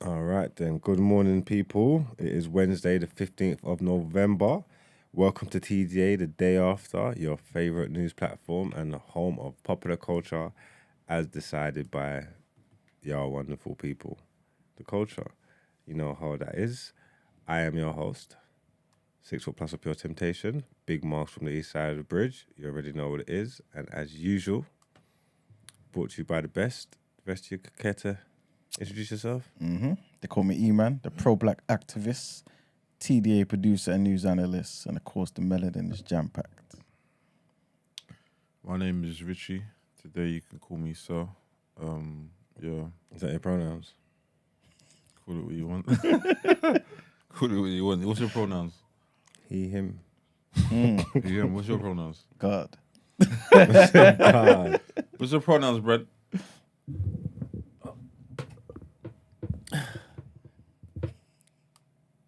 All right then. Good morning, people. It is Wednesday, the 15th of November. Welcome to TDA, the day after, your favorite news platform and the home of popular culture as decided by y'all wonderful people. The culture. You know how that is. I am your host, 6 foot plus of pure temptation, big marks from the east side of the bridge. You already know what it is. And as usual, brought to you by the best. The rest of you care to introduce yourself? They call me E-Man, the pro-black activist, TDA producer and news analyst, and of course the melanin is jam-packed. My name is Richie. Today you can call me Sir. Yeah. Is that your pronouns? Call it what you want. Call it what you want. What's your pronouns? He, him. Yeah, what's your pronouns? God. God. What's your pronouns, Brett?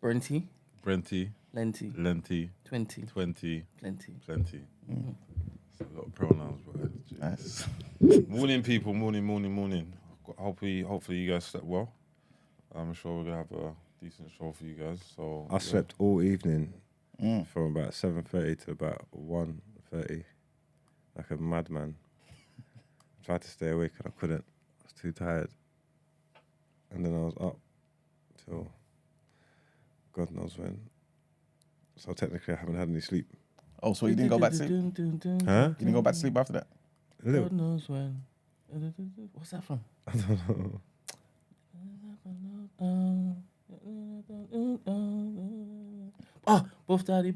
Brenty, Brenty, Lenti, Lenti, 20, 20, Plenty. Plenty. It's a lot of pronouns, bro. Nice. Morning, people. Morning. Hopefully you guys slept well. I'm sure we're going to have a decent show for you guys. So I slept all evening from about 7:30 to about 1:30, like a madman. Tried to stay awake and I couldn't. I was too tired. And then I was up till God knows when. So technically I haven't had any sleep. Oh, so you didn't go back to sleep? Huh? You didn't go back to sleep after that? A little. God knows when. What's that from? I don't know. Oh, Boof Daddy.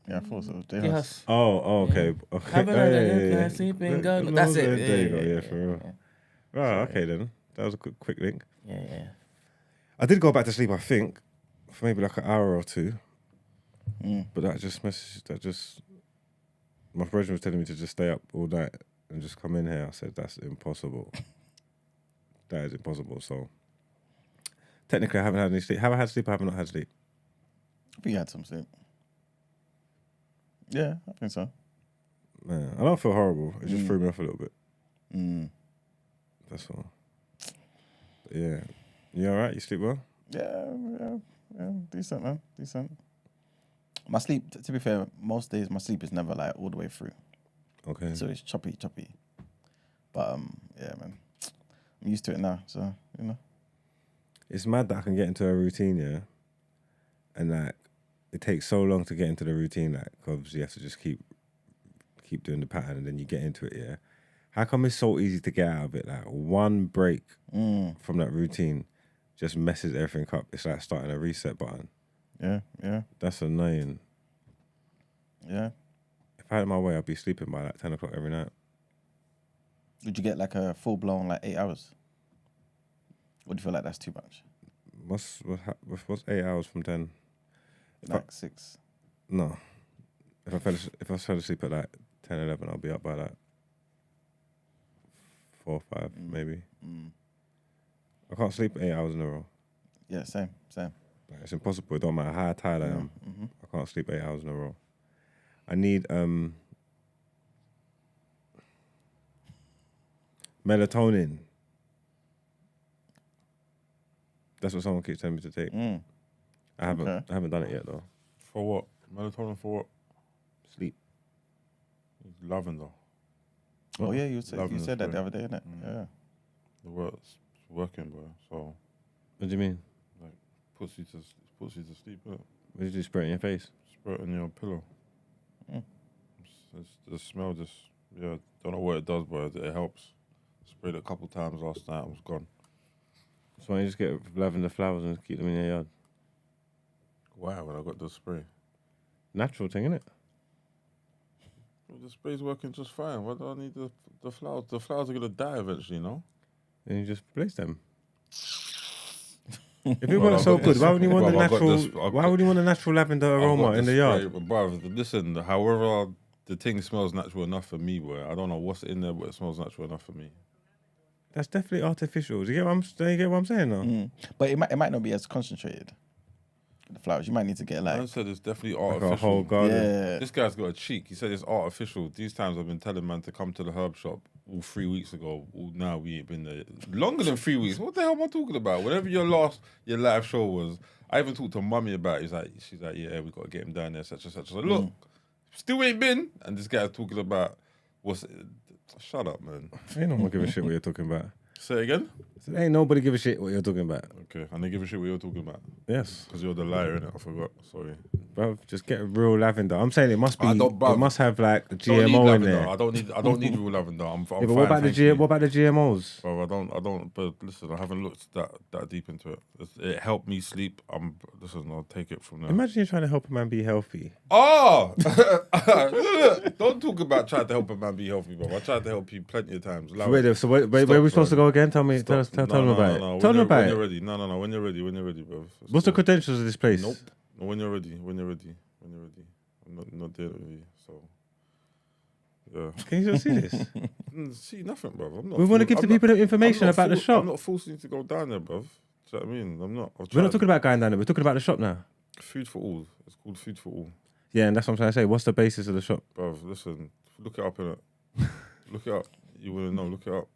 Yeah, I thought so. Yes. Oh, okay. Okay. Haven't heard that yet, can't sleep in God. That's it. There you go. Yeah, for real. Yeah. Right, okay then. That was a quick link. Yeah. I did go back to sleep, I think, for maybe like an hour or two. But my brother was telling me to just stay up all night and just come in here. I said, that's impossible. That is impossible. So technically I haven't had any sleep. Have I had sleep? I have not had sleep. I think you had some sleep. Yeah, I think so. Man, I don't feel horrible. It just threw me off a little bit. That's all. But yeah. You all right? You sleep well? Yeah. Decent, man. Decent. My sleep, to be fair, most days my sleep is never like all the way through. Okay. So it's choppy. But yeah, man. I'm used to it now, so, you know. It's mad that I can get into a routine, yeah? And like, it takes so long to get into the routine, like, because you have to just keep doing the pattern and then you get into it, yeah? How come it's so easy to get out of it? Like, one break from that routine just messes everything up. It's like starting a reset button. Yeah. That's annoying. Yeah. If I had it my way, I'd be sleeping by like 10 o'clock every night. Would you get like a full-blown like 8 hours? Or do you feel like that's too much? What's 8 hours from 10? Like 6? No. If I fell asleep at like 10, 11, I'll be up by like 4 or 5, maybe. I can't sleep 8 hours in a row. Yeah, same. Like, it's impossible. It don't matter how tired I am. I can't sleep 8 hours in a row. I need melatonin. That's what someone keeps telling me to take. I haven't done it yet though. For what? Melatonin for what? Sleep. Lavender. Oh yeah, you said Lavender that the spray. other day, innit? Yeah. The work's working, bro. So What do you mean? puts you to sleep. What did you do? Spray it in your face? Spray it on your pillow. The smell just, don't know what it does, but it helps. Sprayed it a couple times last night, it was gone. So why don't you just get lavender flowers and keep them in your yard? Why when I got the spray? Natural thing, innit? Well, the spray's working just fine. Why do I need the flowers? The flowers are going to die eventually, no? And you just replace them. If it works so good, why would you want Why would you want the natural lavender aroma in the yard? Bruv, listen, however the thing smells natural enough for me, boy. I don't know what's in there, but it smells natural enough for me. That's definitely artificial. Do you get what I'm saying now? But it might not be as concentrated. the flowers. You might need to get I like, said it's definitely Like a artificial. whole garden. yeah. This guy's got a cheek. He said it's artificial. These times I've been telling man to come to the herb shop all 3 weeks ago. All now we ain't been there. Longer than 3 weeks. What the hell am I talking about? Whatever your live show was, I even talked to mummy about it. She's like, yeah, we got to get him down there, such and such. So look, still ain't been. And this guy's talking about shut up, man. Ain't no one give a shit what you're talking about. Say it again? So ain't nobody give a shit what you're talking about. Okay, and they give a shit what you're talking about. Yes. Because you're the liar, innit? I forgot. Sorry. Bro, just get a real lavender. I'm saying it must be. I don't, bruv. It must have like a Don't need GMO in lavender. there. I don't need real lavender. I'm Yeah, fine, but what about thank you. what about the GMOs? Bro, I don't. But listen, I haven't looked that deep into it. It helped me sleep. Listen, I'll take it from there. Imagine you're trying to help a man be healthy. Oh, don't talk about trying to help a man be healthy, bro. I tried to help you plenty of times. So where are we supposed to go again? Tell them about it. Tell them about When it. you're ready. No. When you're ready, bro. What's the credentials of this place? Nope. No, when you're ready. I'm not there with you. So, yeah. Can you see this? See nothing, bro. I'm not. We want to give the people the information about the shop. I'm not forcing you to go down there, bro. Do you know what I mean? I'm not. We're not talking about going down there. We're talking about the shop now. Food for all. It's called Food for All. Yeah, and that's what I'm trying to say. What's the basis of the shop? Bruv, listen, look it up, innit? Look it up. You want to know, look it up.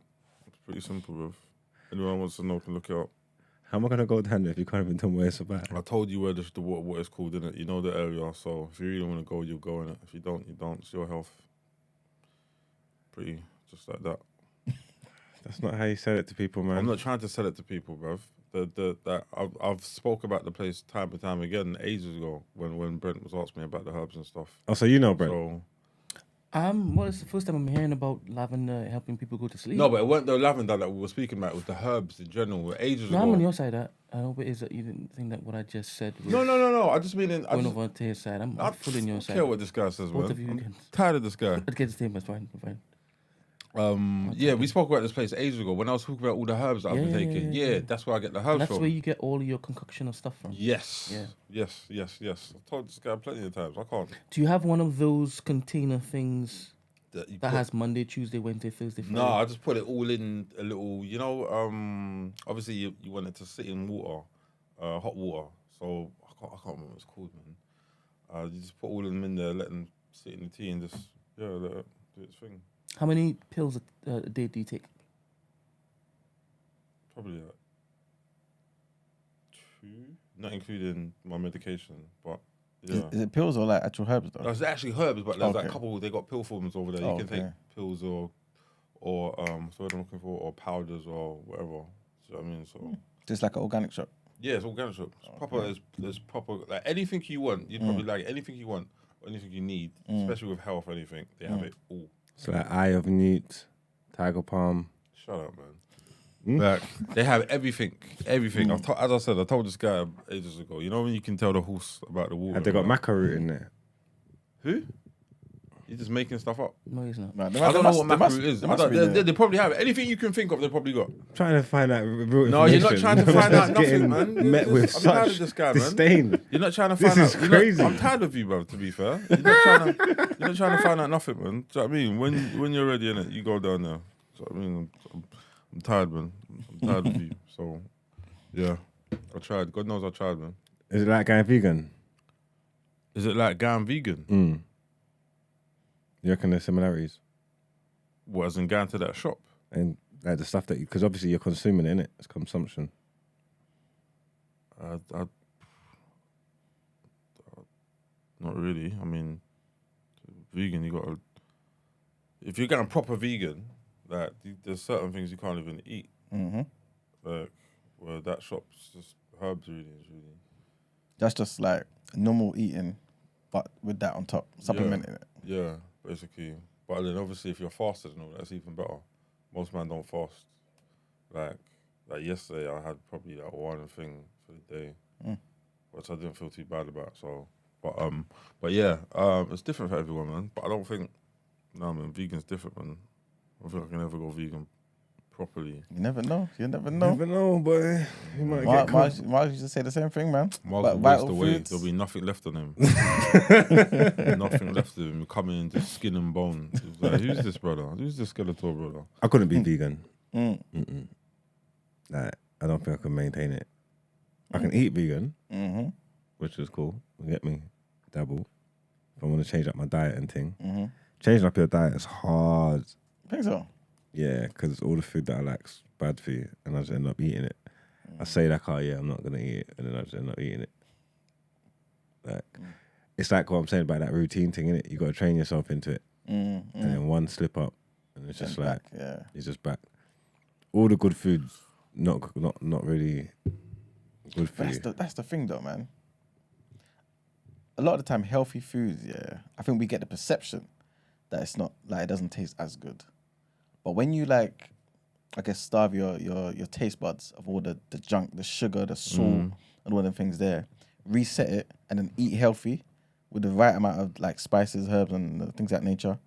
It's pretty simple, bruv. Anyone wants to know can look it up. How am I going to go down there if you can't even tell me what it's about? I told you where what it's called, innit? You know the area, so if you really want to go, you'll go, innit? If you don't, you don't. It's your health. Pretty, just like that. That's not how you sell it to people, man. I'm not trying to sell it to people, bruv. I've spoke about the place time and time again ages ago when Brent was asking me about the herbs and stuff. Oh, so you know, Brent? So, Well, it's the first time I'm hearing about lavender helping people go to sleep. no, but it weren't the lavender that we were speaking about. It was the herbs in general. Ages No, ago. I'm on your side. I hope it is that you didn't think that what I just said was No. I just mean going over to his side. I'm fully on your I side. care what this guy says, Both man. of you I'm can. tired of this guy. Okay, the same. That's fine. Fine. Yeah, we spoke about this place ages ago when I was talking about all the herbs that I've been taking. Yeah, that's where I get the herbs And that's from. where you get all your concoction of stuff from. Yes. Yeah. Yes. I've told this guy plenty of times. I can't. Do you have one of those container things That you that put- has Monday, Tuesday, Wednesday, Thursday, Friday? No, I just put it all in a little. You know, obviously you want it to sit in water, hot water. So I can't remember what it's called, man. You just put all of them in there, let them sit in the tea, and just let it do its thing. How many pills a day do you take? Probably like 2, not including my medication, but yeah. Is it pills or like actual herbs though? There's actually herbs, but there's like a Okay. couple. They got pill forms over there. You Oh, can take okay. pills or so what I'm looking for, or powders or whatever. Do you know what I mean? So Just like an organic shop. yeah, it's organic shop. It's proper. There's proper like anything you want. You'd probably like anything you want, or anything you need, especially with health. Anything they have it all. It's like Eye of Newt, Tiger Palm. Shut up, man. Like they have everything. As I said, I told this guy ages ago. You know when you can tell the horse about the water. Have they got right? maca root in there? Who? You're just making stuff up. No, he's not. No, I don't know what macaroon is. They probably have it. Anything you can think of, they probably got. Trying to find out real No, you're not information. trying to find out Getting nothing, man. Met with I'm tired such of this guy, man. disdain. You're not trying to This find is out. you're crazy. I'm tired of you, bro. To be fair, you're not trying to find out nothing, man. Do you know what I mean? When you're ready, innit, you go down there. Do you know what I mean? I'm tired, man. I'm tired of you. So, yeah, I tried. God knows I tried, man. Is it like going vegan? Is it like going vegan? You reckon there's similarities? What, as in going to that shop? And like the stuff that because obviously you're consuming it, innit? It's consumption. Not really. I mean, vegan, you got to... If you're going proper vegan, like, there's certain things you can't even eat. Mm-hmm. Like, well, that shop's just herbs, really. That's just like normal eating, but with that on top, supplementing it. Yeah, basically. But then obviously if you're fasted and all, that's even better. Most men don't fast. Like yesterday I had probably that one thing for the day, which I didn't feel too bad about. So, but yeah, it's different for everyone, man. But I don't think, vegan's different, man. I don't think I can ever go vegan properly. You never know. Never know, boy. You might get caught. Mark used to say the same thing, man. Mark Like will waste vital away. foods. There'll be nothing left on him. Nothing left of him. Coming into skin and bone. He was like, who's this brother? Who's this Skeletor brother? I couldn't be vegan. Like, I don't think I can maintain it. I can eat vegan. Mm-hmm. which was cool. You get me? Dabble. If I want to change up my diet and thing. Mm-hmm. Changing up your diet is hard. Think so? Yeah, because all the food that I like's bad for you, and I just end up eating it. I say like, oh yeah, I'm not gonna eat it, and then I just end up eating it. Like, it's like what I'm saying about that routine thing, innit? You got to train yourself into it, and then one slip up, and it's just like, it's just back. All the good foods, not really good for you. That's the thing, though, man. A lot of the time, healthy foods, I think we get the perception that it's not like it doesn't taste as good. But when you like, I guess, starve your taste buds of all the junk, the sugar, the salt, and all the things there, reset it, and then eat healthy with the right amount of like spices, herbs, and things of that nature,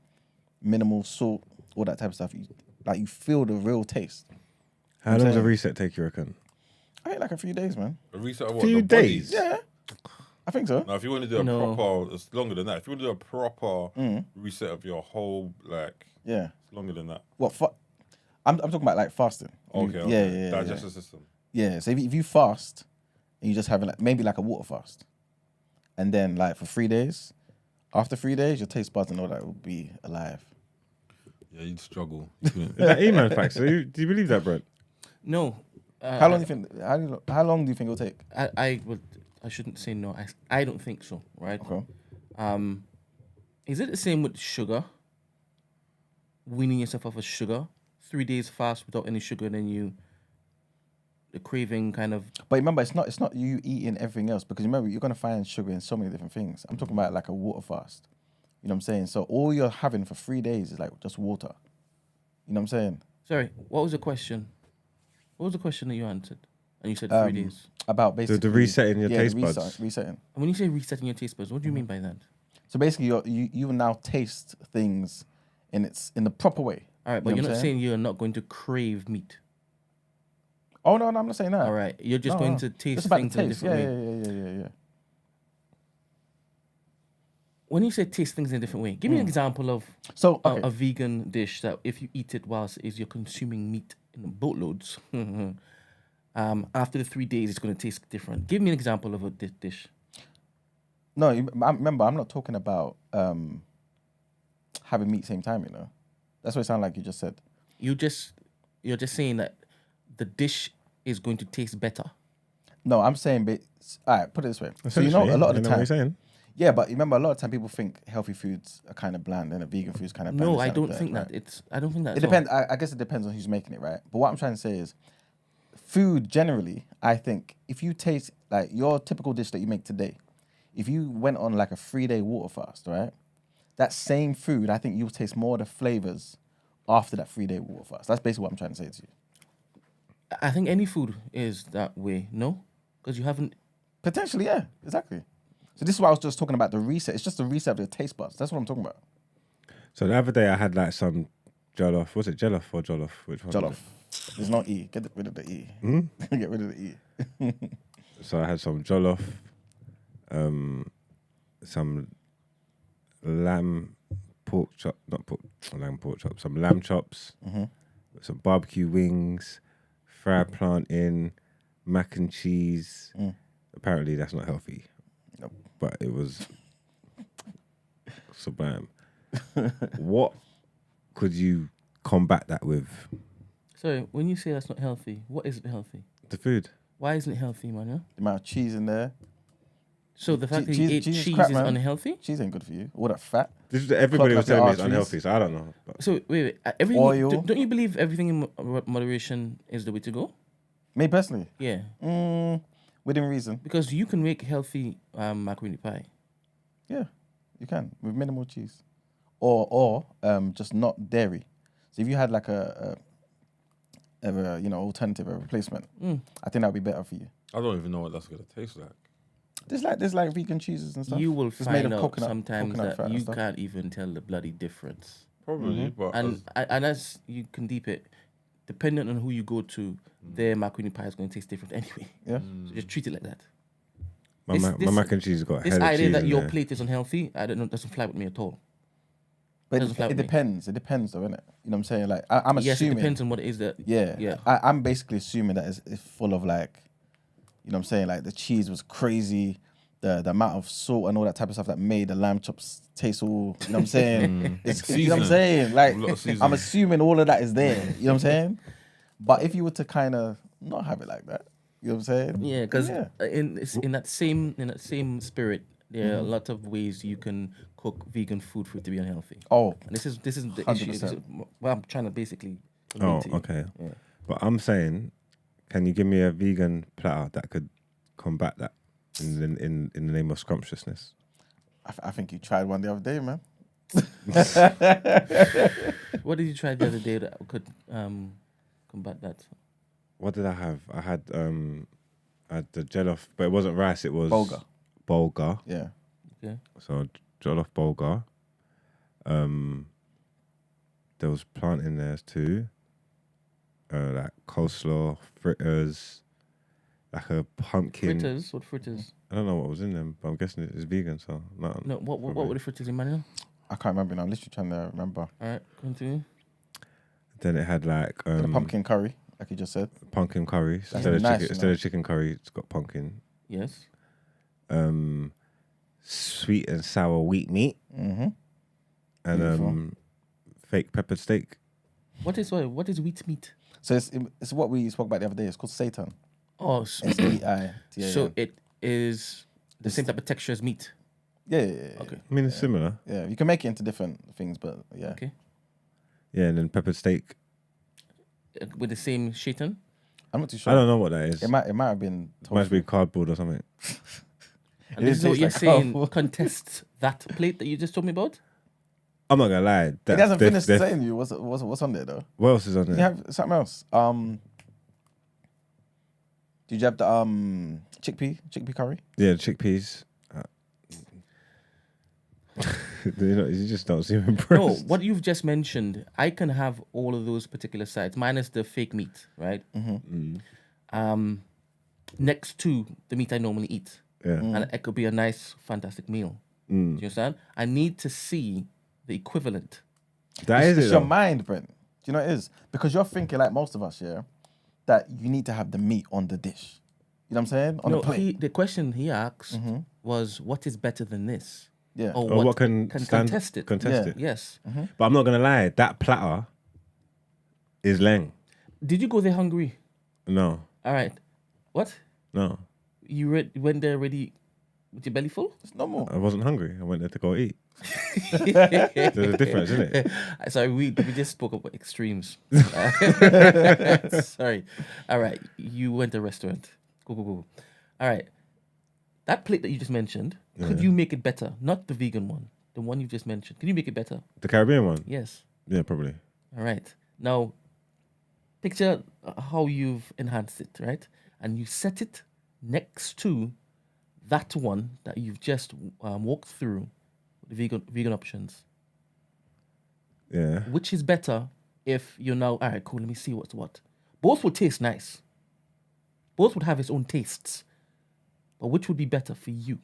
minimal salt, all that type of stuff. You feel the real taste. How long does a reset take, you reckon? I think like a few days, man. A reset of what? Few The body? days? Yeah, I think so. Now, if you want to do a proper, it's longer than that. If you want to do a proper reset of your whole, like, Yeah. it's longer than that. What? I'm talking about like fasting. Okay. Yeah. Digestive system. Yeah. So if you fast, and you just have like maybe like a water fast, and then like for 3 days, after 3 days, your taste buds and all that will be alive. Yeah, you'd struggle. Is that E-man facts? Do you believe that, Brent? No. How long do you think? How long do you think it'll take? I shouldn't say no. I don't think so. Right. Okay. Is it the same with sugar? Weaning yourself off of sugar, 3 days fast without any sugar, then the craving kind of. But remember, it's not you eating everything else, because remember, you're gonna find sugar in so many different things. I'm talking about like a water fast. You know what I'm saying? So all you're having for 3 days is like just water. You know what I'm saying? Sorry, what was the question? What was the question that you answered? And you said 3 days. About basically The resetting your taste buds. Resetting. And when you say resetting your taste buds, what do you mean by that? So basically, you now taste things in the proper way. All right, but You know you're what not I'm saying you're not going to crave meat. Oh no, I'm not saying that. All right, you're just going to taste It's about things the in a taste. different way. Yeah. When you say taste things in a different way, give me an example of a vegan dish that if you eat it whilst you're consuming meat in boatloads, after the 3 days it's going to taste different. Give me an example of a dish. No, remember, I'm not talking about having meat same time. You know, that's what it sounded like you just said. You're just saying that the dish is going to taste better. No, I'm saying, all right, put it this way. So you know, a lot of the time. What you're saying? Yeah, but remember, a lot of time people think healthy foods are kind of bland and a vegan food's kind of bland. No, I don't think that. Right? I don't think that. It depends. I guess it depends on who's making it, right? But what I'm trying to say is, food generally, I think, if you taste like your typical dish that you make today, if you went on like a 3-day water fast, right? That same food, I think you'll taste more of the flavors after that 3-day water fast. That's basically what I'm trying to say to you. I think any food is that way, no? Because you haven't. Potentially, yeah, exactly. So this is why I was just talking about the reset. It's just a reset of the taste buds. That's what I'm talking about. So the other day I had like some jollof. Was it jollof or jollof? Which one? Jollof. There's no E. Get rid of the E. Get rid of the E. So I had some jollof, some lamb pork chop, some lamb chops, some barbecue wings, fried plantain, mac and cheese. Apparently that's not healthy. Nope. But it was sublime. What could you combat that with? Sorry, when you say that's not healthy, what isn't healthy? The food. Why isn't it healthy, man? Yeah? The amount of cheese in there. So the fact that you ate cheese crap, is man. unhealthy? Cheese ain't good for you. All that fat. Everybody was Clog telling me up it's your unhealthy, so I don't know. But So wait. Everything. Oil. Don't you believe everything in moderation is the way to go? Me personally. Yeah. Within reason. Because you can make healthy macaroni pie. Yeah, you can with minimal cheese, or just not dairy. So if you had like a alternative, a replacement, I think that would be better for you. I don't even know what that's gonna taste like. There's like vegan cheeses and stuff. You will It's made find of out coconut sometimes fat that and you stuff. can't even tell the bloody difference. Probably, but And as you can deep it, depending on who you go to, their macaroni pie is going to taste different anyway. Yeah. So just treat it like that. my mac and cheese has got This hella idea cheese that in your there. plate is unhealthy, I don't know, doesn't fly with me at all. But Doesn't fly it with me. depends. It depends, though, innit? You know what I'm saying? Like I'm Yes, it assuming. depends on what it is that. Yeah. I'm basically assuming that it's full of like, you know what I'm saying? Like the cheese was crazy, the amount of salt and all that type of stuff that made the lamb chops taste all, you know what I'm saying? You know what I'm saying? Like, I'm assuming all of that is there, you know what I'm saying? But if you were to kind of not have it like that, you know what I'm saying? Yeah, because in that same spirit, there are a lot of ways you can cook vegan food for it to be unhealthy. Oh, and this is the issue. This is what I'm trying to basically. Okay. Yeah. But I'm saying, can you give me a vegan platter that could combat that in the name of scrumptiousness? I think you tried one the other day, man. What did you try the other day that could combat that? What did I have? I had the jollof, but it wasn't rice. It was bulgur. Yeah. Okay. So jollof bulgur. There was plant in there too. Like coleslaw, fritters, like a pumpkin. Fritters? What fritters? I don't know what was in them, but I'm guessing it's vegan. So no. What were the fritters, Emmanuel? I can't remember now. I'm literally trying to remember. All right, continue. Then it had like the pumpkin curry, like you just said. Pumpkin curry. Instead of chicken curry, it's got pumpkin. Yes. Sweet and sour wheat meat. Mm-hmm. And fake peppered steak. What is wheat meat? So it's what we spoke about the other day. It's called seitan. Oh, SEITAN. So it is the same type of texture as meat. Yeah. Okay. I mean, it's similar. Yeah, you can make it into different things, but yeah. Okay. Yeah, and then peppered steak. With the same shaitan? I'm not too sure. I don't know what that is. It might have been. It might be cardboard or something. And this is what you're saying contests that plate that you just told me about? I'm not gonna lie. It hasn't finished saying you. What's on there though? What else is on there? You have something else. Did you have the chickpea curry? Yeah, the chickpeas. You just don't seem impressed. No, what you've just mentioned, I can have all of those particular sides, minus the fake meat, right? Mm-hmm. Next to the meat I normally eat. Yeah. And it could be a nice, fantastic meal. Do you understand? I need to see the equivalent. It's your mind, Brent. Do you know what it is? Because you're thinking, like most of us, that you need to have the meat on the dish. You know what I'm saying? On the plate. The question he asked was, what is better than this? Yeah. Or what can contest it? Contest it. Yes. Mm-hmm. But I'm not gonna lie, that platter is leng. Did you go there hungry? No. All right. What? No. You went there already with your belly full? It's normal. I wasn't hungry. I went there to go eat. There's a difference, isn't it? Sorry, we just spoke about extremes. Sorry. All right. You went to a restaurant. Go. All right. That plate that you just mentioned, could you make it better? Not the vegan one, the one you just mentioned. Can you make it better? The Caribbean one? Yes. Yeah, probably. All right. Now, picture how you've enhanced it, right? And you set it next to that one that you've just walked through, the vegan options. Yeah. Which is better if you're now, all right, cool, let me see what's what. Both would taste nice. Both would have its own tastes. But which would be better for you?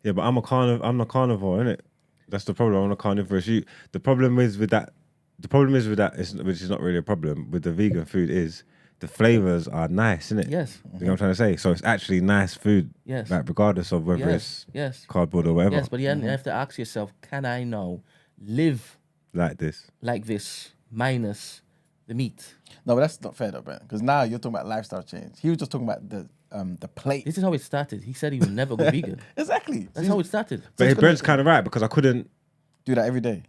Yeah, but I'm a carnivore, innit? That's the problem. I'm a carnivorous. The problem is with that, which is not really a problem, with the vegan food is the flavors are nice, innit? Yes. You know what I'm trying to say? So it's actually nice food. Yes. Like regardless of whether it's cardboard or whatever. Yes, but you have to ask yourself, can I now live like this minus the meat? No, but that's not fair though, Brent. Because now you're talking about lifestyle change. He was just talking about the plate. This is how it started. He said he would never go vegan. Exactly. That's how it started. But Brent's kind of right because I couldn't do that every day.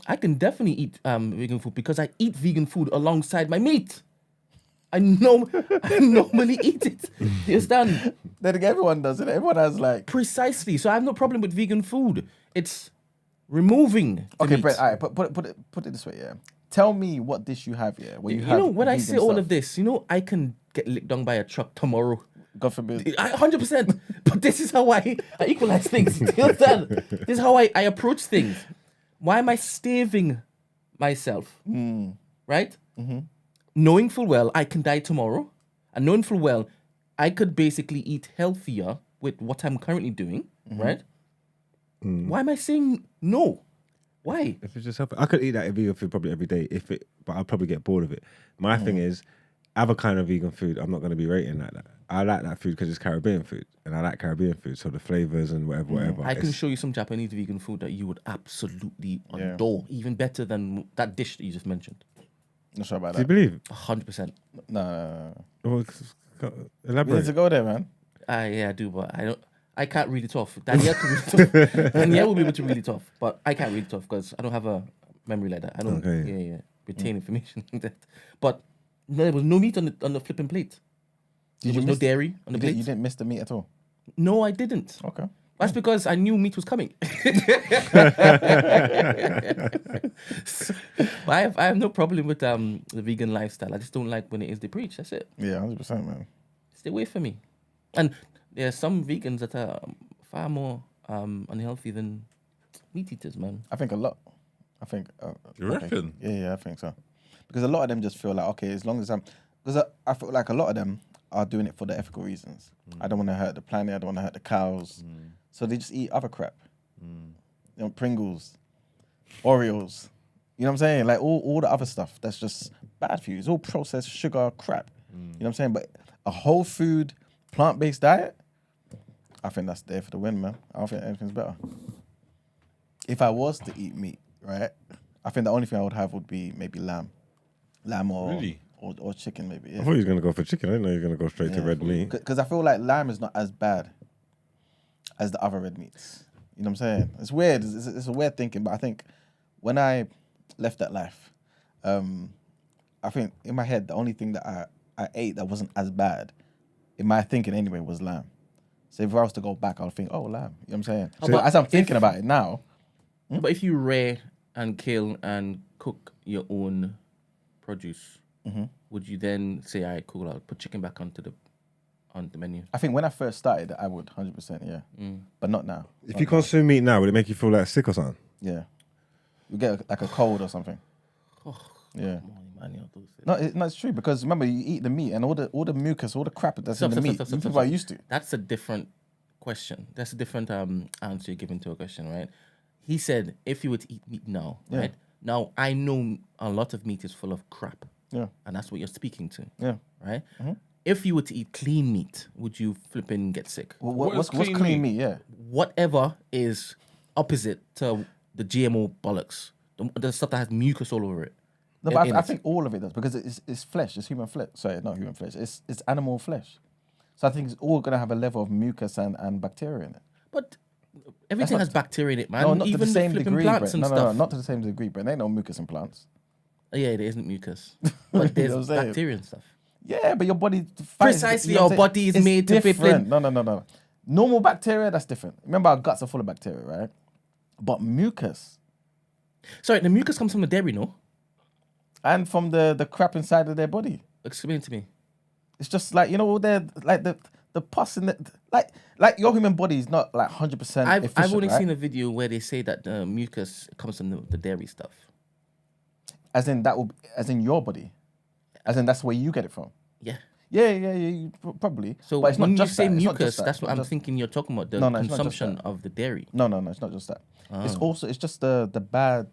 I can definitely eat vegan food because I eat vegan food alongside my meat. I normally eat it. You understand? Then again, everyone does it. Everyone has like precisely. So I have no problem with vegan food. It's removing. Okay, meat. Brent. All right, put it this way. Yeah. Tell me what dish you have here. Where you have when I say all stuff. of this, I can get licked down by a truck tomorrow. God forbid. 100%. But this is how I equalize things. Do you understand? This is how I approach things. Why am I starving myself? Right? Mm-hmm. Knowing full well I can die tomorrow, and knowing full well I could basically eat healthier with what I'm currently doing, right? Why am I saying no? Why? If it's just healthy, I could eat that vegan food probably every day but I'll probably get bored of it. My thing is, other kind of vegan food, I'm not going to be rating like that. I like that food because it's Caribbean food, and I like Caribbean food, so the flavors and whatever. I can show you some Japanese vegan food that you would absolutely adore, even better than that dish that you just mentioned. Not sure about that. Do you believe? 100%. No. Well, elaborate. We need to go there, man. Yeah, I do, but I can't read it off. Danielle can read it off. Danielle will be able to read it off, but I can't read it off because I don't have a memory like that. I don't retain information like that. But no, there was no meat on the flipping plate. There was no dairy on the plate. You didn't miss the meat at all? No, I didn't. Okay. That's because I knew meat was coming. But I have no problem with the vegan lifestyle. I just don't like when it is they preach. That's it. Yeah, 100%, man. Stay away from me. And there are some vegans that are far more unhealthy than meat eaters, man. I think a lot. You reckon? Yeah, I think so. Because a lot of them just feel like, okay, as long as because I feel like a lot of them are doing it for the ethical reasons. I don't want to hurt the planet. I don't want to hurt the cows. So they just eat other crap. You know, Pringles, Oreos. You know what I'm saying? Like all the other stuff that's just bad for you. It's all processed sugar crap. You know what I'm saying? But a whole food, plant-based diet, I think that's there for the win, man. I don't think anything's better. If I was to eat meat, right, I think the only thing I would have would be maybe lamb. Lamb or chicken, maybe. Yeah. I thought you were going to go for chicken. I didn't know you were going to go straight to red meat. Because I feel like lamb is not as bad as the other red meats. You know what I'm saying? It's weird. It's a weird thinking, but I think when I left that life, I think in my head, the only thing that I ate that wasn't as bad, in my thinking anyway, was lamb. So if I was to go back, I would think, oh, lamb. You know what I'm saying? So as I'm thinking about it now. But if you rear and kill and cook your own produce, would you then say, all right, cool, I'll put chicken back on the menu? I think when I first started, I would 100%, yeah. But not now. If you consume meat now, would it make you feel like sick or something? Yeah. You get like a cold or something. Yeah. No, it's true because remember you eat the meat and all the mucus, all the crap that's in the meat. People are used to. That's a different question. That's a different answer you're giving to a question, right? He said if you were to eat meat now, right? Now I know a lot of meat is full of crap. Yeah. And that's what you're speaking to. Yeah. Right? If you were to eat clean meat, would you flipping get sick? Well, what's clean meat? Yeah. Whatever is opposite to the GMO bollocks, the stuff that has mucus all over it. No, but I think all of it does because it's flesh. It's human flesh. Sorry, not human flesh. It's animal flesh. So I think it's all going to have a level of mucus and bacteria in it. But everything has bacteria in it, man. No, not even to the same degree, plants Brett. and No, not to the same degree, but there ain't no mucus in plants. Yeah, there isn't mucus. But there's bacteria and stuff. Yeah, but your body... Precisely, your body is made to different. No. Normal bacteria, that's different. Remember, our guts are full of bacteria, right? But mucus... Sorry, the mucus comes from the dairy, no? And from the crap inside of their body. Explain to me. It's just like, you know, like the pus in the... Like your human body is not like 100% efficient, I've only seen a video where they say that the mucus comes from the dairy stuff. As in your body. As in that's where you get it from. Yeah. Yeah, probably. So but it's when not just you say that. mucus, that's what I'm thinking you're talking about, the consumption of the dairy. No, it's not just that. It's just the bad,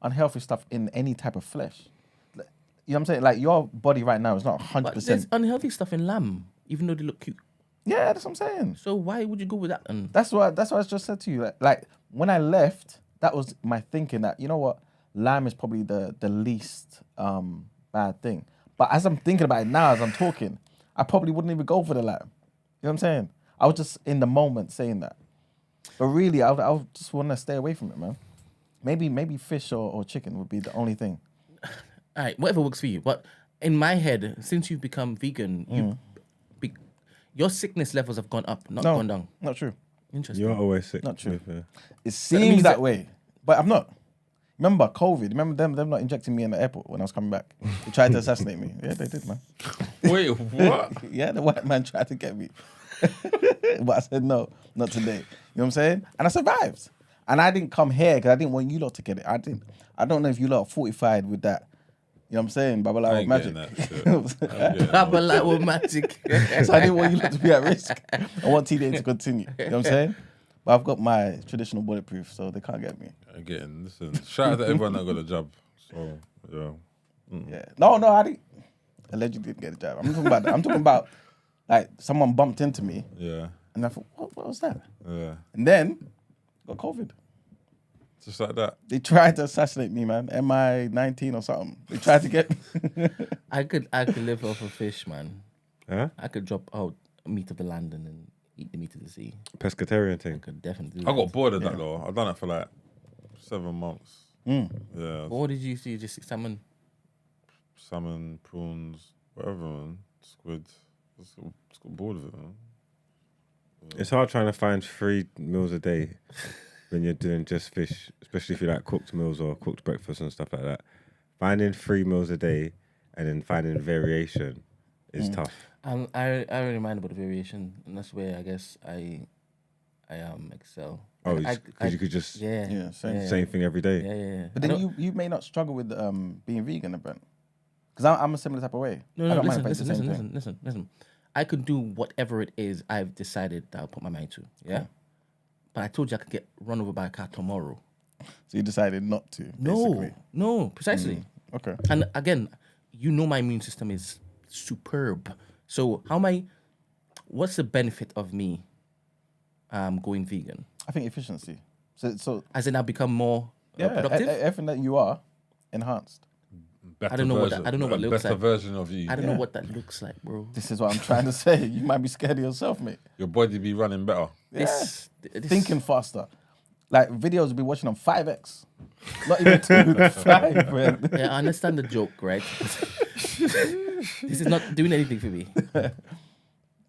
unhealthy stuff in any type of flesh. You know what I'm saying? Like your body right now is not 100%. But there's unhealthy stuff in lamb, even though they look cute. Yeah, that's what I'm saying. So why would you go with that? That's what I just said to you. Like when I left, that was my thinking that, you know what, lamb is probably the least bad thing. But as I'm thinking about it now, as I'm talking, I probably wouldn't even go for the lamb. You know what I'm saying? I was just in the moment saying that. But really, I would just want to stay away from it, man. Maybe fish or chicken would be the only thing. All right, whatever works for you. But in my head, since you've become vegan, your sickness levels have gone up, not gone down. Not true. Interesting. You're always sick. Not true. It seems that way, but I'm not. Remember COVID? Remember them not injecting me in the airport when I was coming back? They tried to assassinate me. Yeah, they did, man. Wait, what? Yeah, the white man tried to get me. But I said, no, not today. You know what I'm saying? And I survived. And I didn't come here because I didn't want you lot to get it. I don't know if you lot are fortified with that. You know what I'm saying? Babala with magic. Babala with magic. So I didn't want you lot to be at risk. I want TDA to continue. You know what I'm saying? But I've got my traditional bulletproof, so they can't get me. Again, listen, shout out to everyone that got a job. So, yeah. Yeah. No, I didn't. allegedly didn't get the jab. I'm not talking about that. I'm talking about like someone bumped into me. Yeah. And I thought, what was that? Yeah. And then got COVID. Just like that. They tried to assassinate me, man. MI19 or something. They tried to get. I could live off of fish, man. Huh? I could drop out meat of the land and then eat the meat of the sea. Pescatarian I thing. could definitely do I that. got bored of that though. I've done it for like 7 months. Yeah. But what did you see? Just salmon? Salmon, prawns, whatever, man. Squid. Just got bored of it, man. It's hard trying to find 3 meals a day when you're doing just fish, especially if you like cooked meals or cooked breakfast and stuff like that. Finding 3 meals a day and then finding variation is tough. I don't mind about the variation, and that's where I guess I excel. Oh, Like, because you could just Yeah, same. same thing every day. Yeah. But then you may not struggle with being vegan, Brent. Because I'm a similar type of way. No, I don't listen, mind if I eat the same thing. listen. I could do whatever it is I've decided that I'll put my mind to. Yeah. Okay. But I told you I could get run over by a car tomorrow. So you decided not to, basically. No, precisely. Okay. And again, you know my immune system is superb. So what's the benefit of me going vegan? I think efficiency. So As in I become more productive? everything that you are, enhanced. Better I don't know what version, that looks better like. version of you. I don't know what that looks like, bro. This is what I'm trying to say. You might be scared of yourself, mate. Your body be running better. This Thinking faster. Like videos will be watching on 5x. Not even 2, 5, man. Yeah, I understand the joke, right? This is not doing anything for me.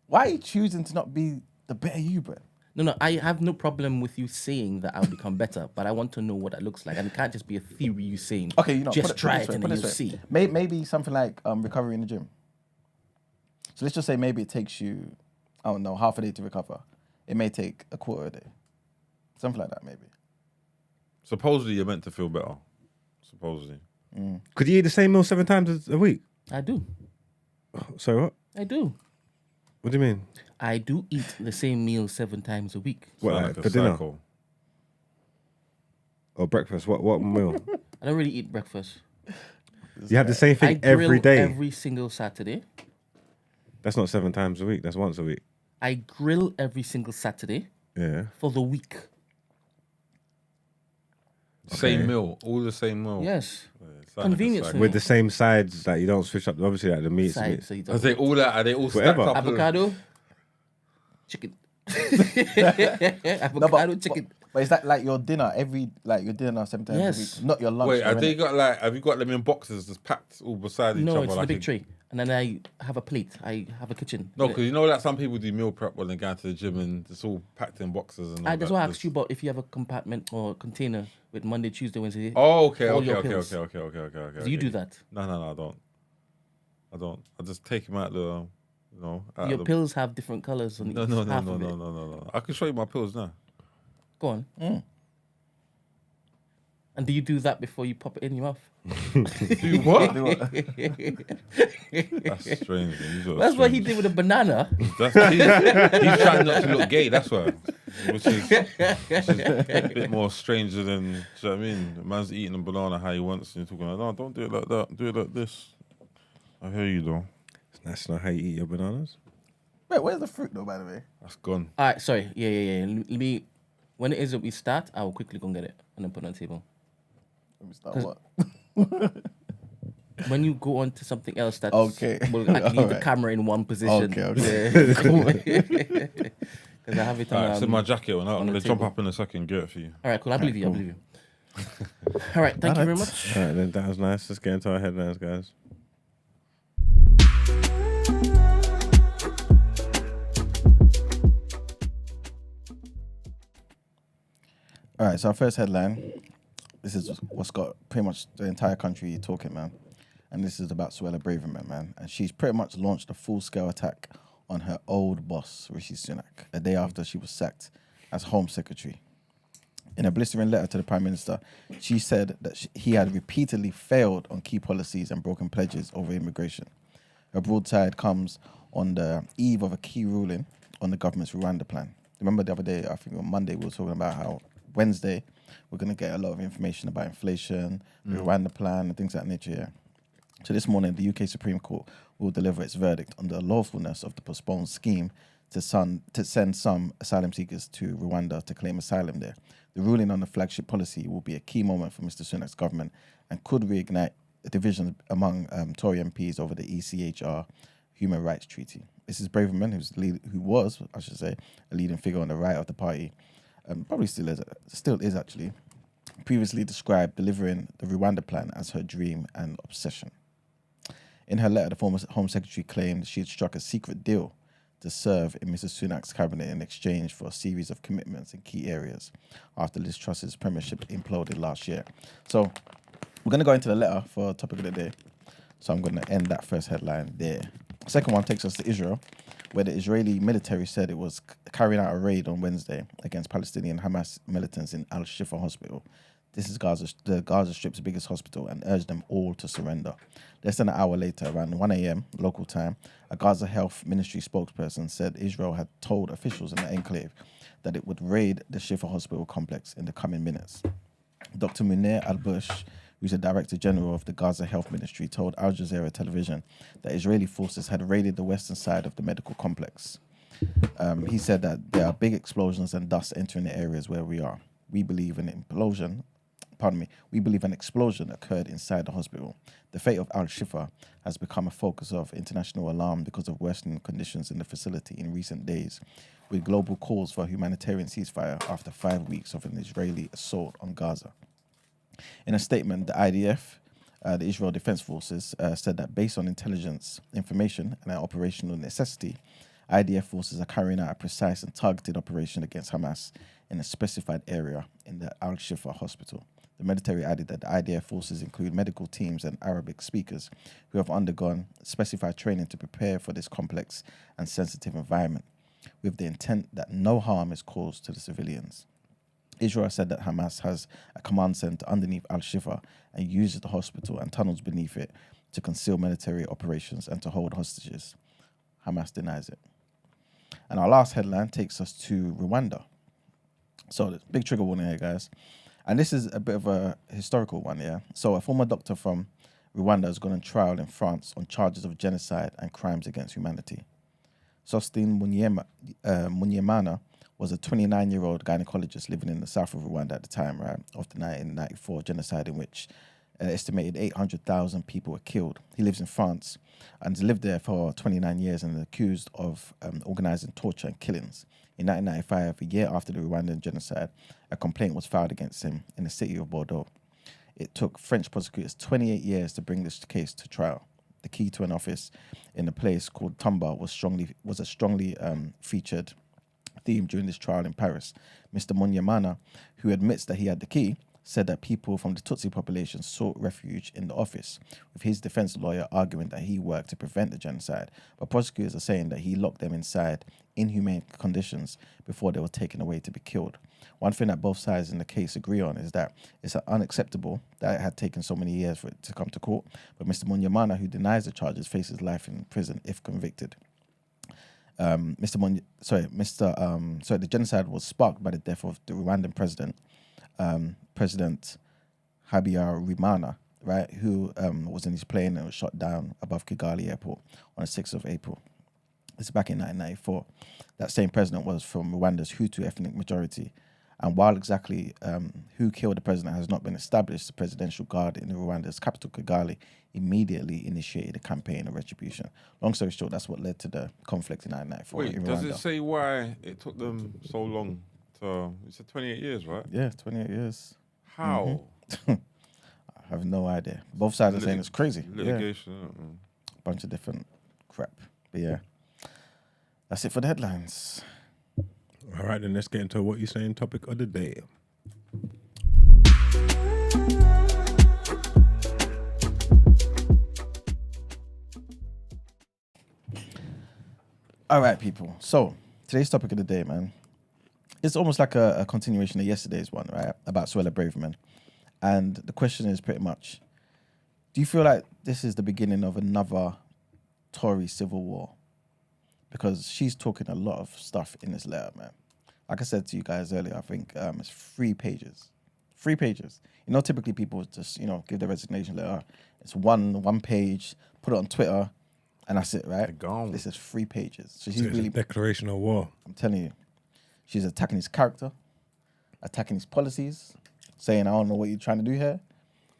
Why are you choosing to not be the better you, bro? No, I have no problem with you saying that I'll become better, but I want to know what that looks like. And it can't just be a theory you saying. Okay, you know, just put try this it way, and put then this you'll way. see. Maybe something like recovery in the gym. So let's just say maybe it takes you, I don't know, half a day to recover. It may take a quarter a day. Something like that, maybe. Supposedly you're meant to feel better. Supposedly. Could you eat the same meal 7 times a week? I do. So what? I do. What do you mean? I do eat the same meal 7 times a week. What, Sound like like for a dinner psycho. or breakfast? What meal? I don't really eat breakfast. You have the same I thing grill every day. every single Saturday. That's not 7 times a week. That's once a week. I grill every single Saturday Yeah. for the week. Same meal. All the same meal. Yes. Yeah, sound like a Convenience psycho. for With the same sides that you don't switch up. Obviously, like the meats. Side, so you Are don't- they all that? Are they all stacked Whatever. up? avocado, chicken. Avocado, chicken. But is that like your dinner your dinner 7 times Yes. a week? Not your lunch. Wait, though, innit? have you got them in boxes just packed all beside each No, other? it's in a like big tray. And then I have a plate. I have a kitchen. No, because you know that some people do meal prep when they go to the gym and it's all packed in boxes and all That's that. why I asked you about if you have a compartment or container with Monday, Tuesday, Wednesday. Oh, okay, all okay, your okay, pills. okay. Do you do that? No, I don't. I just take them out the, out Your the... pills have different colors on No. half of it. I can show you my pills now. Go on. And do you do that before you pop it in your mouth? Do what? That's strange. That's what he did with a banana. He's trying not to look gay. That's why, which is a bit more stranger than. Do you know what I mean? The man's eating a banana how he wants, and you're talking like, no, don't do it like that. Do it like this. I hear you though. That's not how you eat your bananas. Wait, where's the fruit though, by the way? That's gone. All right, sorry. Yeah. Let me. When it is that we start, I will quickly go and get it and then put it on the table. Let me start what? When you go on to something else that's Okay. will like, leave the Alright. camera in one position. Okay. Because I have it on. Alright, it's in my jacket. I'm on the gonna jump table. up in a second. Get it for you. All right, cool. I believe you. I believe you. All right, thank you very much. All right, then that was nice. Let's get into our headlines, guys. All right, so our first headline. This is what's got pretty much the entire country talking, man. And this is about Suella Braverman, man. And she's pretty much launched a full-scale attack on her old boss, Rishi Sunak, a day after she was sacked as Home Secretary. In a blistering letter to the Prime Minister, she said that he had repeatedly failed on key policies and broken pledges over immigration. Her broadside comes on the eve of a key ruling on the government's Rwanda plan. Remember the other day, I think on Monday, we were talking about how Wednesday, we're going to get a lot of information about inflation, the Rwanda plan, and things of that nature, yeah. So this morning, the UK Supreme Court will deliver its verdict on the lawfulness of the postponed scheme to send some asylum seekers to Rwanda to claim asylum there. The ruling on the flagship policy will be a key moment for Mr. Sunak's government and could reignite divisions among Tory MPs over the ECHR Human Rights Treaty. Mrs. Braverman, who was a leading figure on the right of the party, probably still is actually, previously described delivering the Rwanda plan as her dream and obsession. In her letter, the former Home Secretary claimed she had struck a secret deal to serve in Mrs. Sunak's cabinet in exchange for a series of commitments in key areas after Liz Truss's premiership imploded last year. So we're going to go into the letter for topic of the day. So I'm going to end that first headline there. Second one takes us to Israel, where the Israeli military said it was carrying out a raid on Wednesday against Palestinian Hamas militants in Al-Shifa hospital. This is the Gaza Strip's biggest hospital, and urged them all to surrender. Less than an hour later, around 1 a.m. local time, a Gaza Health Ministry spokesperson said Israel had told officials in the enclave that it would raid the Shifa hospital complex in the coming minutes. Dr. Munir al-Bush, who's the Director General of the Gaza Health Ministry, told Al Jazeera television that Israeli forces had raided the western side of the medical complex. He said that there are big explosions and dust entering the areas where we are. We believe an explosion occurred inside the hospital. The fate of Al-Shifa has become a focus of international alarm because of worsening conditions in the facility in recent days, with global calls for a humanitarian ceasefire after 5 weeks of an Israeli assault on Gaza. In a statement, the IDF, the Israel Defense Forces, said that based on intelligence information and operational necessity, IDF forces are carrying out a precise and targeted operation against Hamas in a specified area in the Al-Shifa hospital. The military added that the IDF forces include medical teams and Arabic speakers who have undergone specified training to prepare for this complex and sensitive environment, with the intent that no harm is caused to the civilians. Israel said that Hamas has a command center underneath Al-Shifa and uses the hospital and tunnels beneath it to conceal military operations and to hold hostages. Hamas denies it. And our last headline takes us to Rwanda. So, big trigger warning here, guys. And this is a bit of a historical one, yeah? So, a former doctor from Rwanda has gone on trial in France on charges of genocide and crimes against humanity. Sostin Munyemana was a 29-year-old gynecologist living in the south of Rwanda at the time, right, of the 1994 genocide in which an estimated 800,000 people were killed. He lives in France and has lived there for 29 years and is accused of organizing torture and killings. In 1995, a year after the Rwandan genocide, a complaint was filed against him in the city of Bordeaux. It took French prosecutors 28 years to bring this case to trial. The key to an office in a place called Tumba was a strongly featured theme during this trial in Paris. Mr. Munyemana, who admits that he had the key, said that people from the Tutsi population sought refuge in the office, with his defense lawyer arguing that he worked to prevent the genocide. But prosecutors are saying that he locked them inside inhumane conditions before they were taken away to be killed. One thing that both sides in the case agree on is that it's unacceptable that it had taken so many years for it to come to court, but Mr. Munyemana, who denies the charges, faces life in prison if convicted. The genocide was sparked by the death of the Rwandan president, President Habyarimana, right, who was in his plane and was shot down above Kigali airport on the 6th of April. This is back in 1994. That same president was from Rwanda's Hutu ethnic majority. And while exactly who killed the president has not been established, the presidential guard in Rwanda's capital, Kigali, immediately initiated a campaign of retribution. Long story short, that's what led to the conflict in 1994 in Rwanda. Does it say why it took them so long to... You said 28 years, right? Yeah, 28 years. How? I have no idea. Both sides are saying it's crazy. Litigation. Yeah. Bunch of different crap. But yeah, that's it for the headlines. All right, then let's get into what you're saying topic of the day. All right, people. So today's topic of the day, man, it's almost like a continuation of yesterday's one, right? About Suella Braverman. And the question is pretty much, do you feel like this is the beginning of another Tory civil war? Because she's talking a lot of stuff in this letter, man. Like I said to you guys earlier, I think it's 3 pages. 3 pages. You know, typically people just, give their resignation letter It's one page. Put it on Twitter, and that's it, right? Gone. This is 3 pages. So It's a declaration of war. I'm telling you, she's attacking his character, attacking his policies, saying, I don't know what you're trying to do here,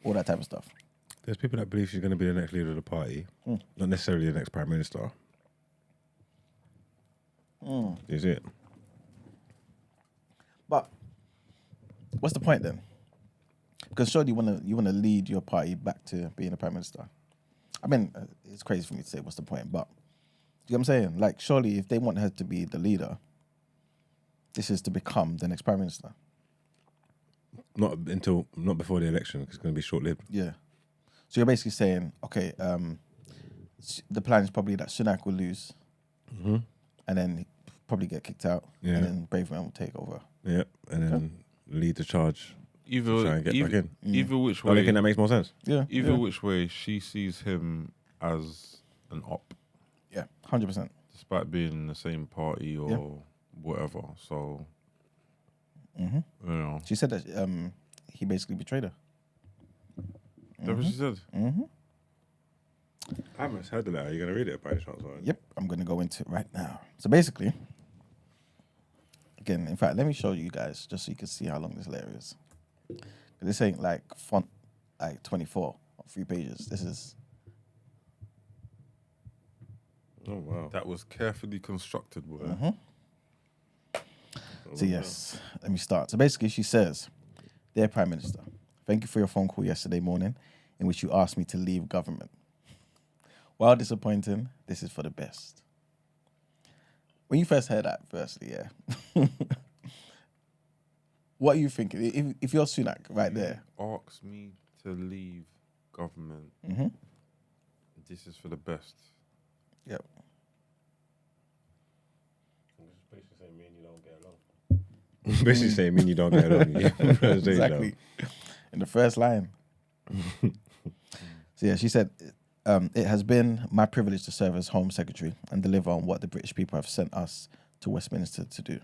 all that type of stuff. There's people that believe she's going to be the next leader of the party, not necessarily the next prime minister. Is it? But what's the point then? Because surely you wanna lead your party back to being a prime minister. I mean, it's crazy for me to say what's the point, but you know what I'm saying? Like, surely if they want her to be the leader, this is to become the next prime minister. Not before the election, because it's going to be short-lived. Yeah. So you're basically saying, okay, the plan is probably that Sunak will lose, and then probably get kicked out, and then Braverman will take over. Yeah, and then lead the charge. Either try and get back in. Either which way. I think that makes more sense. Yeah. Either which way, she sees him as an op. Yeah, 100%. Despite being in the same party or whatever. So, you know. She said that he basically betrayed her. That's what she said. I haven't heard of that. Are you going to read it by any chance? Right? Yep, I'm going to go into it right now. So basically, again, in fact, let me show you guys just so you can see how long this letter is. This ain't like font like 24 or 3 pages. This is. Oh, wow. That was carefully constructed, boy. So yes, let me start. So basically she says, Dear Prime Minister, thank you for your phone call yesterday morning in which you asked me to leave government. While disappointing, this is for the best. When you first heard that, firstly, what are you thinking? If you're Sunak right there. Ask me to leave government. This is for the best. Yep. Basically saying me and you don't get along. Basically saying me and you don't get along. Exactly. In the first line. So yeah, she said, it has been my privilege to serve as Home Secretary and deliver on what the British people have sent us to Westminster to do.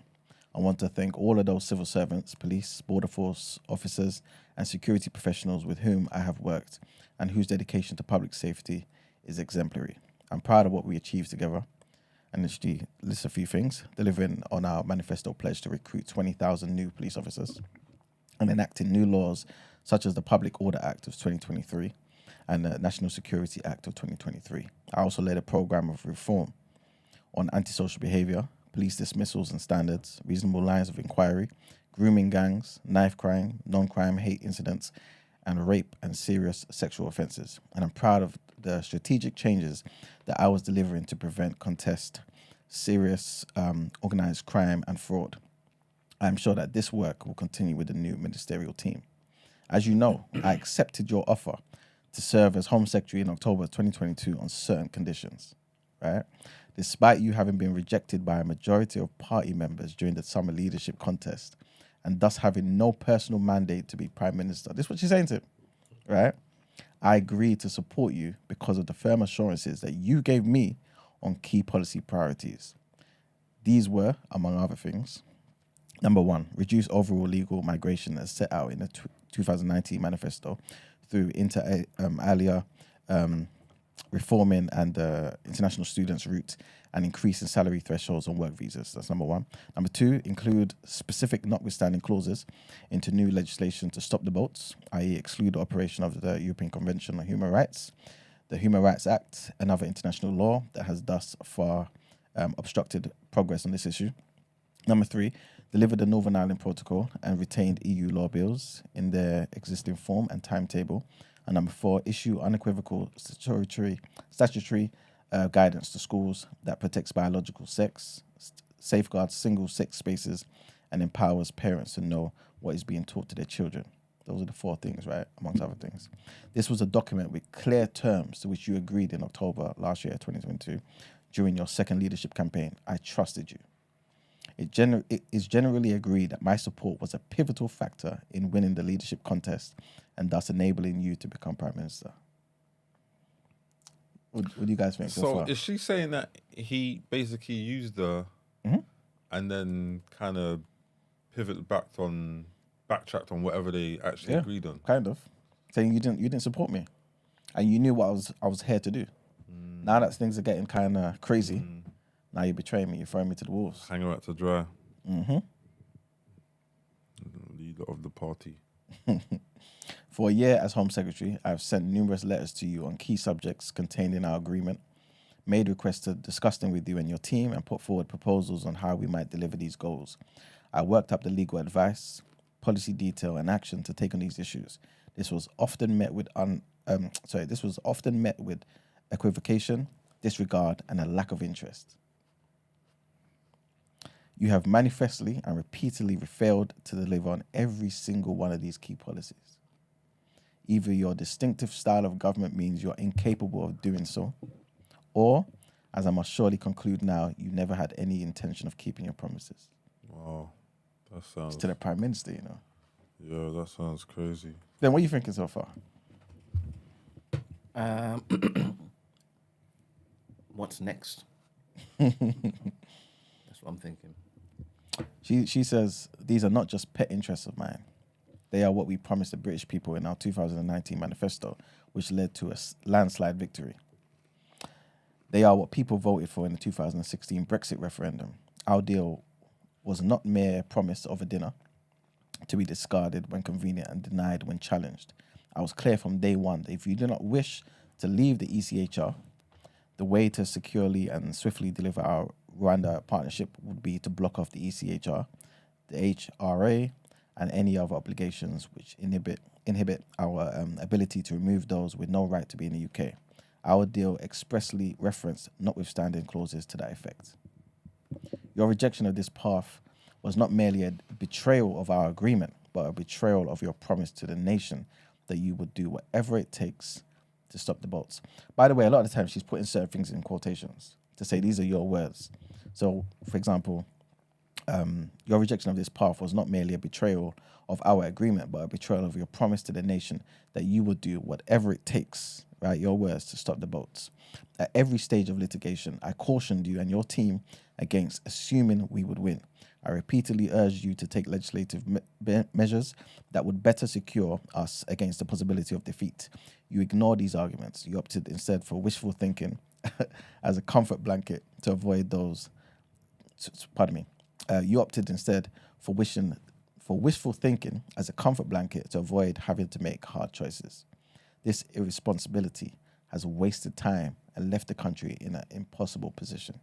I want to thank all of those civil servants, police, border force officers, and security professionals with whom I have worked and whose dedication to public safety is exemplary. I'm proud of what we achieved together. And she lists a few things, delivering on our manifesto pledge to recruit 20,000 new police officers and enacting new laws such as the Public Order Act of 2023 and the National Security Act of 2023. I also led a program of reform on antisocial behavior, police dismissals and standards, reasonable lines of inquiry, grooming gangs, knife crime, non-crime hate incidents, and rape and serious sexual offences. And I'm proud of the strategic changes that I was delivering to prevent, contest serious organised crime and fraud. I'm sure that this work will continue with the new ministerial team. As you know, I accepted your offer to serve as Home Secretary in October 2022 on certain conditions, right? Despite you having been rejected by a majority of party members during the summer leadership contest and thus having no personal mandate to be Prime Minister. This is what she's saying to him, right? I agreed to support you because of the firm assurances that you gave me on key policy priorities. These were, among other things, number 1, reduce overall legal migration as set out in the 2019 manifesto through inter alia reforming and the international students route and increasing salary thresholds on work visas. That's number 1. Number 2, include specific notwithstanding clauses into new legislation to stop the boats, i.e. exclude the operation of the European Convention on Human Rights, the Human Rights Act, and other international law that has thus far obstructed progress on this issue. Number 3, deliver the Northern Ireland Protocol and retained EU law bills in their existing form and timetable. And number 4, issue unequivocal statutory guidance to schools that protects biological sex, safeguards single-sex spaces, and empowers parents to know what is being taught to their children. Those are the 4 things, right, amongst other things. This was a document with clear terms to which you agreed in October last year, 2022, during your second leadership campaign. I trusted you. It is generally agreed that my support was a pivotal factor in winning the leadership contest and thus enabling you to become Prime Minister. What do you guys think so far? Is she saying that he basically used her and then kind of backtracked on whatever they actually agreed on? Kind of. Saying you didn't support me. And you knew what I was here to do. Now that things are getting kind of crazy, now you're betraying me. You're throwing me to the wolves. Hang her out to dry. Mm-hmm. Leader of the party. For a year as Home Secretary, I've sent numerous letters to you on key subjects contained in our agreement, made requests to discuss them with you and your team, and put forward proposals on how we might deliver these goals. I worked up the legal advice, policy detail, and action to take on these issues. This was often met with equivocation, disregard, and a lack of interest. You have manifestly and repeatedly failed to deliver on every single one of these key policies. Either your distinctive style of government means you're incapable of doing so, or, as I must surely conclude now, you never had any intention of keeping your promises. Wow, that sounds... It's to the Prime Minister, you know. Yeah, that sounds crazy. Then what are you thinking so far? What's next? That's what I'm thinking. She says, these are not just pet interests of mine. They are what we promised the British people in our 2019 manifesto, which led to a landslide victory. They are what people voted for in the 2016 Brexit referendum. Our deal was not mere promise of a dinner to be discarded when convenient and denied when challenged. I was clear from day one that if you do not wish to leave the ECHR, the way to securely and swiftly deliver our Rwanda partnership would be to block off the ECHR, the HRA, and any other obligations which inhibit our ability to remove those with no right to be in the UK. Our deal expressly referenced notwithstanding clauses to that effect. Your rejection of this path was not merely a betrayal of our agreement, but a betrayal of your promise to the nation that you would do whatever it takes to stop the boats. By the way, a lot of the time she's putting certain things in quotations to say these are your words. So, for example, your rejection of this path was not merely a betrayal of our agreement, but a betrayal of your promise to the nation that you would do whatever it takes, right, your words, to stop the boats. At every stage of litigation, I cautioned you and your team against assuming we would win. I repeatedly urged you to take legislative measures that would better secure us against the possibility of defeat. You ignored these arguments. You opted instead for wishful thinking as a comfort blanket to avoid those. You opted instead for wishful thinking as a comfort blanket to avoid having to make hard choices. This irresponsibility has wasted time and left the country in an impossible position.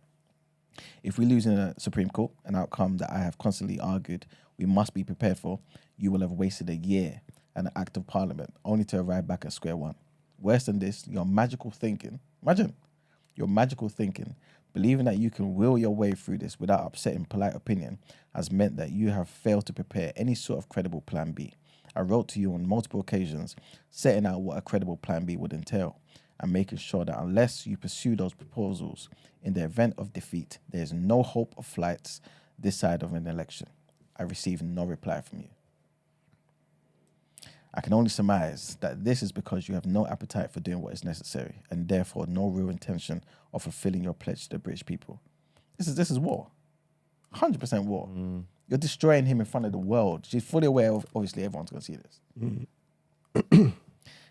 If we lose in a Supreme Court, an outcome that I have constantly argued we must be prepared for, you will have wasted a year and an act of parliament only to arrive back at square one. Worse than this, your magical thinking, believing that you can will your way through this without upsetting polite opinion, has meant that you have failed to prepare any sort of credible plan B. I wrote to you on multiple occasions, setting out what a credible plan B would entail, and making sure that unless you pursue those proposals, in the event of defeat, there is no hope of flights this side of an election. I received no reply from you. I can only surmise that this is because you have no appetite for doing what is necessary, and therefore no real intention of fulfilling your pledge to the British people. This is war. 100% war. You're destroying him in front of the world. She's fully aware of, obviously, everyone's going to see this.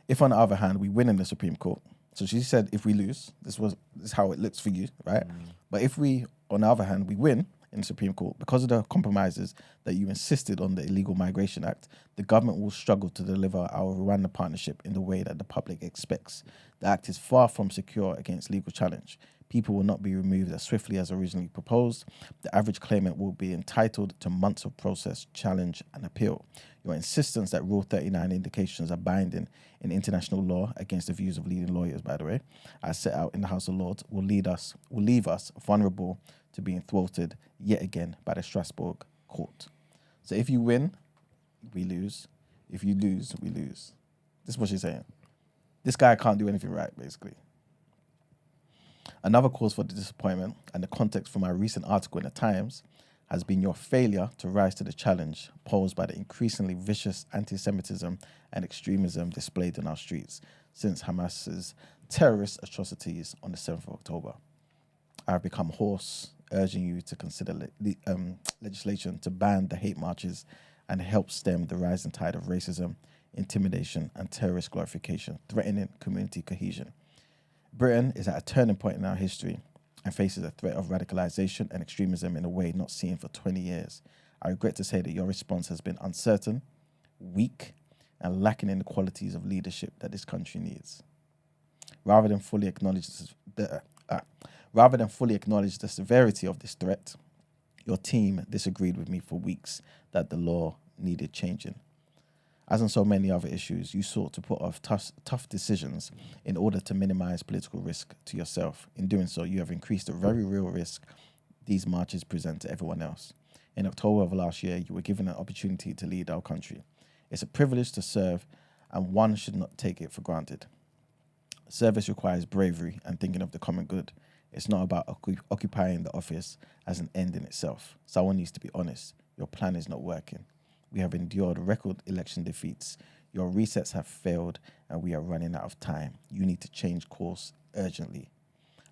If, on the other hand, we win in the Supreme Court, so she said if we lose, this is how it looks for you, right? But if we, on the other hand, we win in the Supreme Court, because of the compromises that you insisted on the Illegal Migration Act, the government will struggle to deliver our Rwanda partnership in the way that the public expects. The act is far from secure against legal challenge. People will not be removed as swiftly as originally proposed. The average claimant will be entitled to months of process, challenge, and appeal. Your insistence that Rule 39 indications are binding in international law against the views of leading lawyers, by the way, as set out in the House of Lords, will leave us vulnerable to being thwarted yet again by the Strasbourg court. So if you win, we lose. If you lose, we lose. This is what she's saying. This guy can't do anything right, basically. Another cause for the disappointment and the context from my recent article in the Times has been your failure to rise to the challenge posed by the increasingly vicious anti-Semitism and extremism displayed in our streets since Hamas's terrorist atrocities on the 7th of October. I have become hoarse, urging you to consider legislation to ban the hate marches and help stem the rising tide of racism, intimidation, and terrorist glorification, threatening community cohesion. Britain is at a turning point in our history and faces a threat of radicalization and extremism in a way not seen for 20 years. I regret to say that your response has been uncertain, weak, and lacking in the qualities of leadership that this country needs. Rather than fully acknowledge the severity of this threat, your team disagreed with me for weeks that the law needed changing. As on so many other issues, you sought to put off tough decisions in order to minimize political risk to yourself. In doing so, you have increased the very real risk these marches present to everyone else. In October of last year, you were given an opportunity to lead our country. It's a privilege to serve, and one should not take it for granted. Service requires bravery and thinking of the common good. It's not about occupying the office as an end in itself. Someone needs to be honest. Your plan is not working. We have endured record election defeats. Your resets have failed, and we are running out of time. You need to change course urgently.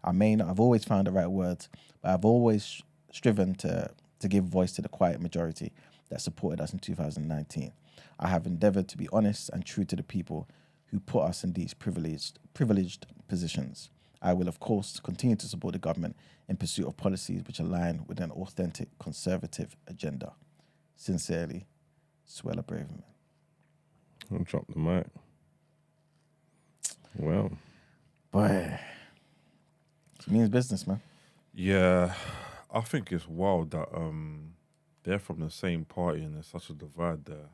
I may not have always found the right words, but I've always striven to give voice to the quiet majority that supported us in 2019. I have endeavored to be honest and true to the people who put us in these privileged positions. I will, of course, continue to support the government in pursuit of policies which align with an authentic conservative agenda. Sincerely, Suella Braverman. I'll drop the mic. Well. Boy. It means business, man. Yeah, I think it's wild that they're from the same party and there's such a divide there.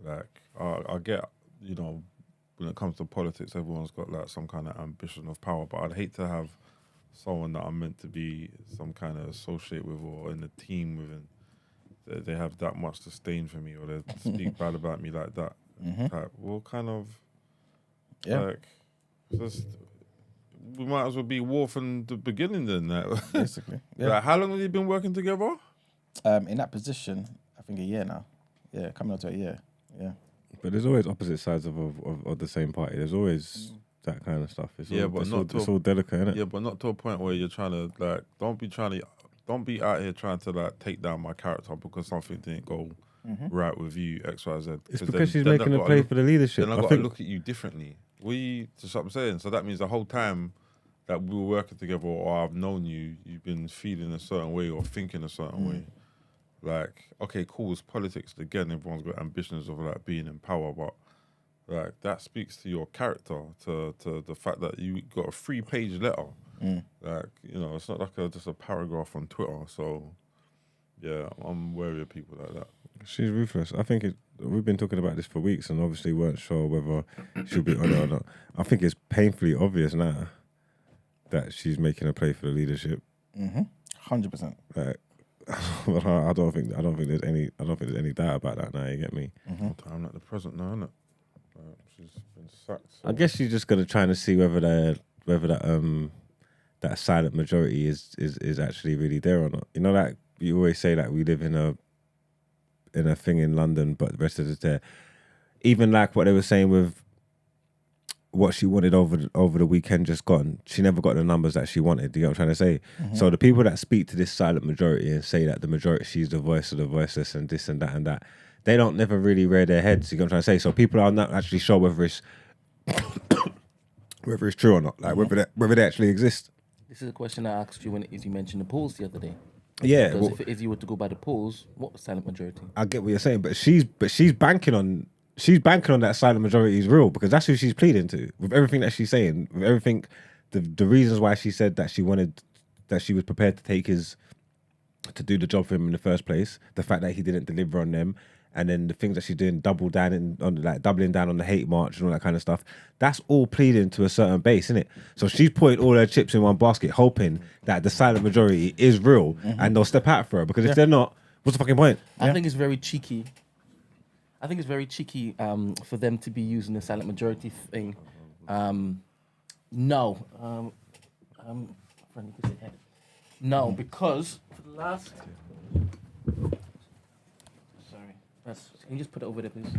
Like, I get, you know, when it comes to politics, everyone's got like some kind of ambition of power, but I'd hate to have someone that I'm meant to be some kind of associate with or in a team with, and they have that much disdain for me or they speak bad about me like that. Type. Well, kind of, like, just, we might as well be war from the beginning then. Basically. Yeah. Like, how long have you been working together? In that position, I think a year now. Yeah, coming up to a year. Yeah. But there's always opposite sides of the same party. There's always that kind of stuff. It's all delicate, isn't it? Yeah, but not to a point where you're trying to, like, don't be out here trying to, like, take down my character because something didn't go right with you, X, Y, Z. It's because she's making a play for the leadership. Then I've got to look at you differently. That's what I'm saying. So that means the whole time that we were working together or I've known you, you've been feeling a certain way or thinking a certain way. Like, okay, cool, it's politics. Again, everyone's got ambitions of, like, being in power, but, like, that speaks to your character, to the fact that you got a 3-page letter. Like, you know, it's not like just a paragraph on Twitter. So, yeah, I'm wary of people like that. She's ruthless. I think we've been talking about this for weeks and obviously weren't sure whether she'll be on it or not. I think it's painfully obvious now that she's making a play for the leadership. 100%. Like, I don't think there's any doubt about that now. You get me? I'm at the present now, isn't it? She's been sacked. So. I guess she's just gonna try to see whether that silent majority is actually really there or not. You know, like you always say, that we live in a thing in London, but the rest of it's there. Even like what they were saying with what she wanted over the weekend just gone. She never got the numbers that she wanted. Do you know what I'm trying to say? So the people that speak to this silent majority and say that the majority, she's the voice of the voiceless and this and that and that, they don't never really rear their heads. You know what I'm trying to say? So people are not actually sure whether it's whether it's true or not, like whether they actually exist. This is a question I asked you when you mentioned the polls the other day. Yeah, because if you were to go by the polls, what was silent majority? I get what you're saying, but she's banking on that silent majority is real, because that's who she's pleading to with everything that she's saying, with everything. The reasons why she said that she was prepared to take to do the job for him in the first place, the fact that he didn't deliver on them, and then the things that she's doing, doubling down on the hate march and all that kind of stuff. That's all pleading to a certain base, isn't it? So she's putting all her chips in one basket, hoping that the silent majority is real and they'll step out for her. Because if they're not, what's the fucking point? I think it's very cheeky. For them to be using the silent majority thing. No, because for the last. Sorry, can you just put it over there, please?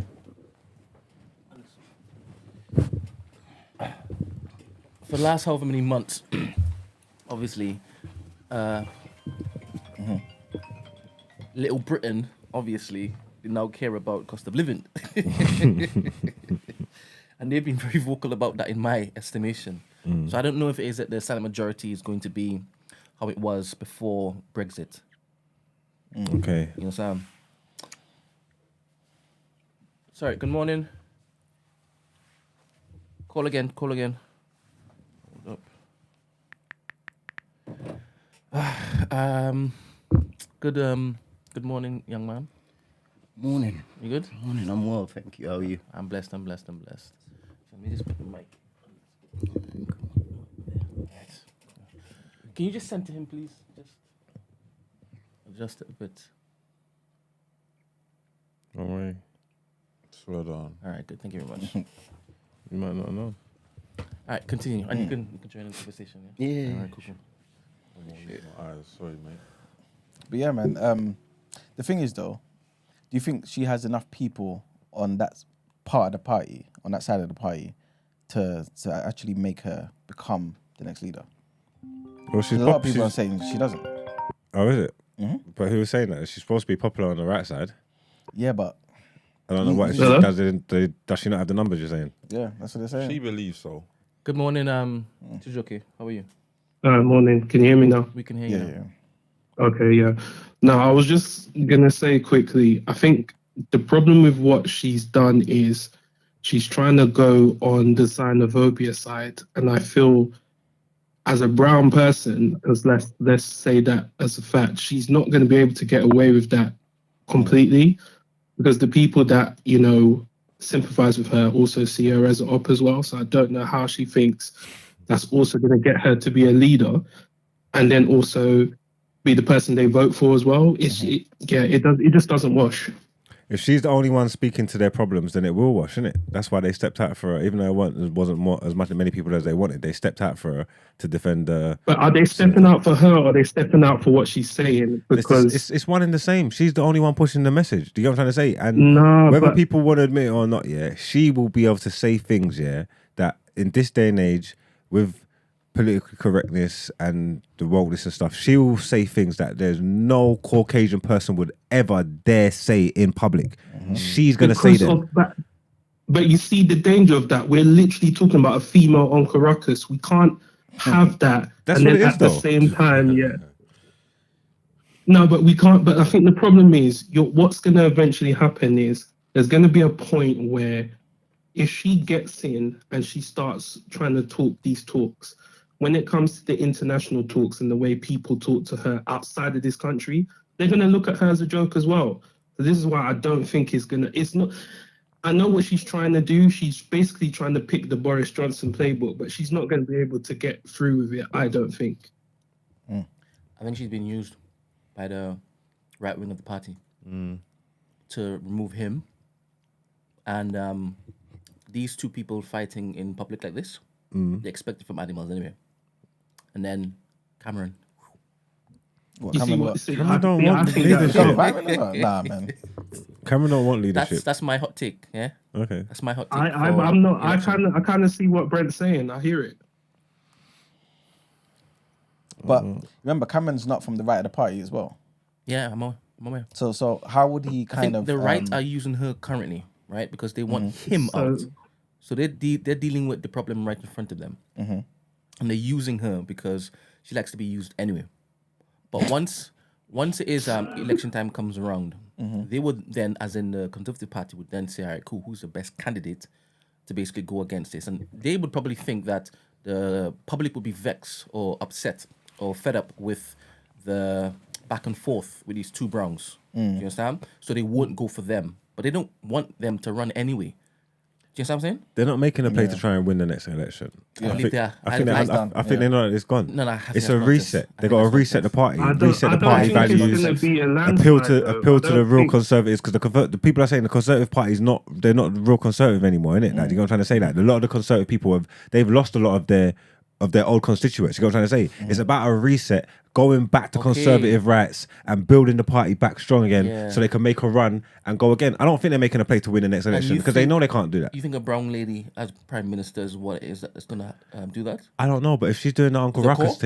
For the last however many months, obviously, Little Britain, obviously, they now care about cost of living. And they've been very vocal about that in my estimation. So I don't know if it is that the silent majority is going to be how it was before Brexit. Okay. You know, Sam. Sorry, good morning. Call again. Hold up. Good morning, young man. Morning. You good? Morning, I'm well, thank you. How are you? I'm blessed. Let me just put the mic. Can you just send to him, please? Just adjust it a bit. Don't worry. Slow down. All right, good. Thank you very much. You might not know. All right, continue. And you can join in the conversation. Yeah. Yeah. All right, cool. My eyes. Sorry, mate. But yeah, man. The thing is, though, do you think she has enough people on that part of the party, on that side of the party, to actually make her become the next leader? Well, she's A lot of people are saying she doesn't. Oh, is it? Mm-hmm. But who was saying that? She's supposed to be popular on the right side. Yeah, but I don't know what she Hello? does she not have the numbers you're saying? yeah, that's what they're saying. She believes so. Good morning, Chijoke. How are you? Morning. Can you hear me now? We can hear you. Yeah, now. yeah. Okay, yeah. No, I was just gonna say quickly, I think the problem with what she's done is she's trying to go on the xenophobia side, and I feel as a brown person, because let's say that as a fact, she's not going to be able to get away with that completely, because the people that sympathize with her also see her as an op as well. So I don't know how she thinks that's also going to get her to be a leader, and then also be the person they vote for as well. It just doesn't wash. If she's the only one speaking to their problems, then it will wash, isn't it? That's why they stepped out for her, even though it wasn't as many people as they wanted. They stepped out for her to defend. But are they stepping out for her, or are they stepping out for what she's saying? Because it's one and the same. She's the only one pushing the message. Do you get what I'm trying to say? And whether people want to admit it or not, she will be able to say things, that in this day and age, with political correctness and the wokeness and stuff, she will say things that there's no Caucasian person would ever dare say in public. She's going to say them. But you see the danger of that. We're literally talking about a female on Caracas. We can't have that. That's and what then it is, at the though. same time, No, but we can't. But I think the problem is, what's going to eventually happen is there's going to be a point where if she gets in and she starts trying to talk these talks, when it comes to the international talks and the way people talk to her outside of this country, they're going to look at her as a joke as well. So this is why I don't think it's not. I know what she's trying to do. She's basically trying to pick the Boris Johnson playbook, but she's not going to be able to get through with it, I don't think. I think she's been used by the right wing of the party to remove him. And these two people fighting in public like this, they expect it from animals anyway. And then Cameron. Cameron don't want leadership. Nah, man. Cameron don't want leadership. That's my hot take. Yeah. Okay. That's my hot take. I'm not. I kind of see what Brent's saying. I hear it. But remember, Cameron's not from the right of the party as well. Yeah, I'm aware. So how would he the right are using her currently, right? Because they want him out. So they're dealing with the problem right in front of them. And they're using her because she likes to be used anyway. But once it is election time comes around, they would then, as in the Conservative Party, would then say, all right, cool, who's the best candidate to basically go against this? And they would probably think that the public would be vexed or upset or fed up with the back and forth with these two Browns. Do you understand? So they won't go for them. But they don't want them to run anyway. Do you understand what I'm saying? They're not making a play to try and win the next election. I think they know that it's gone. No, it's a reset. They got to reset the party, reset the party think it's values, gonna be a landslide, appeal to though. the real conservatives, because the people are saying the Conservative Party they're not real conservative anymore, innit? Like, you know what I'm trying to say? That a lot of the Conservative people they've lost a lot of their old constituents. You know what I'm trying to say? It's about a reset, going back to conservative rights and building the party back strong again so they can make a run and go again. I don't think they're making a play to win the next election because they know they can't do that. You think a brown lady as prime minister is what it is that's going to do that? I don't know, but if she's doing the Uncle Ruckus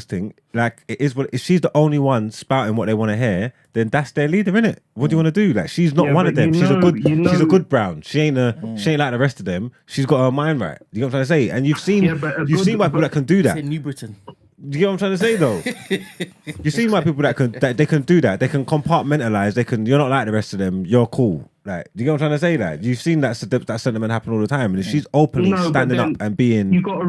thing, like it is what if she's the only one spouting what they want to hear, then that's their leader, innit? What do you want to do? Like she's not one of them. She's a good brown. She ain't like the rest of them. She's got her mind right. You know what I'm trying to say? And you've seen white people that can do that. New Britain. Do you know what I'm trying to say though? You've seen white people that they can do that. They can compartmentalize. You're not like the rest of them. You're cool. Like, do you know what I'm trying to say? Like, you've seen that sentiment happen all the time. And if she's openly standing up and being, you got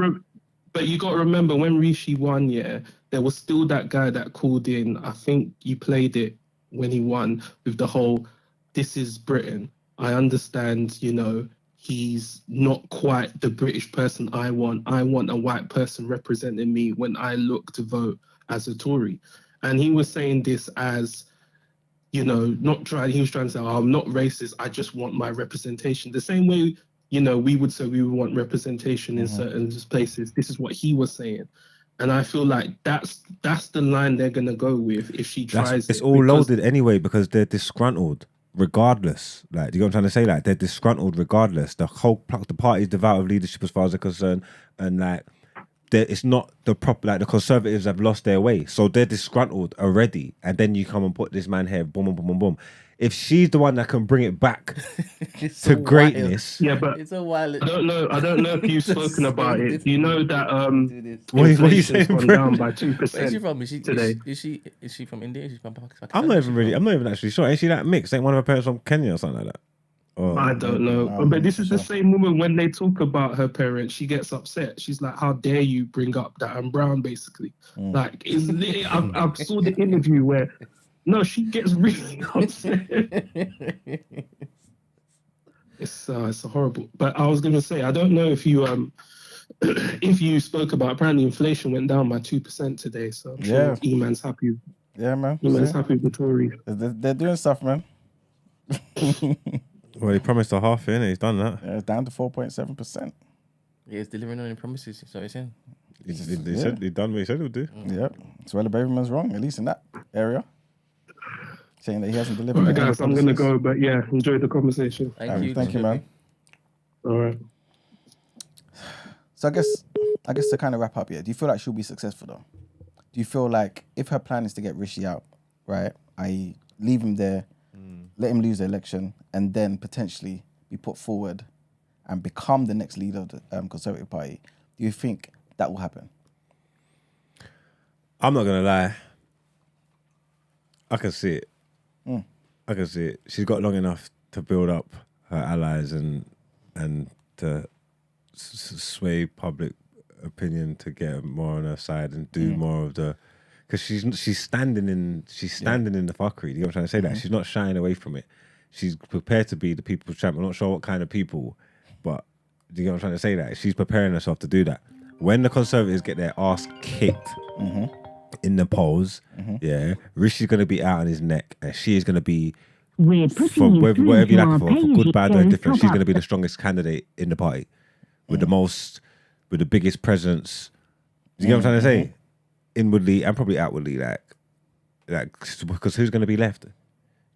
to remember when Rishi won. Yeah, there was still that guy that called in. I think you played it when he won with the whole, "This is Britain. I understand. You know, he's not quite the British person I want. I want a white person representing me when I look to vote as a Tory." And he was saying this as, you know, he was trying to say, "Oh, I'm not racist. I just want my representation." The same way, you know, we would say we would want representation in certain places. This is what he was saying. And I feel like that's the line they're going to go with if she tries It's all loaded anyway because they're disgruntled. Regardless, like, do you know what I'm trying to say? Like, they're disgruntled regardless. The party's devout of leadership as far as they're concerned, and like, it's not the proper. Like, the Conservatives have lost their way, so they're disgruntled already. And then you come and put this man here, boom, boom, boom, boom, boom. If she's the one that can bring it back to greatness, but it's a while. I don't know if you've spoken about it. You know that what are you saying, gone down by 2%. Where is she from? Today? Is she from India? Is she from Pakistan? I'm not even actually sure. Ain't she that mixed? Ain't one of her parents from Kenya or something like that? Oh. I don't know. But this is the same woman, when they talk about her parents, she gets upset. She's like, "How dare you bring up that I'm brown," basically. Like, I saw the interview where, no, she gets really upset. It's horrible. But I was going to say, I don't know if you if you spoke about, apparently inflation went down by 2% today. So I'm sure E-Man's happy. Yeah, man. E-Man's happy with the Tories. They're doing stuff, man. Well, he promised a half, innit? He's done that. Yeah, it's down to 4.7%. Yeah, he's delivering on his promises. That's what he's saying. He said he done what he said he'll do. Yep. Suella Braverman's wrong, at least in that area. Saying that he hasn't delivered. All right, guys, I'm going to go, but yeah, enjoy the conversation. Thank you, man. All right. So I guess to kind of wrap up, yeah, do you feel like she'll be successful though? Do you feel like if her plan is to get Rishi out, right, i.e. leave him there, let him lose the election, and then potentially be put forward and become the next leader of the Conservative Party, do you think that will happen? I'm not going to lie. I can see it. I can see it. She's got long enough to build up her allies and to sway public opinion to get more on her side and do more of the, because she's standing in the fuckery. You know what I'm trying to say? That she's not shying away from it. She's prepared to be the people's champ. I'm not sure what kind of people, but do you know what I'm trying to say? That she's preparing herself to do that. When the Conservatives get their ass kicked in the polls, Rishi's going to be out on his neck, and she is going to be, for whatever you like for good, bad, or indifferent, she's going to be the strongest candidate in the party with the biggest presence. Do you know what I'm trying to say? Inwardly and probably outwardly, like because who's going to be left?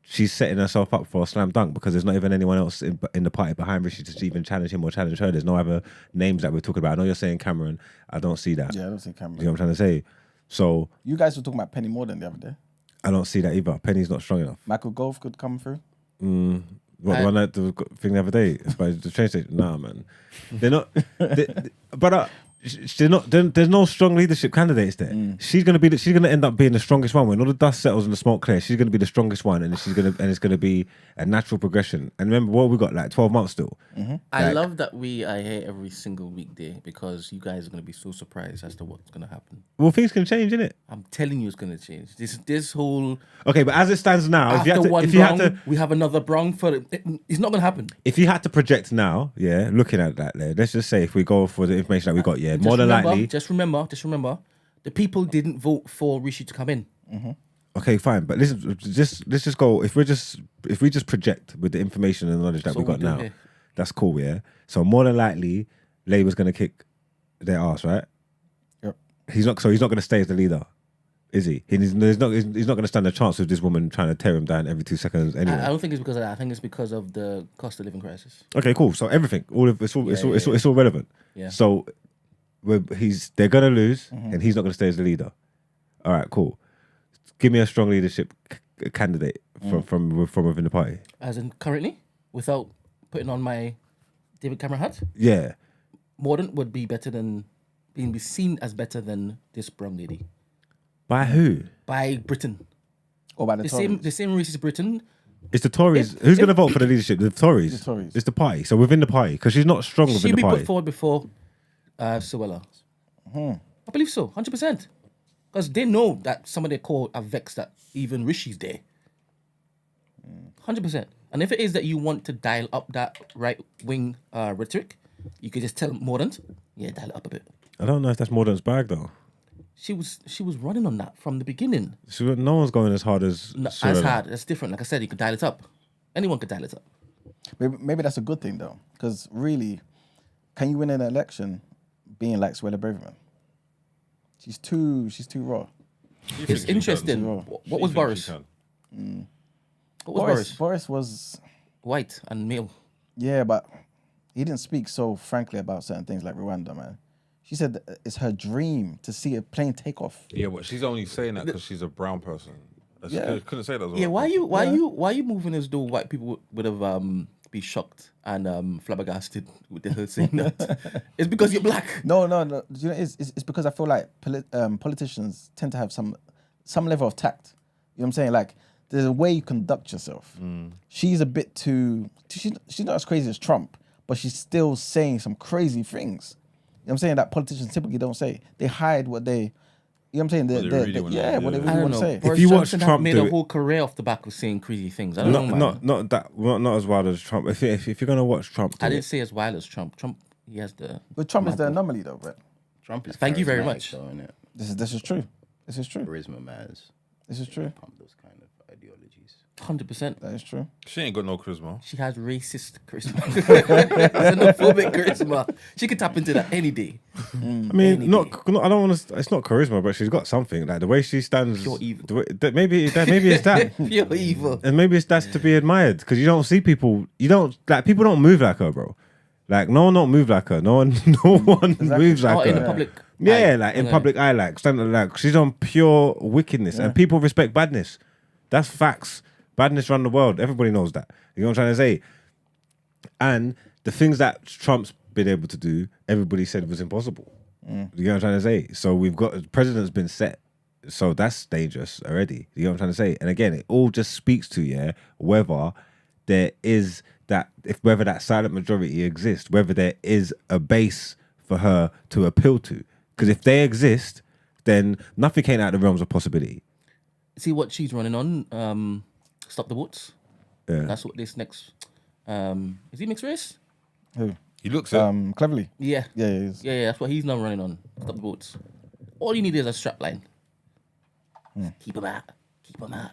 She's setting herself up for a slam dunk because there's not even anyone else in the party behind Rishi to even challenge him or challenge her. There's no other names that we're talking about. I know you're saying Cameron. I don't see that. Yeah, I don't see Cameron. You know what I'm trying to say? So you guys were talking about Penny Mordaunt the other day. I don't see that either. Penny's not strong enough. Michael Gove could come through. What, the one that the thing the other day? The train station? Nah, man. They're not. But there's no strong leadership candidates there. She's gonna end up being the strongest one when all the dust settles and the smoke clears. She's gonna be the strongest one, and it's gonna be a natural progression. And remember, what we got, like 12 months still. I love that we are here every single weekday because you guys are gonna be so surprised as to what's gonna happen. Well, things can change, innit? I'm telling you, it's gonna change. This whole okay, but as it stands now, we have another brong for it. It's not gonna happen. If you had to project now, looking at that, let's just say if we go for the information that we got, more than likely. Just remember, the people didn't vote for Rishi to come in. Okay, fine, but let's just go. If we just project with the information and knowledge that we got now, that's cool, yeah. So more than likely, Labour's gonna kick their ass, right? Yep. He's not going to stay as the leader, is he? He's not going to stand a chance with this woman trying to tear him down every 2 seconds. Anyway, I don't think it's because of that. I think it's because of the cost of living crisis. Okay, cool. So everything, it's all relevant. Yeah. So they're going to lose, and he's not going to stay as the leader. All right, cool. Give me a strong leadership candidate from within the party. As in currently, without putting on my David Cameron hat, Yeah. Mordaunt would be better than being seen as better than this brown lady By who? by Britain. Or by the Tories. The same racist Britain. It's the Tories. Who's going to vote for the leadership? The Tories. The Tories. It's the party. So within the party, because she's not strong within She'd the be party. put forward before Suella. I believe so, 100%. Because they know that some of their core are vexed that even Rishi's there. 100%. And if it is that you want to dial up that right-wing rhetoric, you could just tell Mordaunt, dial it up a bit. I don't know if that's Mordaunt's bag though. She was running on that from the beginning. No one's going as hard as As hard. That's different. Like I said, you could dial it up. Anyone could dial it up. Maybe that's a good thing though, because really, can you win an election being like Suella Braverman? She's too raw. It's interesting. What was Boris? What was Boris? Boris was White and male. Yeah, but he didn't speak so frankly about certain things like Rwanda, man. She said that it's her dream to see a plane take off. Yeah, but she's only saying that because she's a brown person. She couldn't say that. Yeah, why are you moving as though white people would have be shocked and flabbergasted with her saying that? It's because you're black. No. You know, it's because I feel like politicians tend to have some level of tact. You know what I'm saying? Like, there's a way you conduct yourself. She's a bit too. She's not as crazy as Trump, but she's still saying some crazy things. You know what I'm saying? That politicians typically don't say. They hide what they. You know what I'm saying? What they really want to say. If you watch Trump made a whole career off the back of saying crazy things. I don't know, man. Not as wild as Trump. If you're gonna watch Trump, I didn't say as wild as Trump. He has the. But Trump is the anomaly, though, Brett. Trump is. Thank you very much. Though, innit? This is true. This is true. Charisma matters. This is true. Pump those kind of ideologies. 100%. That is true. She ain't got no charisma. She has racist charisma. Xenophobic charisma. She could tap into that any day. I mean, I don't want to. It's not charisma, but she's got something. Like the way she stands. Pure evil. Maybe it's that. Pure evil. And maybe that's to be admired because you don't see people. People don't move like her, bro. Like no one don't move like her. No one moves like her. In the public. Yeah, like in public eye, like standing like she's on pure wickedness, and people respect badness. That's facts. Badness run the world. Everybody knows that. You know what I'm trying to say? And the things that Trump's been able to do, everybody said was impossible. You know what I'm trying to say? So the president's been set. So that's dangerous already. You know what I'm trying to say? And again, it all just speaks to whether there is whether that silent majority exists, whether there is a base for her to appeal to. Because if they exist, then nothing came out of the realms of possibility. See what she's running on? Stop the votes. Yeah. That's what this next. Is he mixed race? Who? He looks it. Cleverly. Yeah. Yeah, he is. Yeah. That's what he's now running on. Stop the votes. All you need is a strap line. Keep them out.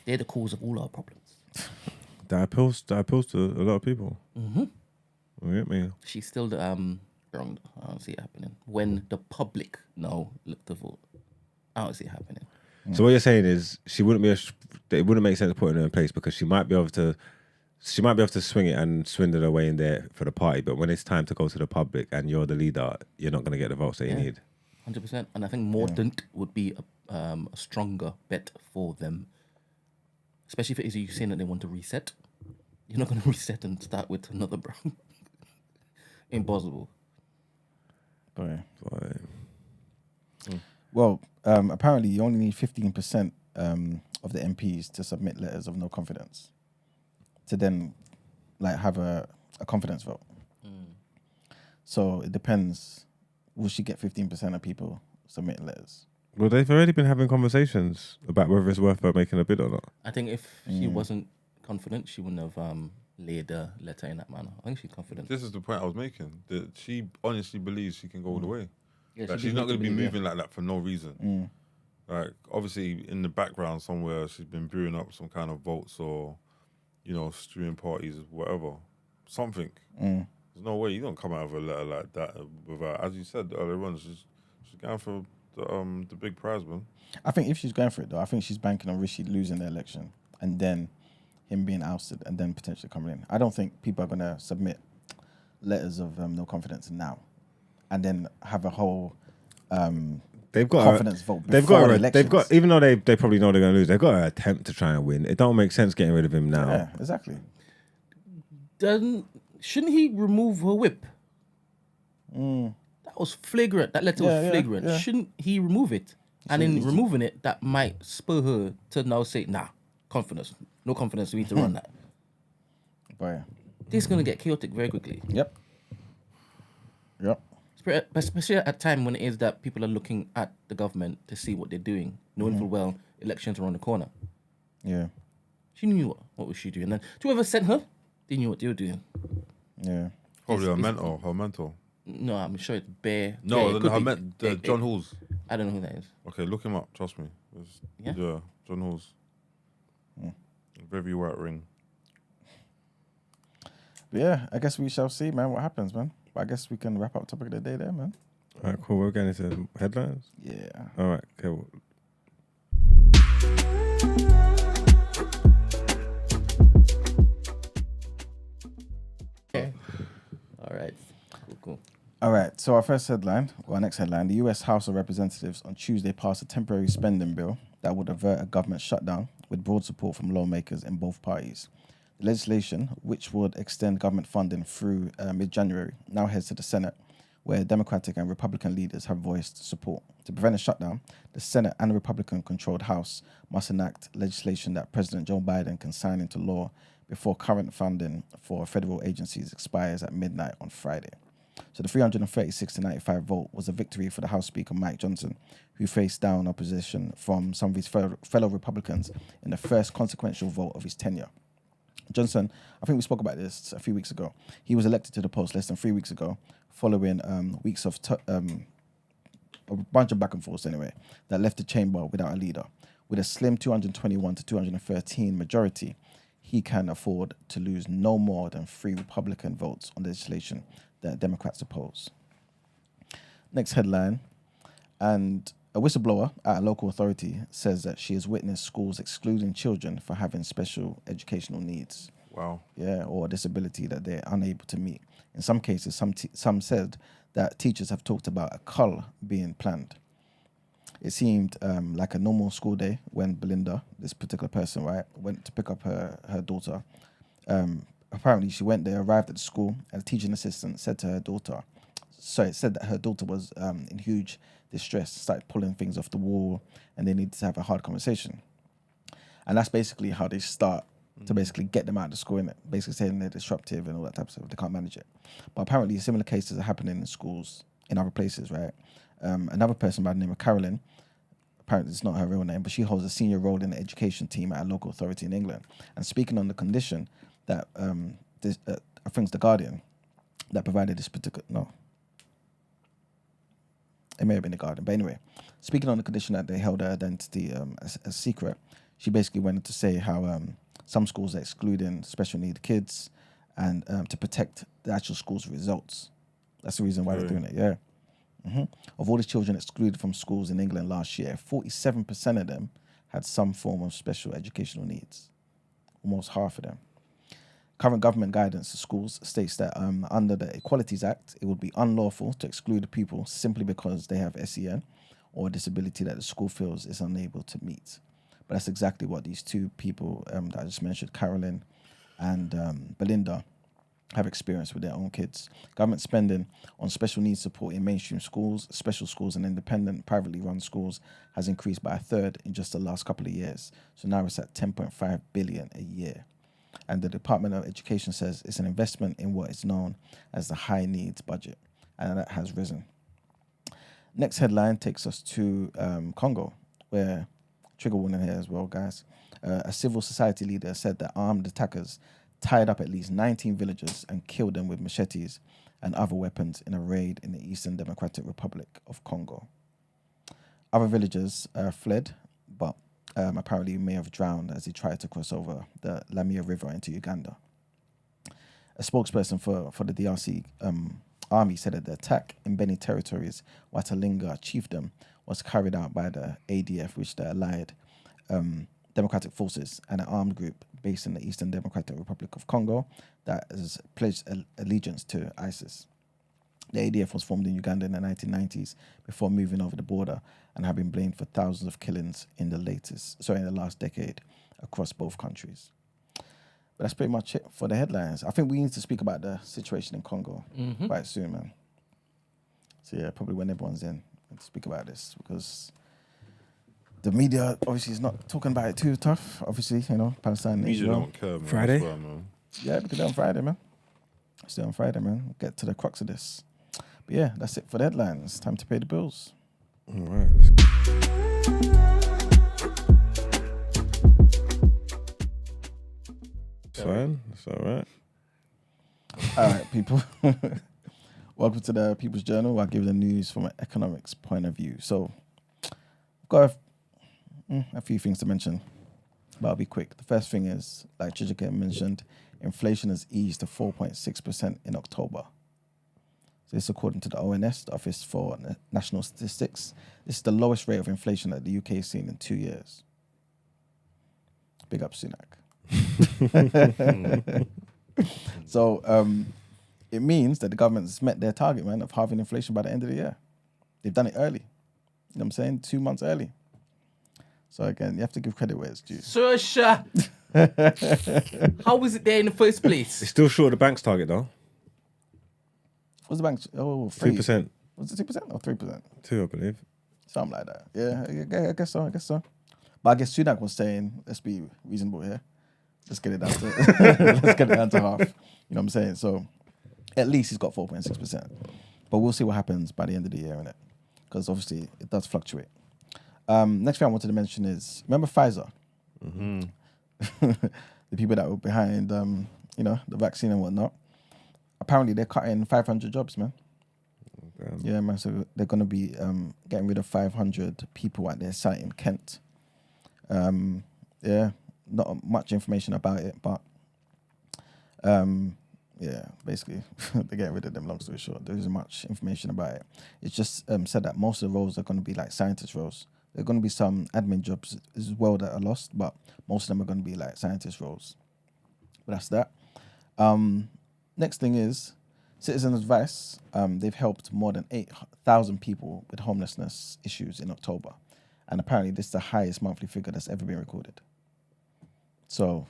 They're the cause of all our problems. That appeals to a lot of people. You get me? She's still the wrong. I don't see it happening. When the public now look to vote, I don't see it happening. So what you're saying is it wouldn't make sense to put her in place because she might be able to swing it and swindle her way in there for the party, but when it's time to go to the public and you're the leader, you're not going to get the votes that you need. 100%. And I think Mordaunt would be a stronger bet for them, especially if it is you saying that they want to reset. You're not going to reset and start with another brown. Impossible. Well, apparently you only need 15% of the MPs to submit letters of no confidence to then have a confidence vote. So it depends. Will she get 15% of people submitting letters? Well, they've already been having conversations about whether it's worth her making a bid or not. I think if she wasn't confident, she wouldn't have laid the letter in that manner. I think she's confident. This is the point I was making. That she honestly believes she can go all the way. Yeah, Like, she's not going to be moving like that for no reason. Like, obviously, in the background somewhere, she's been brewing up some kind of votes or, stewing parties, whatever. Something. There's no way you don't come out of a letter like that without, as you said earlier on, she's She's going for the big prize, man. I think if she's going for it, though, I think she's banking on Rishi losing the election and then him being ousted and then potentially coming in. I don't think people are going to submit letters of no confidence now and then have a whole they've got confidence vote before the elections. They've got, even though they probably know they're going to lose, they've got to attempt to try and win. It don't make sense getting rid of him now. Yeah, exactly. Shouldn't he remove her whip? That was flagrant. That letter was flagrant. Yeah. Shouldn't he remove it? And in removing it, that might spur her to now say, nah, confidence. No confidence, we need to run that. But yeah. This is going to get chaotic very quickly. Yep. Especially at a time when it is that people are looking at the government to see what they're doing, knowing full well elections are around the corner. Yeah. She knew what was she doing. And then whoever sent her, they knew what they were doing. Yeah. Probably her mentor. No, I'm sure it's Bear. No, Bear, John Halls. I don't know who that is. Okay, look him up. Trust me. Yeah? John Halls. Very white ring. But yeah, I guess we shall see, man, what happens, man. But I guess we can wrap up topic of the day there, man. All right, cool. We're going into headlines. Yeah. All right, cool. Okay. All right. Cool. All right, so our next headline, the US House of Representatives on Tuesday passed a temporary spending bill that would avert a government shutdown with broad support from lawmakers in both parties. The legislation, which would extend government funding through mid-January, now heads to the Senate, where Democratic and Republican leaders have voiced support. To prevent a shutdown, the Senate and the Republican-controlled House must enact legislation that President Joe Biden can sign into law before current funding for federal agencies expires at midnight on Friday. So the 336-95 vote was a victory for the House Speaker Mike Johnson, who faced down opposition from some of his fellow Republicans in the first consequential vote of his tenure. Johnson, I think we spoke about this a few weeks ago. He was elected to the post less than 3 weeks ago, following weeks of a bunch of back and forth anyway, that left the chamber without a leader. With a slim 221 to 213 majority, he can afford to lose no more than 3 Republican votes on legislation that Democrats oppose. Next headline, and a whistleblower at a local authority says that she has witnessed schools excluding children for having special educational needs. Wow. Yeah, or a disability that they're unable to meet. In some cases, some said that teachers have talked about a cull being planned. It seemed like a normal school day when Belinda, this particular person, right, went to pick up her daughter. Apparently, she went there, arrived at the school, and a teaching assistant said to her daughter, said that her daughter was in huge distress, started pulling things off the wall, and they needed to have a hard conversation. And that's basically how they start to basically get them out of the school, innit? Basically saying they're disruptive and all that type of stuff. They can't manage it. But apparently similar cases are happening in schools in other places, right? Another person by the name of Carolyn, apparently it's not her real name, but she holds a senior role in the education team at a local authority in England. And speaking on the condition that, I think it's The Guardian that provided this particular, no. It may have been The Guardian, but anyway, speaking on the condition that they held her identity as secret, she basically went on to say how some schools are excluding special need kids and to protect the actual school's results. That's the reason why they're doing it, yeah. Of all the children excluded from schools in England last year, 47% of them had some form of special educational needs. Almost half of them. Current government guidance to schools states that under the Equalities Act, it would be unlawful to exclude a pupil simply because they have SEN or a disability that the school feels is unable to meet. But that's exactly what these two people that I just mentioned, Carolyn and Belinda, have experienced with their own kids. Government spending on special needs support in mainstream schools, special schools and independent privately run schools has increased by a third in just the last couple of years. So now it's at 10.5 billion a year. And the Department of Education says it's an investment in what is known as the high needs budget, and that has risen. Next headline takes us to Congo, where, trigger warning here as well, guys, a civil society leader said that armed attackers tied up at least 19 villagers and killed them with machetes and other weapons in a raid in the Eastern Democratic Republic of Congo. Other villagers fled, but apparently may have drowned as he tried to cross over the Lamia River into Uganda. A spokesperson for the DRC army said that the attack in Beni territories, Watalinga chiefdom, was carried out by the ADF, which the Allied Democratic Forces, and an armed group based in the Eastern Democratic Republic of Congo that has pledged allegiance to ISIS. The ADF was formed in Uganda in the 1990s before moving over the border and have been blamed for thousands of killings in the last decade across both countries. But that's pretty much it for the headlines. I think we need to speak about the situation in Congo quite soon, man. So yeah, probably when everyone's in, to speak about this, because the media obviously is not talking about it too tough. Obviously, Palestine. Media don't care, man. Friday? I swear, man. Yeah, we can do it on Friday, man. Let's do it on Friday, man. We'll get to the crux of this. But yeah, that's it for the headlines. Time to pay the bills. All right, let's go. It's fine. It's all right. All right, people. Welcome to the People's Journal. I'll give the news from an economics point of view. So, I've got a few things to mention, but I'll be quick. The first thing is, like Chijike mentioned, inflation has eased to 4.6% in October. So this, according to the ONS, the Office for National Statistics, this is the lowest rate of inflation that the UK has seen in 2 years. Big up, Sunak. So it means that the government has met their target, man, of halving inflation by the end of the year. They've done it early. You know what I'm saying? 2 months early. So again, you have to give credit where it's due. Saoirse, how was it there in the first place? It's still short of the bank's target, though. What's the bank? Oh, 3%. Was it 2% or 3%? 2, I believe. Something like that. Yeah, I guess so. But I guess Sunak was saying, let's be reasonable here. Let's get it down to half. You know what I'm saying? So at least he's got 4.6%. But we'll see what happens by the end of the year, innit? Because obviously it does fluctuate. Next thing I wanted to mention is, remember Pfizer? Mm-hmm. The people that were behind, the vaccine and whatnot. Apparently they're cutting 500 jobs, man. Okay. Yeah, man. So they're going to be getting rid of 500 people at their site in Kent. Yeah, not much information about it, but yeah, basically they're getting rid of them. Long story short, there isn't much information about it. It's just said that most of the roles are going to be like scientist roles. There are going to be some admin jobs as well that are lost, but most of them are going to be like scientist roles. But that's that. Next thing is Citizen Advice. They've helped more than 8,000 people with homelessness issues in October. And apparently this is the highest monthly figure that's ever been recorded. So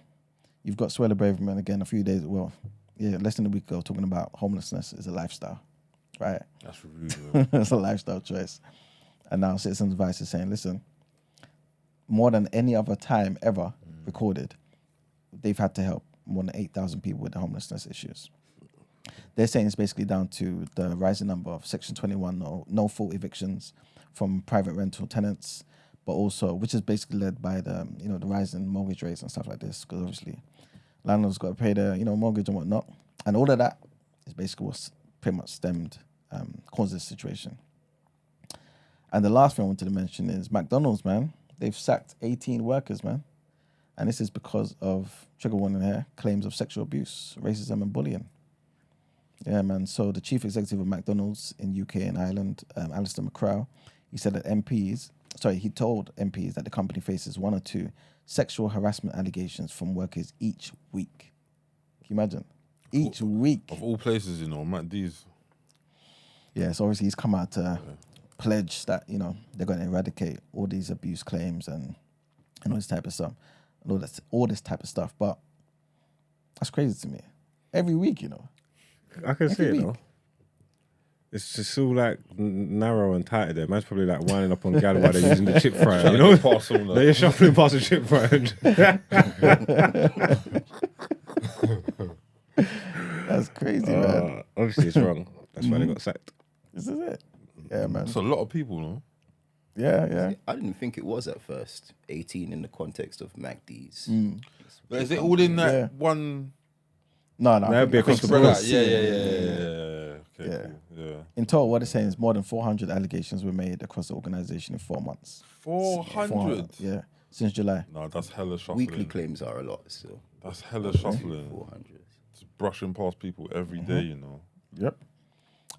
you've got Suella Braverman again less than a week ago, talking about homelessness is a lifestyle, right? That's rude. It's a lifestyle choice. And now Citizen Advice is saying, listen, more than any other time ever recorded, they've had to help more than 8,000 people with the homelessness issues. They're saying it's basically down to the rising number of Section 21 no-fault evictions from private rental tenants, but also, which is basically led by the rise in mortgage rates and stuff like this, because obviously landlords got to pay their mortgage and whatnot, and all of that is basically what's pretty much caused this situation. And the last thing I wanted to mention is McDonald's, man. They've sacked 18 workers, man, and this is because of, trigger warning here, claims of sexual abuse, racism, and bullying. Yeah, man. So the chief executive of McDonald's in UK and Ireland, Alistair McCrow, he said that he told MPs that the company faces 1 or 2 sexual harassment allegations from workers each week. Can you imagine? Each week. Of all places, McD's. Yeah, so obviously he's come out to pledge that, they're going to eradicate all these abuse claims and all this type of stuff. And all this type of stuff. But that's crazy to me. Every week, I can see it though. It's just all like narrow and tight there. Man's probably like winding up on gal while they're using the chip fryer, They're shuffling past the chip fryer. That's crazy, man. Obviously it's wrong. That's why they got sacked. This is it. Yeah, man. It's a lot of people, no? Yeah. I didn't think it was at first 18 in the context of McD's. But is it all in that one? No. That'd be across the board. Yeah. Okay, cool. Yeah. In total, what it's saying is more than 400 allegations were made across the organisation in 4 months. 400? Yeah, since July. No, that's hella shuffling. Weekly claims are a lot still. That's hella shuffling. 400. It's brushing past people every day, Yep.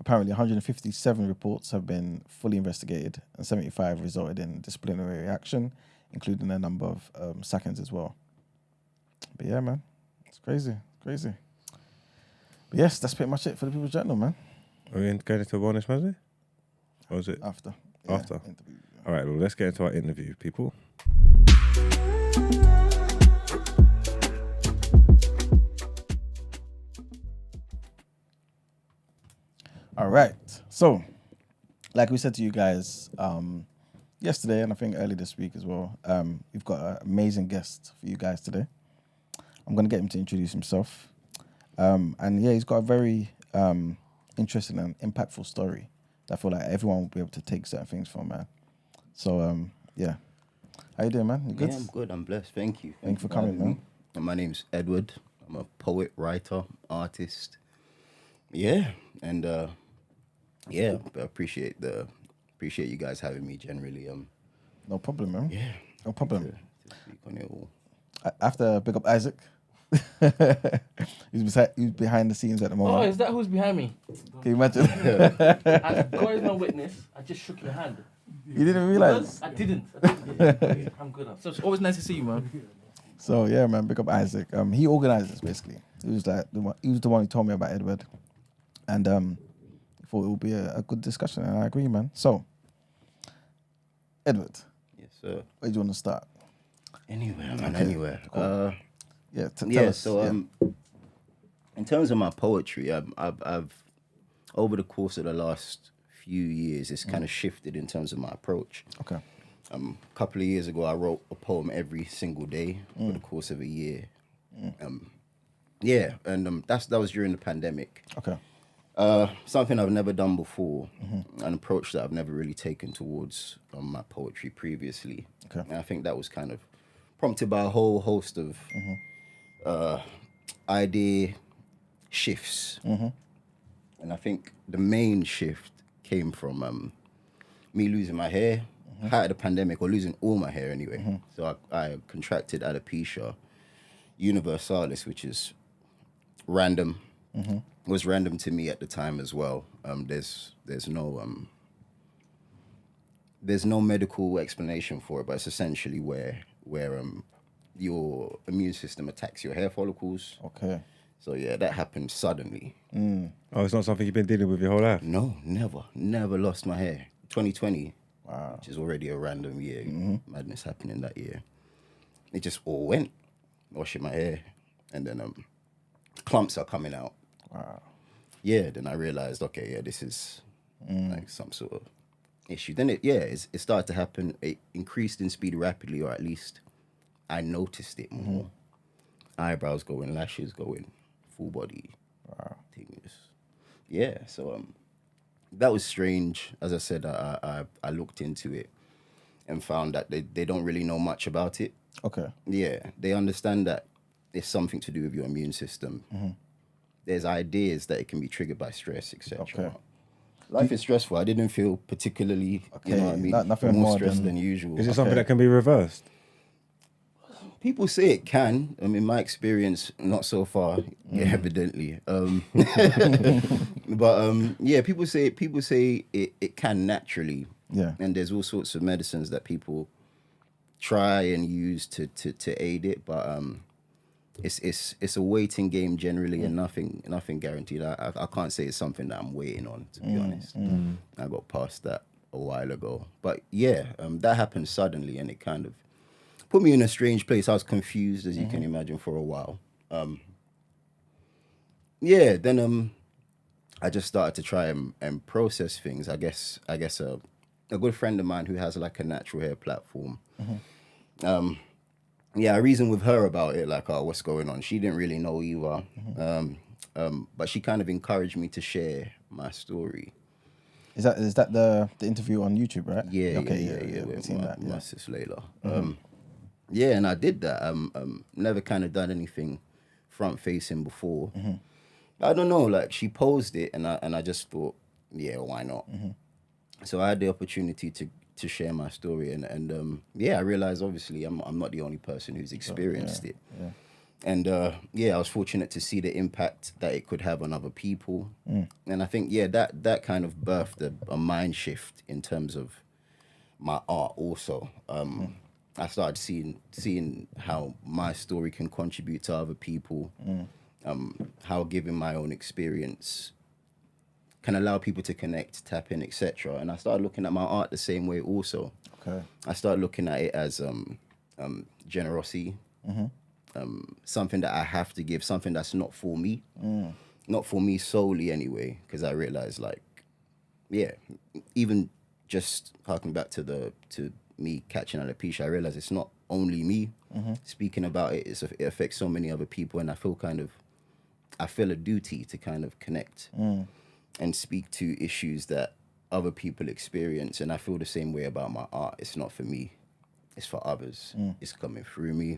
apparently 157 reports have been fully investigated and 75 resulted in disciplinary action, including a number of sackings as well. But yeah, man, it's crazy. But yes, that's pretty much it for the People's Journal, man. Are we going into Wellness Wednesday? Or is it? After. Interview, yeah. All right, well, let's get into our interview, people. All right. So, like we said to you guys yesterday, and I think early this week as well, we've got an amazing guest for you guys today. I'm going to get him to introduce himself. And yeah, he's got a very interesting and impactful story that I feel like everyone will be able to take certain things from, man. So, yeah. How you doing, man? You good? Yeah, I'm good. I'm blessed. Thank you. Thank you for coming, man. And my name's Edward. I'm a poet, writer, artist. Yeah, and yeah, I appreciate you guys having me. Generally, no problem, man. Yeah, no problem. To speak on it all. I have to pick up Isaac. he's behind the scenes at the moment. Oh, is that who's behind me? Can you imagine? God is my witness. I just shook your hand. You didn't realize? I didn't. I'm good. So it's always nice to see you, man. So yeah, man, pick up Isaac. He organized this basically. He was like he was the one who told me about Edward, and thought it would be a good discussion, and I agree, man. So, Edward. Yes, sir. Where do you want to start? Anywhere, man. Anywhere. Cool. Tell us. So, in terms of my poetry, I've over the course of the last few years, it's kind of shifted in terms of my approach. Okay. A couple of years ago, I wrote a poem every single day for the course of a year. That was during the pandemic. Okay. Something I've never done before, an approach that I've never really taken towards my poetry previously. Okay. And I think that was kind of prompted by a whole host of idea shifts. And I think the main shift came from me losing my hair, height of the pandemic, or losing all my hair anyway. So I contracted alopecia universalis, which is random. Was random to me at the time as well. There's no medical explanation for it, but it's essentially where your immune system attacks your hair follicles. Okay. So yeah, that happened suddenly. Oh, it's not something you've been dealing with your whole life? No, never lost my hair. 2020, wow, which is already a random year. Madness happening that year. It just all went, washing my hair, and then clumps are coming out. Wow. Yeah, then I realized, okay, yeah, this is like some sort of issue. Then it started to happen. It increased in speed rapidly, or at least I noticed it more. Eyebrows going, lashes going, full body. Wow. Things. Yeah, so that was strange. As I said, I looked into it and found that they don't really know much about it. Okay. Yeah, they understand that it's something to do with your immune system. There's ideas that it can be triggered by stress, etc. Okay. Life is stressful. I didn't feel particularly, you know what I mean, nothing more more stressed than usual. Is it something that can be reversed? People say it can. I mean, my experience, not so far, evidently. But yeah, people say it can naturally. Yeah. And there's all sorts of medicines that people try and use to aid it, but it's a waiting game generally, and nothing guaranteed. I can't say it's something that I'm waiting on, to be honest. I got past that a while ago, but yeah, that happened suddenly, and it kind of put me in a strange place. I was confused, as you can imagine, for a while. Yeah, then I just started to try and process things. I guess a good friend of mine who has like a natural hair platform. Yeah, I reasoned with her about it, like, oh, what's going on? She didn't really know either. But she kind of encouraged me to share my story. Is that the interview on YouTube, right? Yeah, okay, yeah. We've seen that. My sis Layla. Yeah, and I did that. Never kind of done anything front facing before. I don't know, like she posed it, and I just thought, yeah, why not? So I had the opportunity to share my story, and yeah, I realized obviously I'm not the only person who's experienced it. And I was fortunate to see the impact that it could have on other people. And I think, that kind of birthed a mind shift in terms of my art also. I started seeing how my story can contribute to other people, how giving my own experience can allow people to connect, tap in, etc. And I started looking at my art the same way also. Okay. I started looking at it as generosity, something that I have to give, something that's not for me, not for me solely anyway, because I realized even just harking back to me catching alopecia, I realized it's not only me speaking about it. It affects so many other people, and I feel a duty to kind of connect and speak to issues that other people experience. And I feel the same way about my art. It's not for me, it's for others. It's coming through me.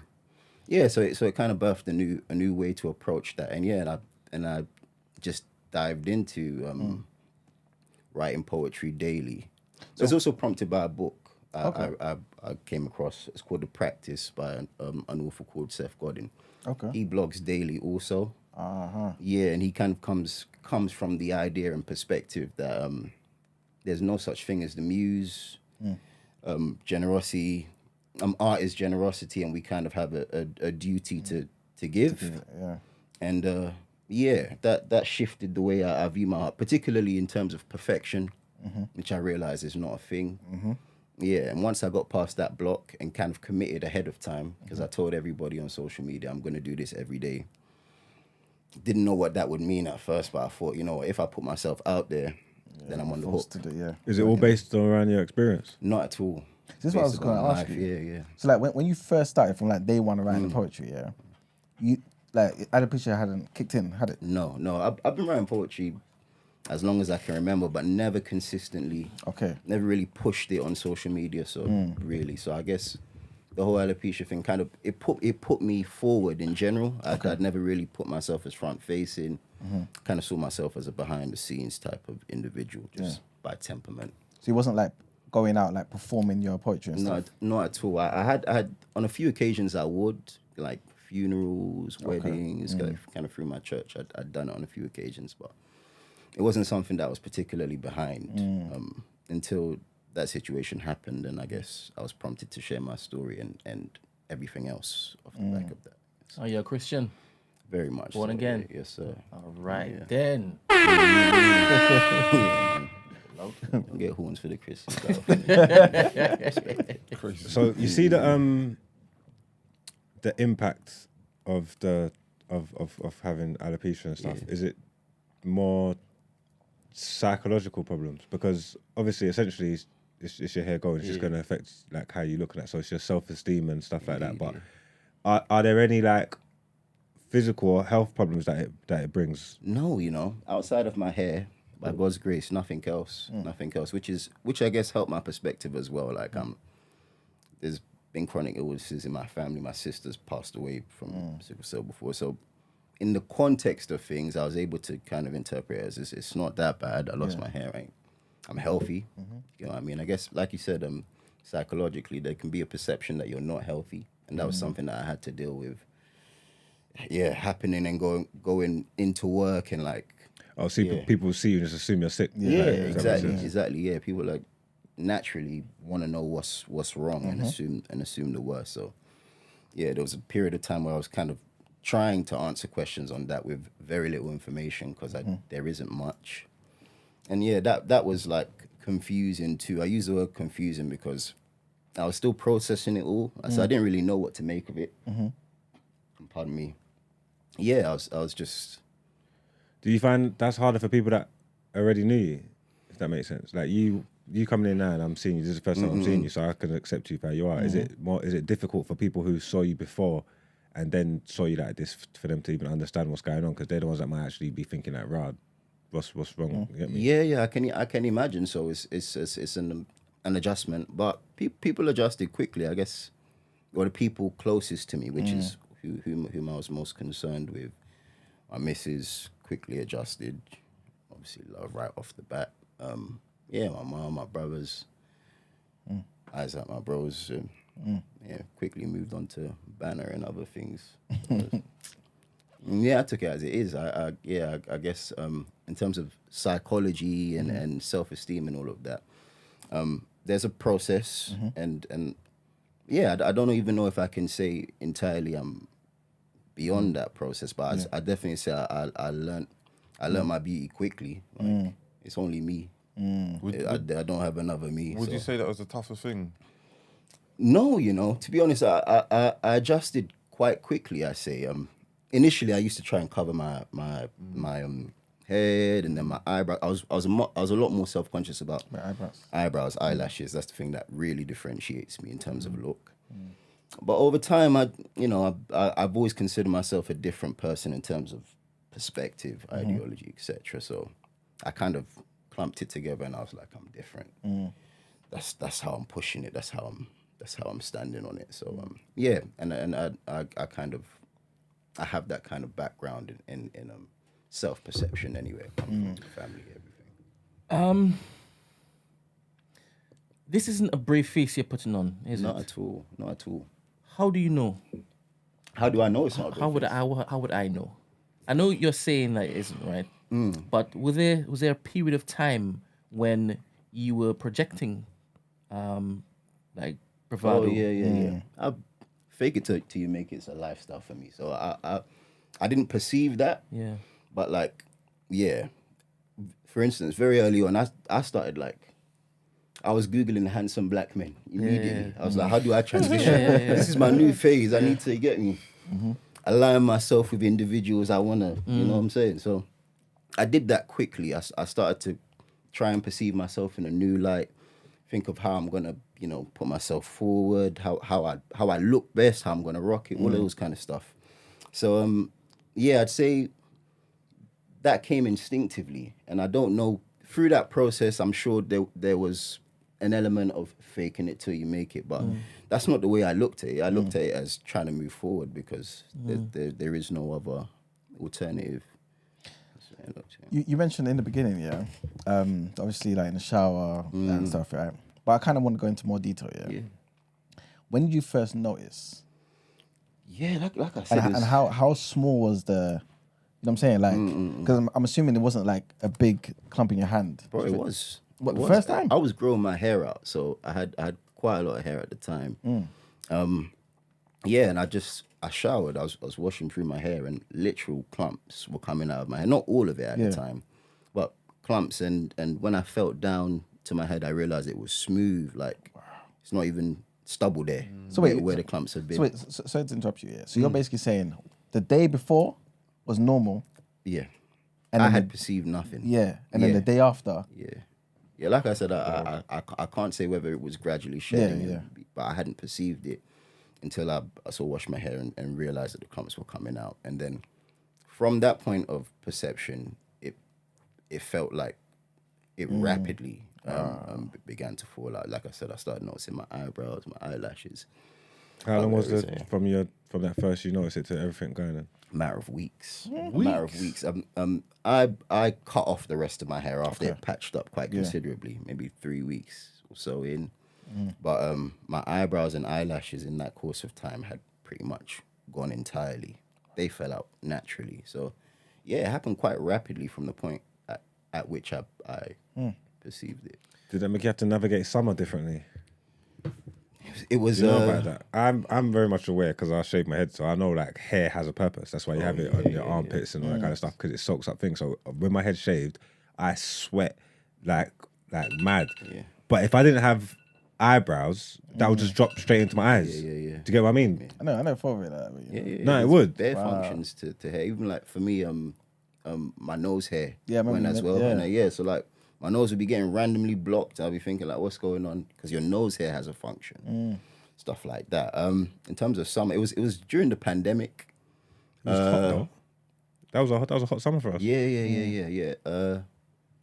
So it kind of birthed a new way to approach that. And I just dived into writing poetry daily. So it's also prompted by a book I came across. It's called The Practice by an author called Seth Godin. Okay. He blogs daily also. And he kind of comes from the idea and perspective that there's no such thing as the muse. Generosity, art is generosity, and we kind of have a duty to give. And that shifted the way I view my art, particularly in terms of perfection, which I realize is not a thing. And once I got past that block and kind of committed ahead of time, because I told everybody on social media I'm going to do this every day. Didn't know what that would mean at first, but I thought, if I put myself out there, then I'm on the hook. Is it all based around your experience? Not at all. This is what I was going to ask you. Yeah. So like when you first started from like day one of writing the poetry, you like alopecia hadn't kicked in, had it? No. I've been writing poetry as long as I can remember, but never consistently. Okay. Never really pushed it on social media. So I guess the whole alopecia thing kind of it put me forward in general. I'd never really put myself as front facing. Kind of saw myself as a behind the scenes type of individual, just by temperament. So it wasn't like going out like performing your poetry and stuff? Not at all. I had on a few occasions I would, like funerals, weddings, kind of through my church. I'd done it on a few occasions, but it wasn't something that I was particularly behind until that situation happened, and I guess I was prompted to share my story and everything else off the back of that. So you're a Christian? Very much. Born again? Yes, sir. All right, then. Don't get horns for the Christians. So you see the impact of having alopecia and stuff. Is it more psychological problems? Because obviously, essentially, it's your hair going. It's just going to affect like how you're looking at. So it's your self-esteem and stuff like that. But are there any like physical or health problems that it brings? No, outside of my hair, by God's grace, nothing else, which I guess helped my perspective as well. Like there's been chronic illnesses in my family. My sister's passed away from sickle cell before, so in the context of things, I was able to kind of interpret it as it's not that bad. I lost my hair, right? I'm healthy. You know what I mean? I guess, like you said, psychologically, there can be a perception that you're not healthy, and that was something that I had to deal with. Happening and going into work and like. Oh, people see you and just assume you're sick. Exactly. Yeah, people like naturally want to know what's wrong and assume the worst. So, there was a period of time where I was kind of trying to answer questions on that with very little information because there isn't much. And that was like confusing too. I use the word confusing because I was still processing it all, so I didn't really know what to make of it. Pardon me. I was just. Do you find that's harder for people that already knew you? If that makes sense, like you coming in now and I'm seeing you. This is the first time I'm seeing you, so I can accept you for how you are. Is it difficult for people who saw you before and then saw you like this for them to even understand what's going on? Because they're the ones that might actually be thinking like, "Rod, what's wrong?" You get me? I can imagine. So it's an adjustment, but people adjusted quickly, I guess. Or the people closest to me, which is whom I was most concerned with. My missus quickly adjusted, obviously love right off the bat. My mom, my brothers, Isaac, my bros, Yeah, quickly moved on to banner and other things. Yeah, I took it as it is. I guess in terms of psychology and self-esteem and all of that, there's a process, and yeah, I don't even know if I can say entirely I'm beyond that process, but I definitely say I learned my beauty quickly. Like, it's only me. I don't have another me. Would you say that was the toughest thing? No, to be honest, I adjusted quite quickly. I say, initially I used to try and cover my head and then my eyebrow. I was a lot more self-conscious about My eyebrows, eyelashes. That's the thing that really differentiates me in terms of look. But over time, I've always considered myself a different person in terms of perspective, ideology, etc. So I kind of clumped it together, and I was like, I'm different. That's how I'm pushing it. That's how I'm standing on it. So yeah, and I kind of I have that kind of background in self-perception anyway, from family, everything. This isn't a brave face you're putting on, is it? Not at all. How do you know? How do I know it's not a brave face? How would I know? I know you're saying that it isn't, right? But was there a period of time when you were projecting, like bravado? Oh yeah. I fake it till you make it. It's a lifestyle for me. So I didn't perceive that. Yeah. But like, yeah. For instance, very early on, I started like, I was Googling handsome black men immediately. I was like, how do I transition? This is my new phase. I need to get me. Align myself with individuals I want to, you know what I'm saying? So I did that quickly. I started to try and perceive myself in a new light, think of how I'm going to, put myself forward, how I look best, how I'm going to rock it, all those kind of stuff. So, yeah, I'd say that came instinctively. And I don't know, through that process, I'm sure there was an element of faking it till you make it, but that's not the way I looked at it. I looked at it as trying to move forward because there is no other alternative. You mentioned in the beginning, yeah, obviously like in the shower and stuff, right? But I kind of want to go into more detail, yeah. When did you first notice? Yeah, like I said, and how small was the? You know what I'm saying? Like, because I'm assuming it wasn't like a big clump in your hand. Bro, it was. What, the first time? I was growing my hair out, so I had quite a lot of hair at the time. Yeah, and I showered. I was washing through my hair, and literal clumps were coming out of my hair. Not all of it at the time, but clumps. And when I felt down to my head, I realized it was smooth. Like it's not even stubble there. So wait, where the clumps have been. So wait, sorry to interrupt you. Yeah. So you're basically saying the day before was normal. Yeah. And I had perceived nothing. Yeah, and then the day after. Yeah, like I said, I can't say whether it was gradually shedding, but I hadn't perceived it until I sort of washed my hair and realized that the clumps were coming out. And then from that point of perception, it felt like it rapidly began to fall out. Like I said, I started noticing my eyebrows, my eyelashes. How long was it from that first you noticed it to everything going on? Matter of weeks. Matter of weeks. I cut off the rest of my hair after it patched up quite considerably, maybe 3 weeks or so in. But my eyebrows and eyelashes in that course of time had pretty much gone entirely. They fell out naturally. So yeah, it happened quite rapidly from the point at which I perceived it. Did that make you have to navigate summer differently? It was. You know about that? I'm very much aware because I shave my head, so I know like hair has a purpose. That's why you have it on your armpits and all that kind of stuff because it soaks up things. So when my head's shaved, I sweat like mad. Yeah. But if I didn't have eyebrows, that would just drop straight into my eyes. Yeah. Do you get what I mean? I know for it like that. No, it would. Bare functions to hair. Even like for me, my nose hair went as well. Yeah. So like. My nose would be getting randomly blocked. I'll be thinking like, what's going on? Because your nose hair has a function, stuff like that. In terms of summer, it was during the pandemic. It was hot though. That was a hot summer for us. Yeah.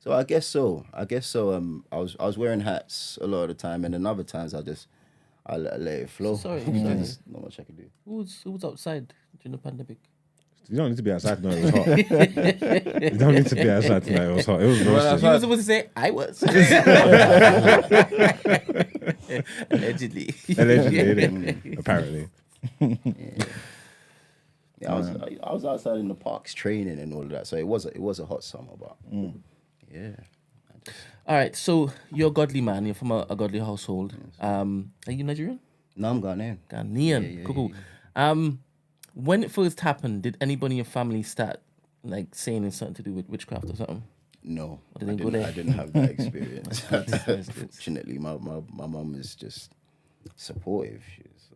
So I guess so. I was wearing hats a lot of the time, and then other times I let it flow. Sorry, there's not much I could do. Who was outside during the pandemic? You don't need to be outside to know it was hot. You don't need to be outside to know it was hot. It was roasting. You were supposed to say, I was. Allegedly. Allegedly, apparently. Yeah, I was outside in the parks training and all of that, so it was a hot summer, but yeah. All right, so you're a godly man. You're from a godly household. Are you Nigerian? No, I'm Ghanaian. Ghanaian. Cool. When it first happened, did anybody in your family start like saying it's something to do with witchcraft or something? No, I didn't have that experience. Fortunately, my mum is just supportive. She was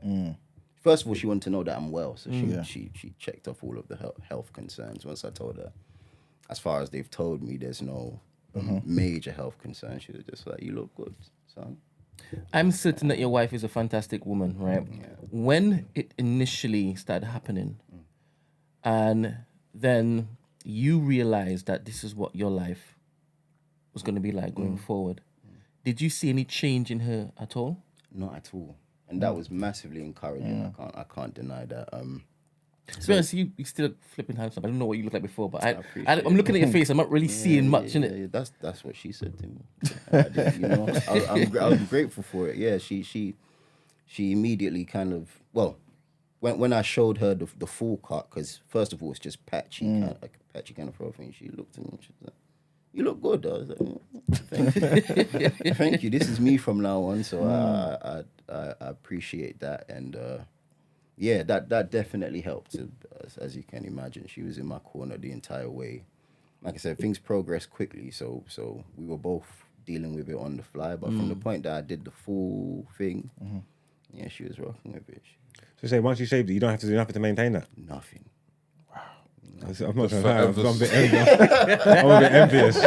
like, First of all, she wanted to know that I'm well, so she checked off all of the health concerns. Once I told her, as far as they've told me, there's no major health concerns. She was just like, "You look good, son." I'm certain that your wife is a fantastic woman, right? Yeah. When it initially started happening, and then you realized that this is what your life was going to be like going forward, did you see any change in her at all? Not at all. And that was massively encouraging. I can't deny that. To be honest, you still flipping handsome. I don't know what you looked like before, but I'm looking at your face. I'm not really seeing much in it. Yeah, that's what she said to me. You know, I'm grateful for it. Yeah, she immediately kind of when I showed her the full cut, because first of all it's just patchy, kind of profile. She looked at me and she was like, "You look good." I was like, "Thank you. This is me from now on." So I appreciate that, and yeah, that definitely helped. As you can imagine, she was in my corner the entire way. Like I said, things progressed quickly, so we were both dealing with it on the fly. But from the point that I did the full thing, yeah, she was rocking with it. So say once you shaved it, you don't have to do nothing to maintain that. Nothing. I'm not gonna lie, I'm a bit envious.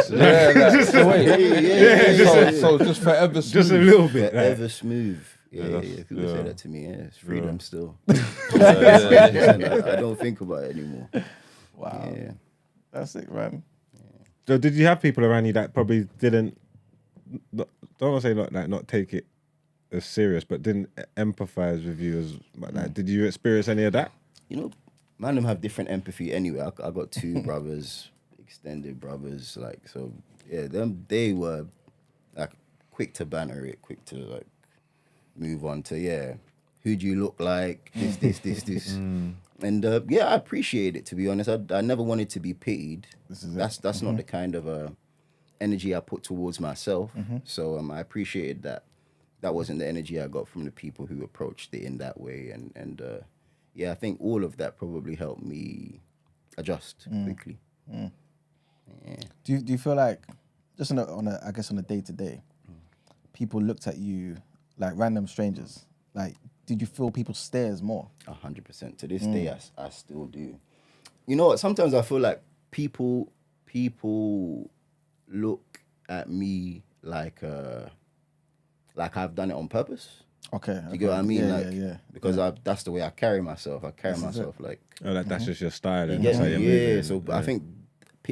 So just forever smooth. Just a little bit. Forever smooth. Yeah. People say that to me. Yeah, it's freedom still. I don't think about it anymore. Wow. Yeah. That's it, man. So did you have people around you that probably don't want to say not take it as serious, but didn't empathize with you as like? Did you experience any of that? You know, man, them have different empathy anyway. I got two brothers, extended brothers, like, so yeah, they were like quick to banter it, quick to like move on to who do you look like, this. And yeah, I appreciate it, to be honest. I never wanted to be pitied. That's not the kind of energy I put towards myself. So I appreciated that wasn't the energy I got from the people who approached it in that way. And yeah, I think all of that probably helped me adjust quickly. Yeah. Do you feel like, just on a day-to-day, people looked at you like random strangers? Like, did you feel people stares more? 100%. To this day, I still do. You know what? Sometimes I feel like people look at me like I've done it on purpose. Okay. You get what I mean? Yeah. Because that's the way I carry myself. I carry myself like... Oh, like that's just your style. So I think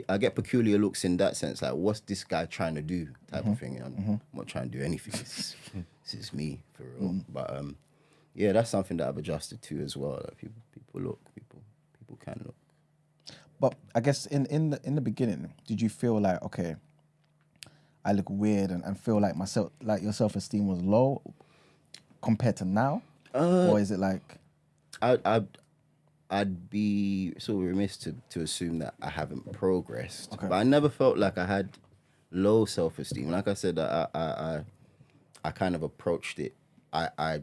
I get peculiar looks in that sense. Like, what's this guy trying to do type of thing? I'm not trying to do anything. This is me, for real. But yeah, that's something that I've adjusted to as well. Like, people can look. But I guess in the beginning, did you feel like, okay, I look weird and feel like your self-esteem was low compared to now? Or is it like... I'd be sort of remiss to assume that I haven't progressed. Okay. But I never felt like I had low self-esteem. Like I said, I kind of approached it. I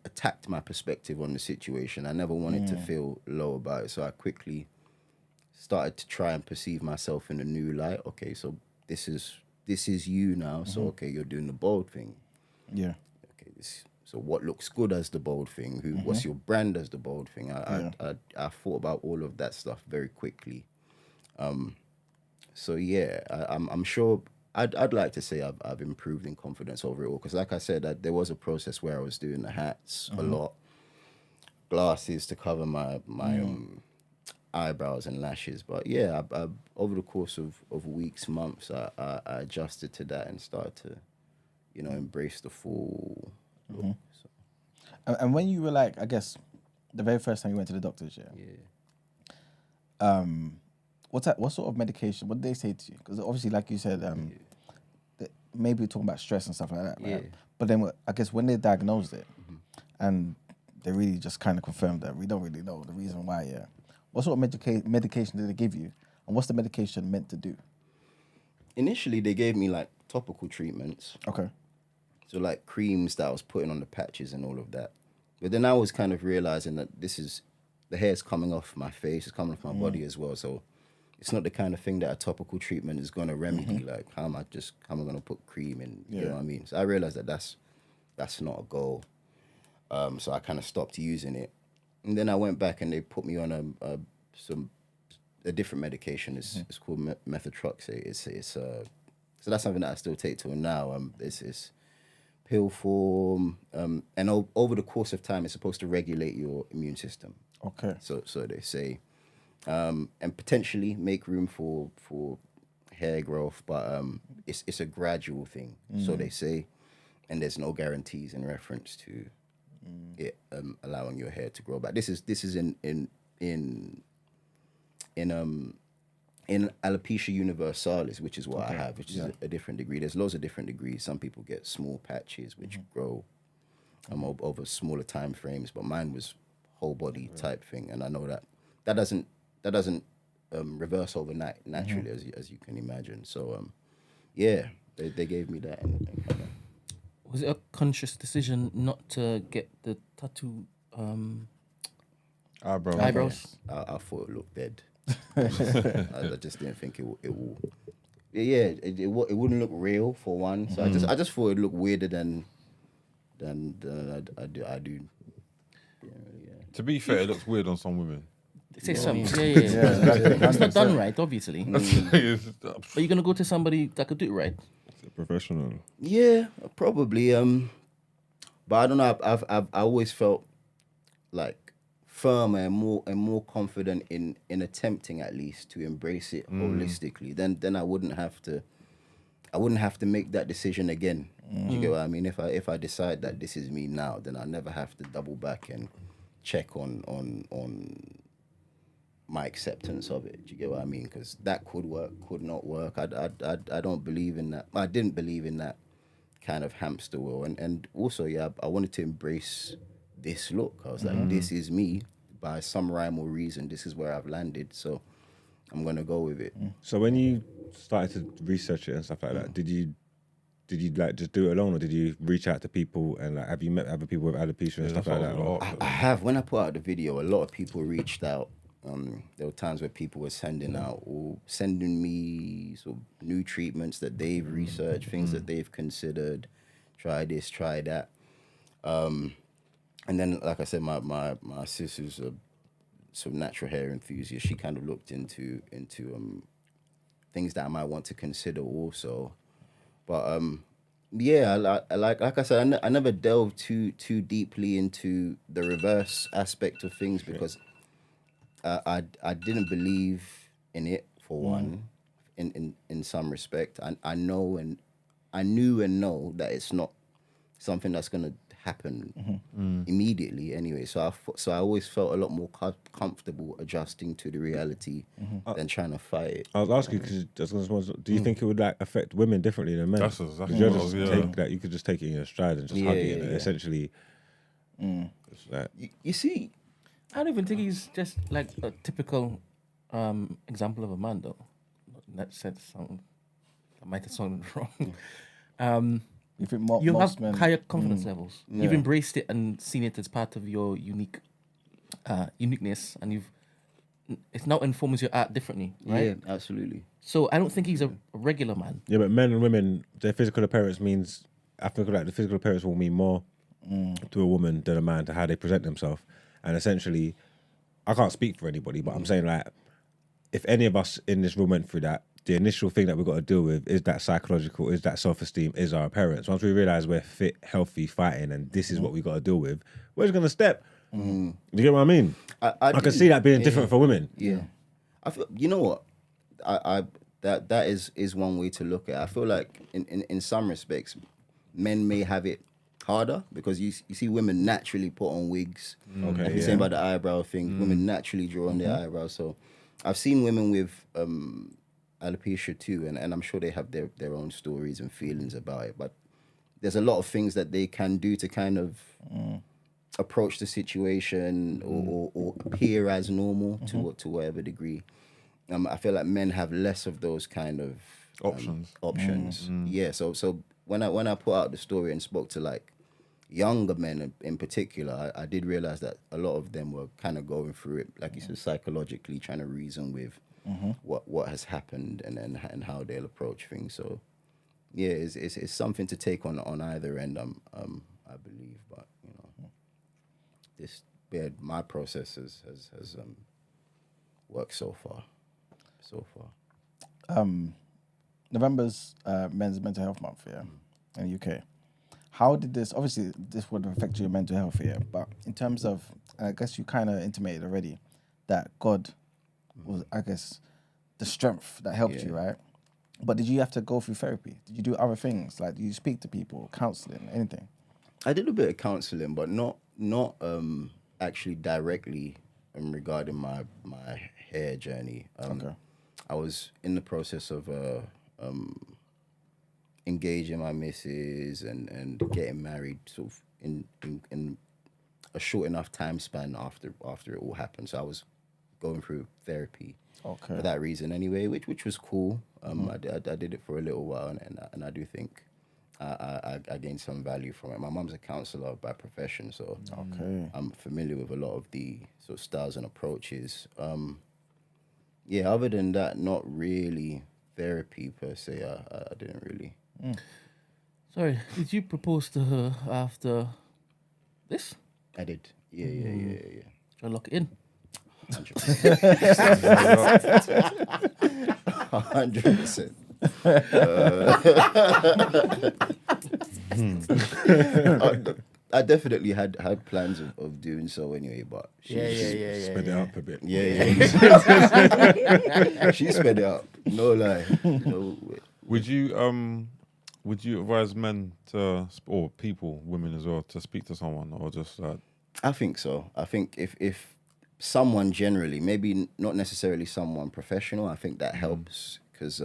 attacked my perspective on the situation. I never wanted to feel low about it. So I quickly started to try and perceive myself in a new light. Okay, so this is you now. So okay, you're doing the bold thing. Yeah. Okay, so what looks good as the bold thing? What's your brand as the bold thing? I thought about all of that stuff very quickly. So yeah, I'm sure I'd like to say I've improved in confidence overall, because like I said, there was a process where I was doing the hats a lot, glasses to cover my eyebrows and lashes. But yeah, I over the course of weeks, months, I adjusted to that and started to, embrace the full look. So. And when you were like, I guess, the very first time you went to the doctors, what sort of medication? What did they say to you? Because obviously, like you said, maybe we're talking about stress and stuff like that, right? Yeah. But then I guess when they diagnosed it, and they really just kind of confirmed that we don't really know the reason why. Yeah. What sort of medication did they give you, and what's the medication meant to do? Initially, they gave me like topical treatments. Okay. So like creams that I was putting on the patches and all of that. But then I was kind of realizing that the hair's coming off my face, it's coming off my body as well. So it's not the kind of thing that a topical treatment is going to remedy. Like, how am I going to put cream in? You know what I mean? So I realized that that's not a goal. So I kind of stopped using it. And then I went back and they put me on a different medication. It's called methotrexate. So that's something that I still take till now. It's pill form, and over the course of time, it's supposed to regulate your immune system. Okay. So they say, and potentially make room for hair growth, but it's a gradual thing. So they say, and there's no guarantees in reference to it allowing your hair to grow back. This is in alopecia universalis, which is what I have, which is a different degree. There's loads of different degrees. Some people get small patches which grow over smaller time frames, but mine was whole body type thing, and I know that doesn't reverse overnight naturally, as you can imagine. So they gave me that. Was it a conscious decision not to get the tattoo eyebrows? I thought it looked dead. I just didn't think it will. Yeah, it wouldn't look real for one. So I just thought it looked weirder than I do. To be fair, it looks weird on some women. Say something. Yeah. It's not done right, obviously. But you're gonna go to somebody that could do it right. It's a professional. Yeah, probably. But I don't know. I always felt like firmer and more confident in attempting at least to embrace it holistically. Then I wouldn't have to make that decision again. Do you get what I mean? If I decide that this is me now, then I never have to double back and check on my acceptance of it. Do you get what I mean? Because that could work, could not work. I don't believe in that. I didn't believe in that kind of hamster wheel. And also, I wanted to embrace this look. I was like, this is me. By some rhyme or reason, this is where I've landed. So I'm gonna go with it. So when you started to research it and stuff like that, did you like just do it alone, or did you reach out to people and like have you met other people with alopecia and stuff like that? I have. When I put out the video, a lot of people reached out. There were times where people were sending me sort of new treatments that they've researched, things that they've considered. Try this, try that. And then, like I said, my sister's a sort of natural hair enthusiast. She kind of looked into things that I might want to consider also. But like I said, I never delved too deeply into the reverse aspect of things because I didn't believe in it for one. In some respect, I knew and know that it's not something that's gonna happen immediately anyway. So I always felt a lot more comfortable adjusting to the reality than trying to fight it. I was asking because do you think it would like affect women differently than men? That's exactly you could just take it in your stride and just hug it. And essentially, it's like, you see, I don't even think he's just like a typical example of a man, though. In that sense, I might have sounded wrong. You think you have higher confidence levels. Yeah. You've embraced it and seen it as part of your uniqueness, and it now informs your art differently, right? Yeah, absolutely. So I don't think he's a regular man. Yeah, but men and women, their physical appearance means, I think like the physical appearance will mean more to a woman than a man to how they present themselves. And essentially, I can't speak for anybody, but I'm saying like, if any of us in this room went through that, the initial thing that we've got to deal with is that psychological, is that self-esteem, is our appearance. Once we realise we're fit, healthy, fighting, and this is what we got to deal with, we're just going to step. Do you get what I mean? I can see that being different for women. Yeah. I feel, you know what? That is one way to look at it. I feel like in some respects, men may have it harder because you see women naturally put on wigs. Okay, like you're saying about the eyebrow thing, women naturally draw on their eyebrows. So I've seen women with alopecia too, and I'm sure they have their own stories and feelings about it. But there's a lot of things that they can do to kind of approach the situation or appear as normal to whatever degree. I feel like men have less of those kind of options. Yeah. So when I put out the story and spoke to like younger men in particular, I did realize that a lot of them were kind of going through it, like you said, psychologically trying to reason with what has happened and how they'll approach things. So yeah, it's something to take on either end. I believe, but my process has worked so far. November's Men's Mental Health Month, in the UK. How did this? Obviously, this would affect your mental health, but in terms of, I guess you kind of intimated already that God was, I guess, the strength that helped you, right? But did you have to go through therapy? Did you do other things? Like, do you speak to people, counseling, anything? I did a bit of counseling, but not actually directly regarding my hair journey. Okay. I was in the process of engaging my missus and getting married sort of in a short enough time span after it all happened. So I was going through therapy for that reason anyway, which was cool. I did it for a little while, and I do think I gained some value from it. My mum's a counsellor by profession, so I'm familiar with a lot of the sort of styles and approaches. Other than that, not really therapy per se. I didn't really. Sorry, did you propose to her after this? I did. Yeah. Try to lock it in. 100%. I definitely had plans of doing so anyway, but she sped it up a bit. Yeah. She sped it up. No lie. Would you advise men to, or people, women as well, to speak to someone, or just like? I think so. I think if someone generally, maybe not necessarily someone professional, I think that helps because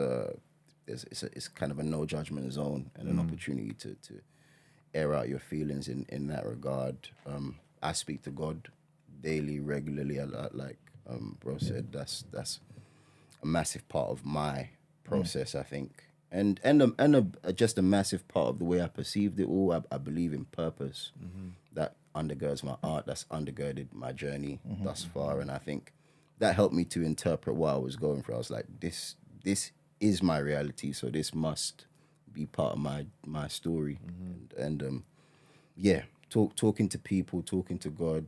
it's kind of a no judgment zone and an opportunity to air out your feelings in that regard. I speak to God daily, regularly. Like bro said, that's a massive part of my process, I think. And just a massive part of the way I perceived it all. I believe in purpose. That undergirds my art. That's undergirded my journey thus far. And I think that helped me to interpret what I was going through. I was like, this is my reality, so this must be part of my story. And talking to people, talking to God,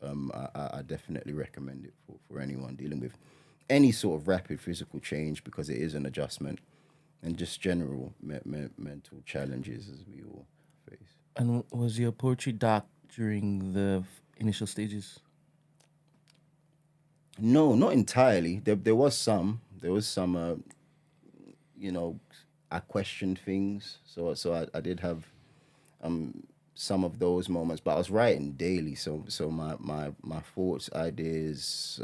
I definitely recommend it for anyone dealing with any sort of rapid physical change, because it is an adjustment, and just general mental challenges as we all face. And was your poetry dark during the initial stages? No, not entirely. There was some. I questioned things. So I did have some of those moments, but I was writing daily. So my thoughts, ideas,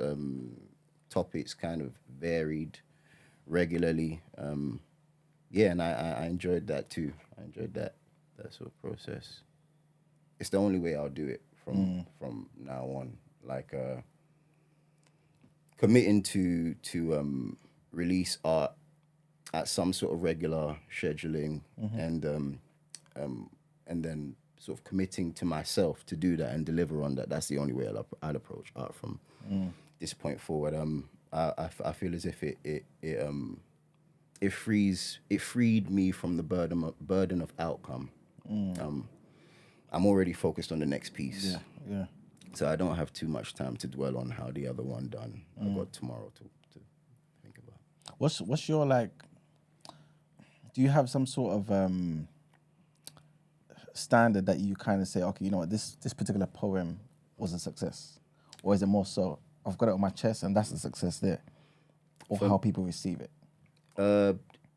topics kind of varied regularly. And I enjoyed that too. I enjoyed that sort of process. It's the only way I'll do it from now on. Like committing to release art at some sort of regular scheduling, and then sort of committing to myself to do that and deliver on that. That's the only way I'll approach art from this point forward. I feel as if it freed me from the burden of outcome. I'm already focused on the next piece. Yeah. So I don't have too much time to dwell on how the other one done. I've got tomorrow to think about. What's your like? Do you have some sort of standard that you kind of say, okay, you know what, this particular poem was a success, or is it more so I've got it on my chest and that's a success there, or how people receive it?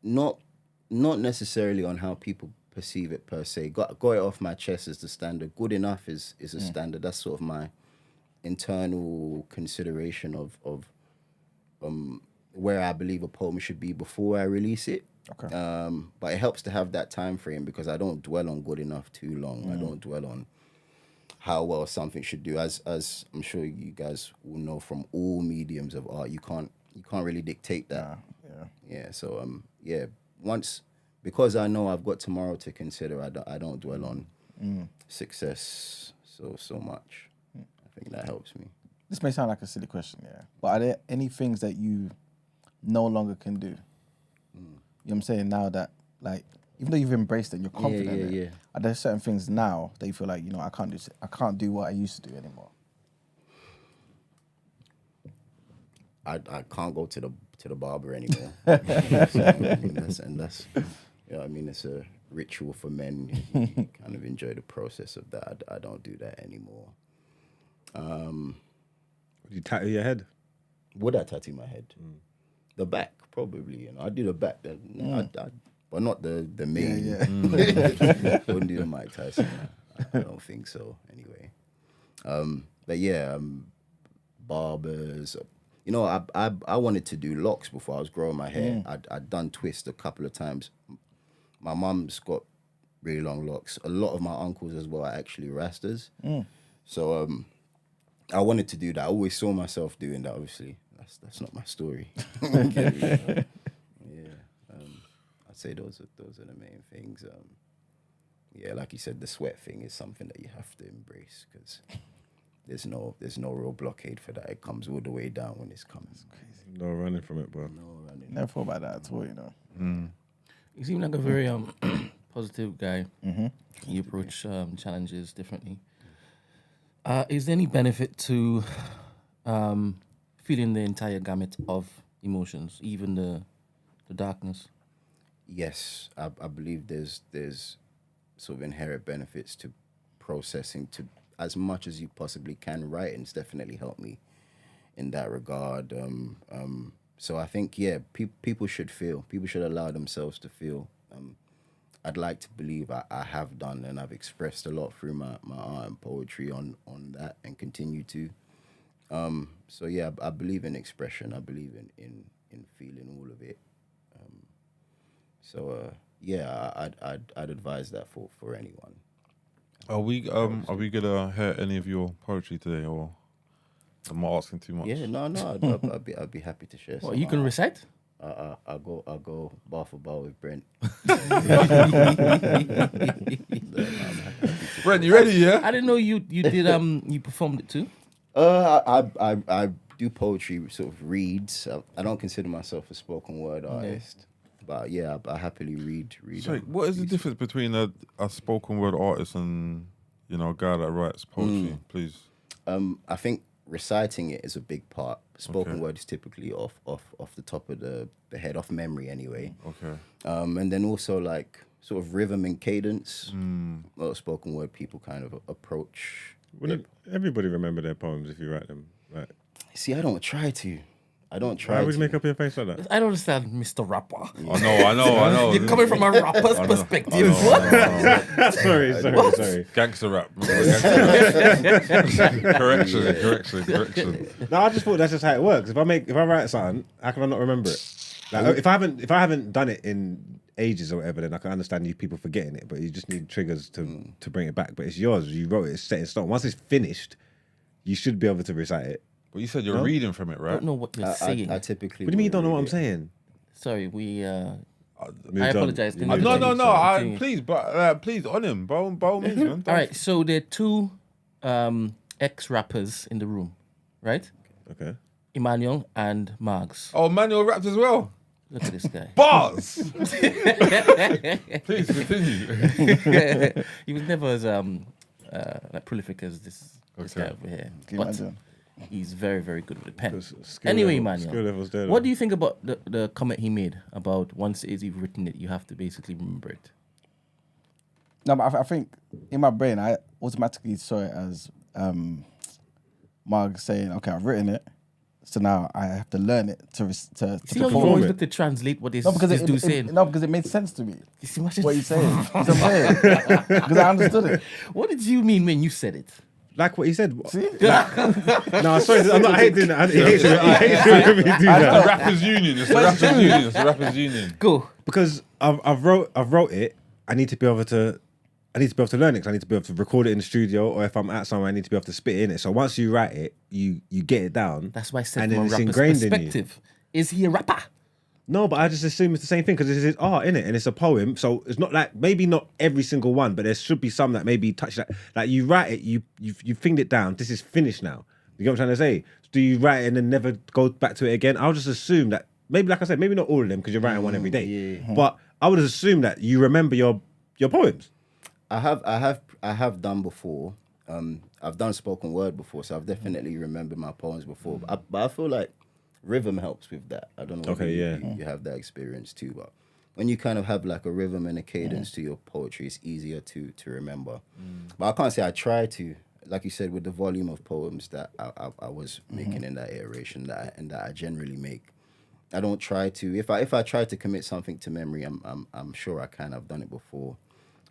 Not necessarily on how people perceive it per se. Got it off my chest is the standard. Good enough is a standard. That's sort of my internal consideration of where I believe a poem should be before I release it. Okay. But it helps to have that time frame because I don't dwell on good enough too long. I don't dwell on how well something should do. As I'm sure you guys will know from all mediums of art, you can't really dictate that. Yeah. So because I know I've got tomorrow to consider, I don't dwell on success so much. I think that helps me. This may sound like a silly question, but are there any things that you no longer can do? You know what I'm saying? Now that, like, even though you've embraced it, you're confident in it, are there certain things now that you feel like, I can't do what I used to do anymore? I can't go to the barber anymore. That's it's a ritual for men. You kind of enjoy the process of that. I don't do that anymore. Would you tattoo your head? Would I tattoo my head? The back, probably. I do the back, but not the main. Wouldn't do the Mike Tyson. I don't think so. Anyway, barbers. I wanted to do locks before I was growing my hair. I'd done twist a couple of times. My mum's got really long locks. A lot of my uncles as well are actually rastas. So I wanted to do that. I always saw myself doing that. Obviously, that's not my story. I'd say those are the main things. Like you said, the sweat thing is something that you have to embrace because there's no real blockade for that. It comes all the way down when it's coming. It's crazy. No running from it, bro. No running. Never thought about that at all. You seem like a very positive guy. You approach challenges differently. Is there any benefit to feeling the entire gamut of emotions, even the darkness? Yes, I believe there's sort of inherent benefits to processing to as much as you possibly can. Writing's definitely helped me in that regard. So I think, people should feel. People should allow themselves to feel. I'd like to believe I have done, and I've expressed a lot through my art and poetry on that, and continue to. I believe in expression. I believe in feeling all of it. I'd advise that for anyone. Are we gonna hear any of your poetry today, or am I asking too much? Yeah, no, I'd be happy to share. What, you can recite? I'll go bar for bar with Brent. Brent, you ready? Yeah. I didn't know you did you performed it too. I do poetry, sort of reads. I don't consider myself a spoken word artist, but I happily read. Sorry, what is the difference between a spoken word artist and a guy that writes poetry? Please. I think reciting it is a big part. Spoken word is typically off the top of the head, off memory anyway. Okay. And then also like sort of rhythm and cadence. A lot of spoken word people kind of approach. Wouldn't everybody remember their poems if you write them? Right. See, I don't try to. Why would you make up your face like that? I don't understand, Mr. Rapper. I know. You're coming from a rapper's perspective. Sorry. Gangster rap. Correction. No, I just thought that's just how it works. If I write something, how can I not remember it? Like, if I haven't done it in ages or whatever, then I can understand you people forgetting it. But you just need triggers to bring it back. But it's yours. You wrote it. It's set in stone. Once it's finished, you should be able to recite it. But you said you're reading from it, right? I don't know what you're saying. I typically. What do you mean you don't know what I'm saying? Sorry, I apologize. No. Please on him, by all means, man. All right, so there are two ex-rappers in the room, right? Okay. Emmanuel and Margs. Oh, Emmanuel rapped as well. Look at this guy. Bars. Please continue. He was never as prolific as this guy over here. But he's very, very good with a pen. Anyway, Emmanuel, what do you think about the comment he made about once it is you've written it, you have to basically remember it? No, but I think in my brain, I automatically saw it as Marg saying, okay, I've written it, so now I have to learn it to See how you always look to translate what this dude's saying? No, because it made sense to me. You see what he's saying? Because I understood it. What did you mean when you said it? like what he said. See? No, sorry, I'm not hating that. I hate when you do that. The Rappers Union. It's the Rappers Union. It's the Rappers Union. Go. Because I've wrote it. I need to be able to learn it. 'Cause I need to be able to record it in the studio, or if I'm at somewhere, I need to be able to spit in it. So once you write it, you get it down. That's why I said and from then a it's rapper's ingrained in you. perspective. Is he a rapper? No, but I just assume it's the same thing because it's his art, innit? And it's a poem. So it's not like, maybe not every single one, but there should be some that maybe touch that. Like you write it, you finged it down. This is finished now. You get what I'm trying to say? Do you write it and then never go back to it again? I'll just assume that, maybe like I said, maybe not all of them because you're writing one every day. Yeah. But I would assume that you remember your poems. I have done before. I've done spoken word before, so I've definitely remembered my poems before. But I feel like rhythm helps with that. I don't know if you have that experience too, but when you kind of have like a rhythm and a cadence to your poetry, it's easier to remember. But I can't say I try to, like you said, with the volume of poems that I was making in that iteration that I generally make. I don't try to. If I try to commit something to memory, I'm sure I can. I've done it before,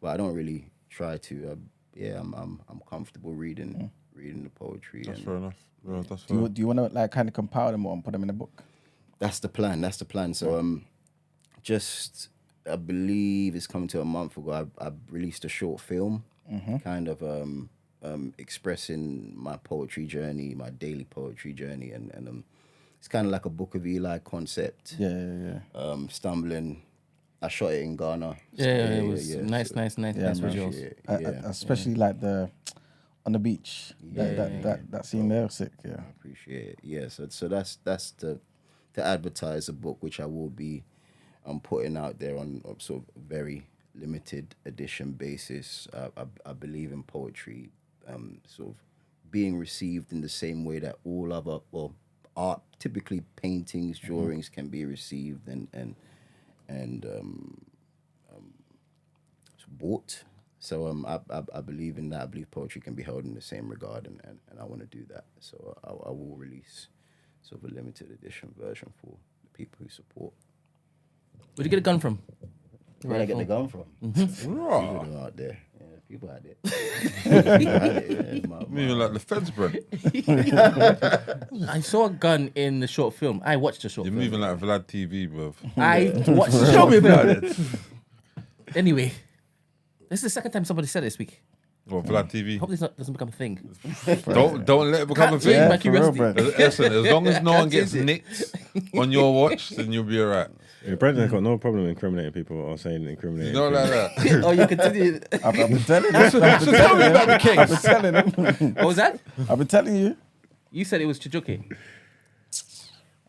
but I don't really try to. I'm comfortable reading the poetry. That's fair enough. Yeah, that's Do you want to like kind of compile them all and put them in a book? That's the plan. So just I believe it's coming to a month ago. I released a short film, kind of expressing my poetry journey, my daily poetry journey, and it's kind of like a Book of Eli concept. Yeah. Stumbling. I shot it in Ghana. It was nice visuals. Especially like the on the beach. That scene there was sick. Yeah, I appreciate it. Yeah, so that's to advertise a book which I will be putting out there on sort of very limited edition basis. I believe in poetry sort of being received in the same way that all other art, typically paintings, drawings, can be received and bought. So I believe in that. I believe poetry can be held in the same regard, and I want to do that. So I will release sort of a limited edition version for the people who support. Where'd you get a gun from? Where'd I get the gun from? People out there. Yeah, people out there. Moving like the feds, bro. I saw a gun in the short film. I watched the short You're film. moving like Vlad TV, bro. I watched the short film. Anyway, this is the second time somebody said it this week. What, Vlad TV? Hope this doesn't become a thing. Don't let it become a thing. Yeah, my curiosity. Listen, as long as no one gets nicked on your watch, then you'll be alright. Yeah, Brendan's got no problem incriminating people or saying incriminating. Not like that. Oh, you continue. I've been telling you. Tell me about the Kings. I've been telling him. What was that? I've been telling you. You said it was Chijuke.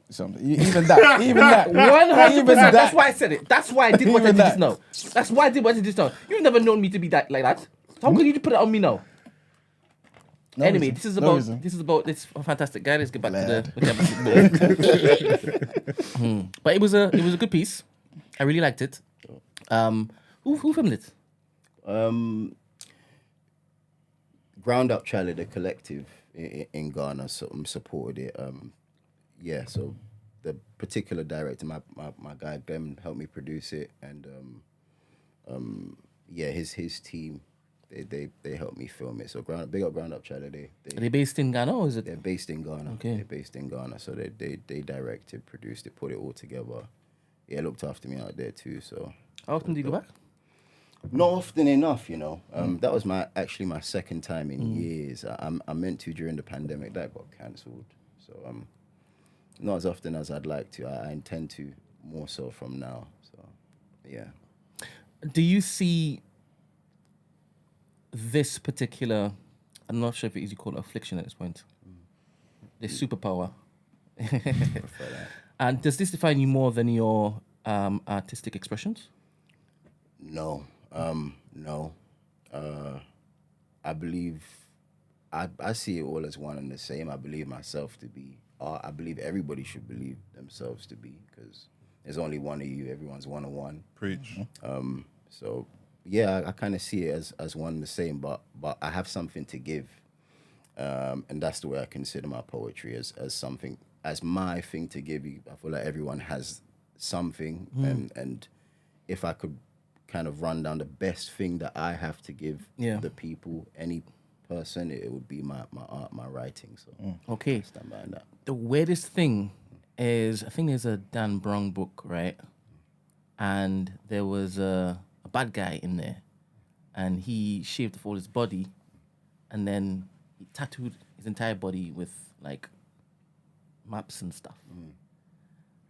Something. Even that. 100%. That's why I said it. That's why I did what I Even did just that. now. That's why I did what I did just now. You've never known me to be that like that. How can you put it on me now? No Anyway, reason. this is about this fantastic guy. Let's get back Lad. to the But it was a good piece. I really liked it. Who filmed it? Ground Up Charlie, the collective in Ghana, supported it. So the particular director, my guy Glenn, helped me produce it, and his team, they helped me film it. So big up Ground Up Charlie. Are they based in Ghana or is it? They're based in Ghana. Okay. They're based in Ghana, so they directed, produced it, put it all together. Yeah, looked after me out there too. So How often do you go back? not often enough, you know. That was my second time in years. I meant to during the pandemic. That got cancelled. So not as often as I'd like to. I intend to more so from now. So yeah. Do you see this particular, I'm not sure if it is you call it affliction at this point, this superpower? Prefer that. And does this define you more than your artistic expressions? No. I believe I see it all as one and the same. I believe myself to be art. I believe everybody should believe themselves to be, because there's only one of you. Everyone's one on one. Preach. So yeah, I kind of see it as one and the same, but I have something to give, and that's the way I consider my poetry, as something, as my thing to give. I feel like everyone has something, and if I could kind of run down the best thing that I have to give the people, any person, it would be my art, my writing. So Okay. stand behind that. The weirdest thing is, I think there's a Dan Brown book, right? And there was a bad guy in there, and he shaved off all his body, and then he tattooed his entire body with like maps and stuff,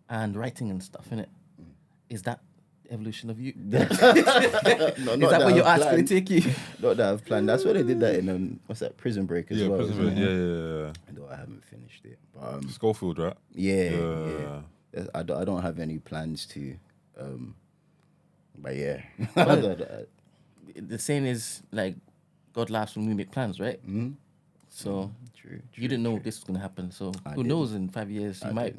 and writing and stuff in it. Is that evolution of you? No, Is that where your art's going to take you? Not that I've planned. That's why they did that in what's that, Prison Break as well. Prison Break. Yeah. Though I haven't finished it. But, Schofield, right? Yeah. I don't have any plans to. But yeah. The saying is like, God laughs when we make plans, right? Mm-hmm. So True. you didn't know this was going to happen. So who knows? In 5 years, you might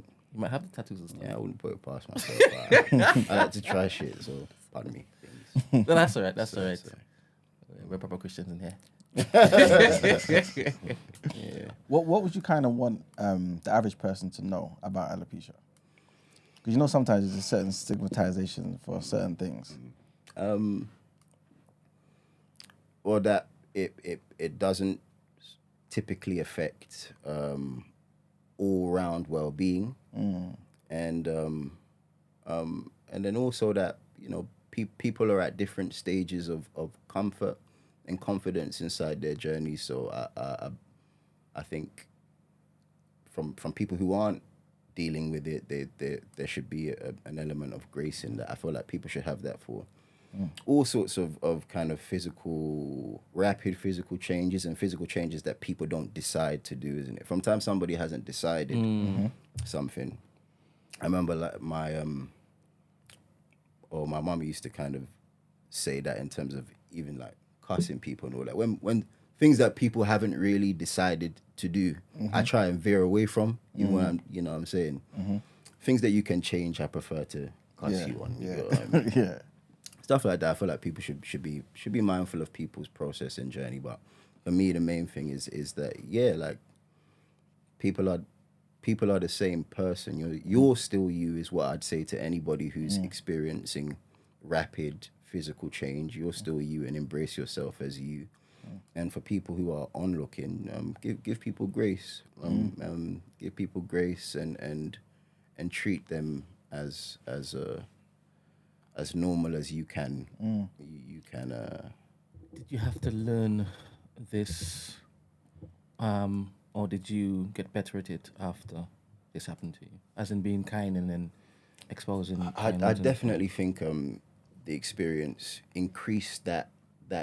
have the tattoos and stuff. Yeah, I wouldn't put it past myself. But I like to try shit, so pardon me. No, that's all right. That's all right. We're proper Christians in here. Yeah. What would you kind of want the average person to know about alopecia? Because you know sometimes there's a certain stigmatization for certain things. Well, that it doesn't typically affect all round well-being, and then also that people are at different stages of comfort and confidence inside their journey. So I think from people who aren't dealing with it, there should be an element of grace in that. I feel like people should have that for all sorts of kind of rapid physical changes and physical changes that people don't decide to do, isn't it? From time somebody hasn't decided something. I remember like my mum used to kind of say that in terms of even like cussing people and all that. When things that people haven't really decided to do, I try and veer away from. Even when what I'm saying. Things that you can change, I prefer to cuss you on. You know what I mean? Yeah. Stuff like that. I feel like people should be mindful of people's process and journey. But for me, the main thing is that like people are the same person. You're still you, is what I'd say to anybody who's experiencing rapid physical change. You're still you, and embrace yourself as you. And for people who are onlooking, give people grace. Give people grace and treat them as normal as you can. You can. Did you have to learn this, or did you get better at it after this happened to you? As in being kind and then exposing. I definitely think the experience increased that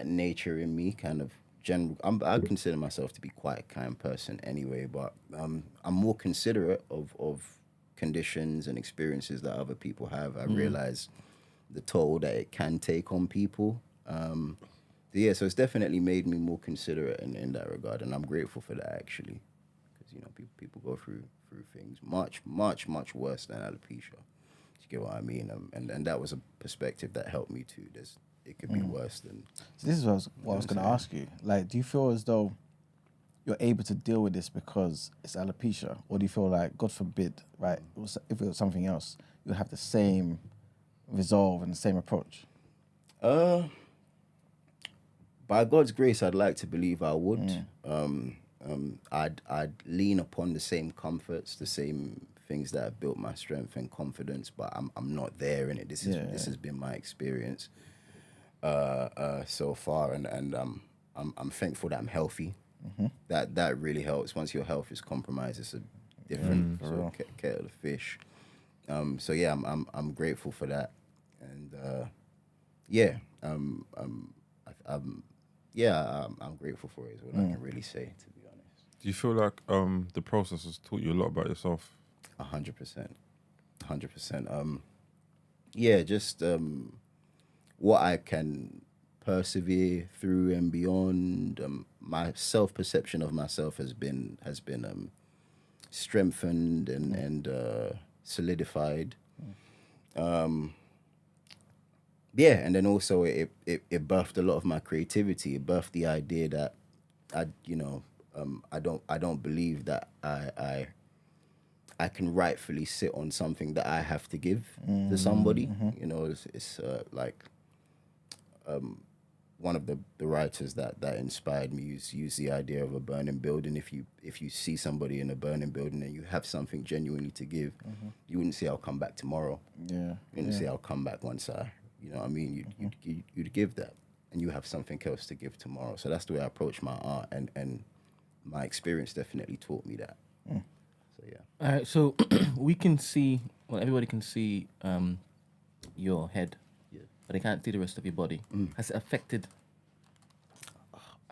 nature in me. Kind of general. I consider myself to be quite a kind person anyway, but I'm more considerate of conditions and experiences that other people have. I realize the toll that it can take on people. So it's definitely made me more considerate in that regard, and I'm grateful for that actually, because people go through things much worse than alopecia. You get what I mean? And that was a perspective that helped me too. It could be worse than. So this is what I was going to ask you. Like, do you feel as though you're able to deal with this because it's alopecia, or do you feel like, God forbid, right? If it was something else, you'd have the same resolve and the same approach? By God's grace, I'd like to believe I would. I'd lean upon the same comforts, the same things that have built my strength and confidence, but I'm not there in it. This has been my experience so far, and I'm thankful that I'm healthy. That really helps. Once your health is compromised, it's a different sort of kettle of fish. So yeah, I'm grateful for that, and I'm grateful for it. Is what I can really say, to be honest. Do you feel like the process has taught you a lot about yourself? 100%. Just what I can persevere through and beyond. My self-perception of myself has been strengthened and solidified. And then also it birthed a lot of my creativity. It birthed the idea that I don't believe that I can rightfully sit on something that I have to give to somebody. It's like one of the writers that inspired me used the idea of a burning building. If you see somebody in a burning building and you have something genuinely to give, you wouldn't say I'll come back tomorrow. Yeah. You wouldn't say I'll come back once you know what I mean? You'd give that, and you have something else to give tomorrow. So that's the way I approach my art, and my experience definitely taught me that. So yeah. All right, so we can see, everybody can see your head, but they can't see the rest of your body. Has it affected,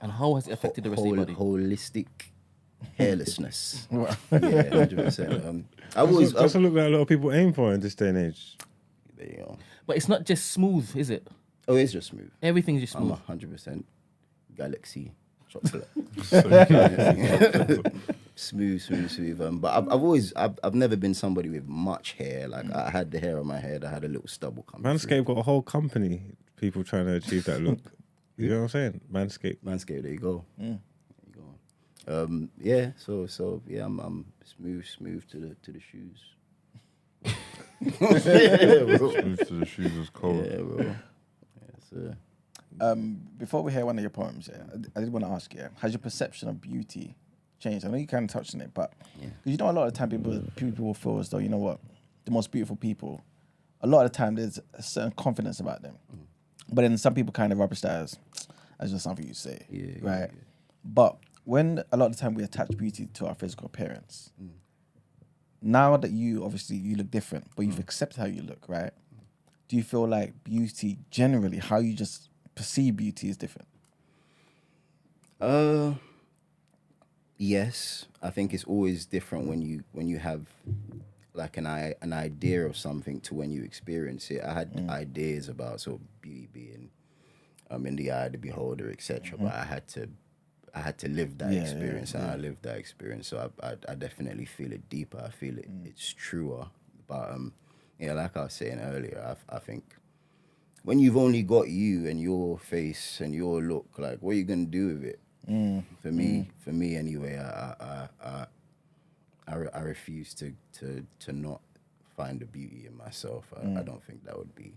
and how has it affected the rest of your body? Holistic hairlessness. Yeah, 100%. That's a look that a lot of people aim for in this day and age. There you go. But it's not just smooth, is it? Oh, it's just smooth. Everything's just smooth. I'm 100% galaxy chocolate. Smooth. But I've never been somebody with much hair. Like I had the hair on my head. I had a little stubble coming. Manscaped got a whole company. People trying to achieve that look. You know what I'm saying? Manscaped. There you go. Yeah. So yeah, I'm smooth to the shoes. Smooth to the shoes is cold. Yeah, bro. Yes, Before we hear one of your poems, I did want to ask you, has your perception of beauty changed? I know you kind of touched on it, but because you know a lot of the time people will feel as though, you know what, the most beautiful people, a lot of the time there's a certain confidence about them. But then some people kind of rubbish that as just something you say, right? Yeah. But when a lot of the time we attach beauty to our physical appearance, now that you look different, but you've accepted how you look, right? Do you feel like beauty generally, how you just perceive beauty is different? Yes, I think it's always different when you have like an idea of something to when you experience it. I had ideas about sort of beauty being in the eye of the beholder, etc. But I had to live that experience, and I lived that experience. So I definitely feel it deeper. I feel it's truer. But like I was saying earlier, I think when you've only got you and your face and your look, like what are you gonna do with it? For me anyway, I refuse to not find the beauty in myself. I don't think that would be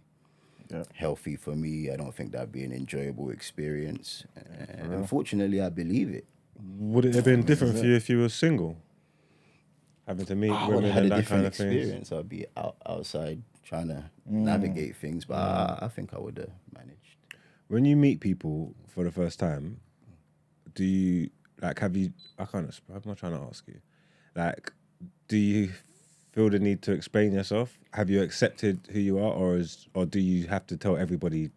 healthy for me. I don't think that'd be an enjoyable experience. And unfortunately, I believe it. Would it have been different for you if you were single? Having to meet women and that kind of thing? Experience. I'd be outside trying to navigate things, but I think I would have managed. When you meet people for the first time, do you, like, I'm not trying to ask you, like, do you feel the need to explain yourself? Have you accepted who you are, or do you have to tell everybody,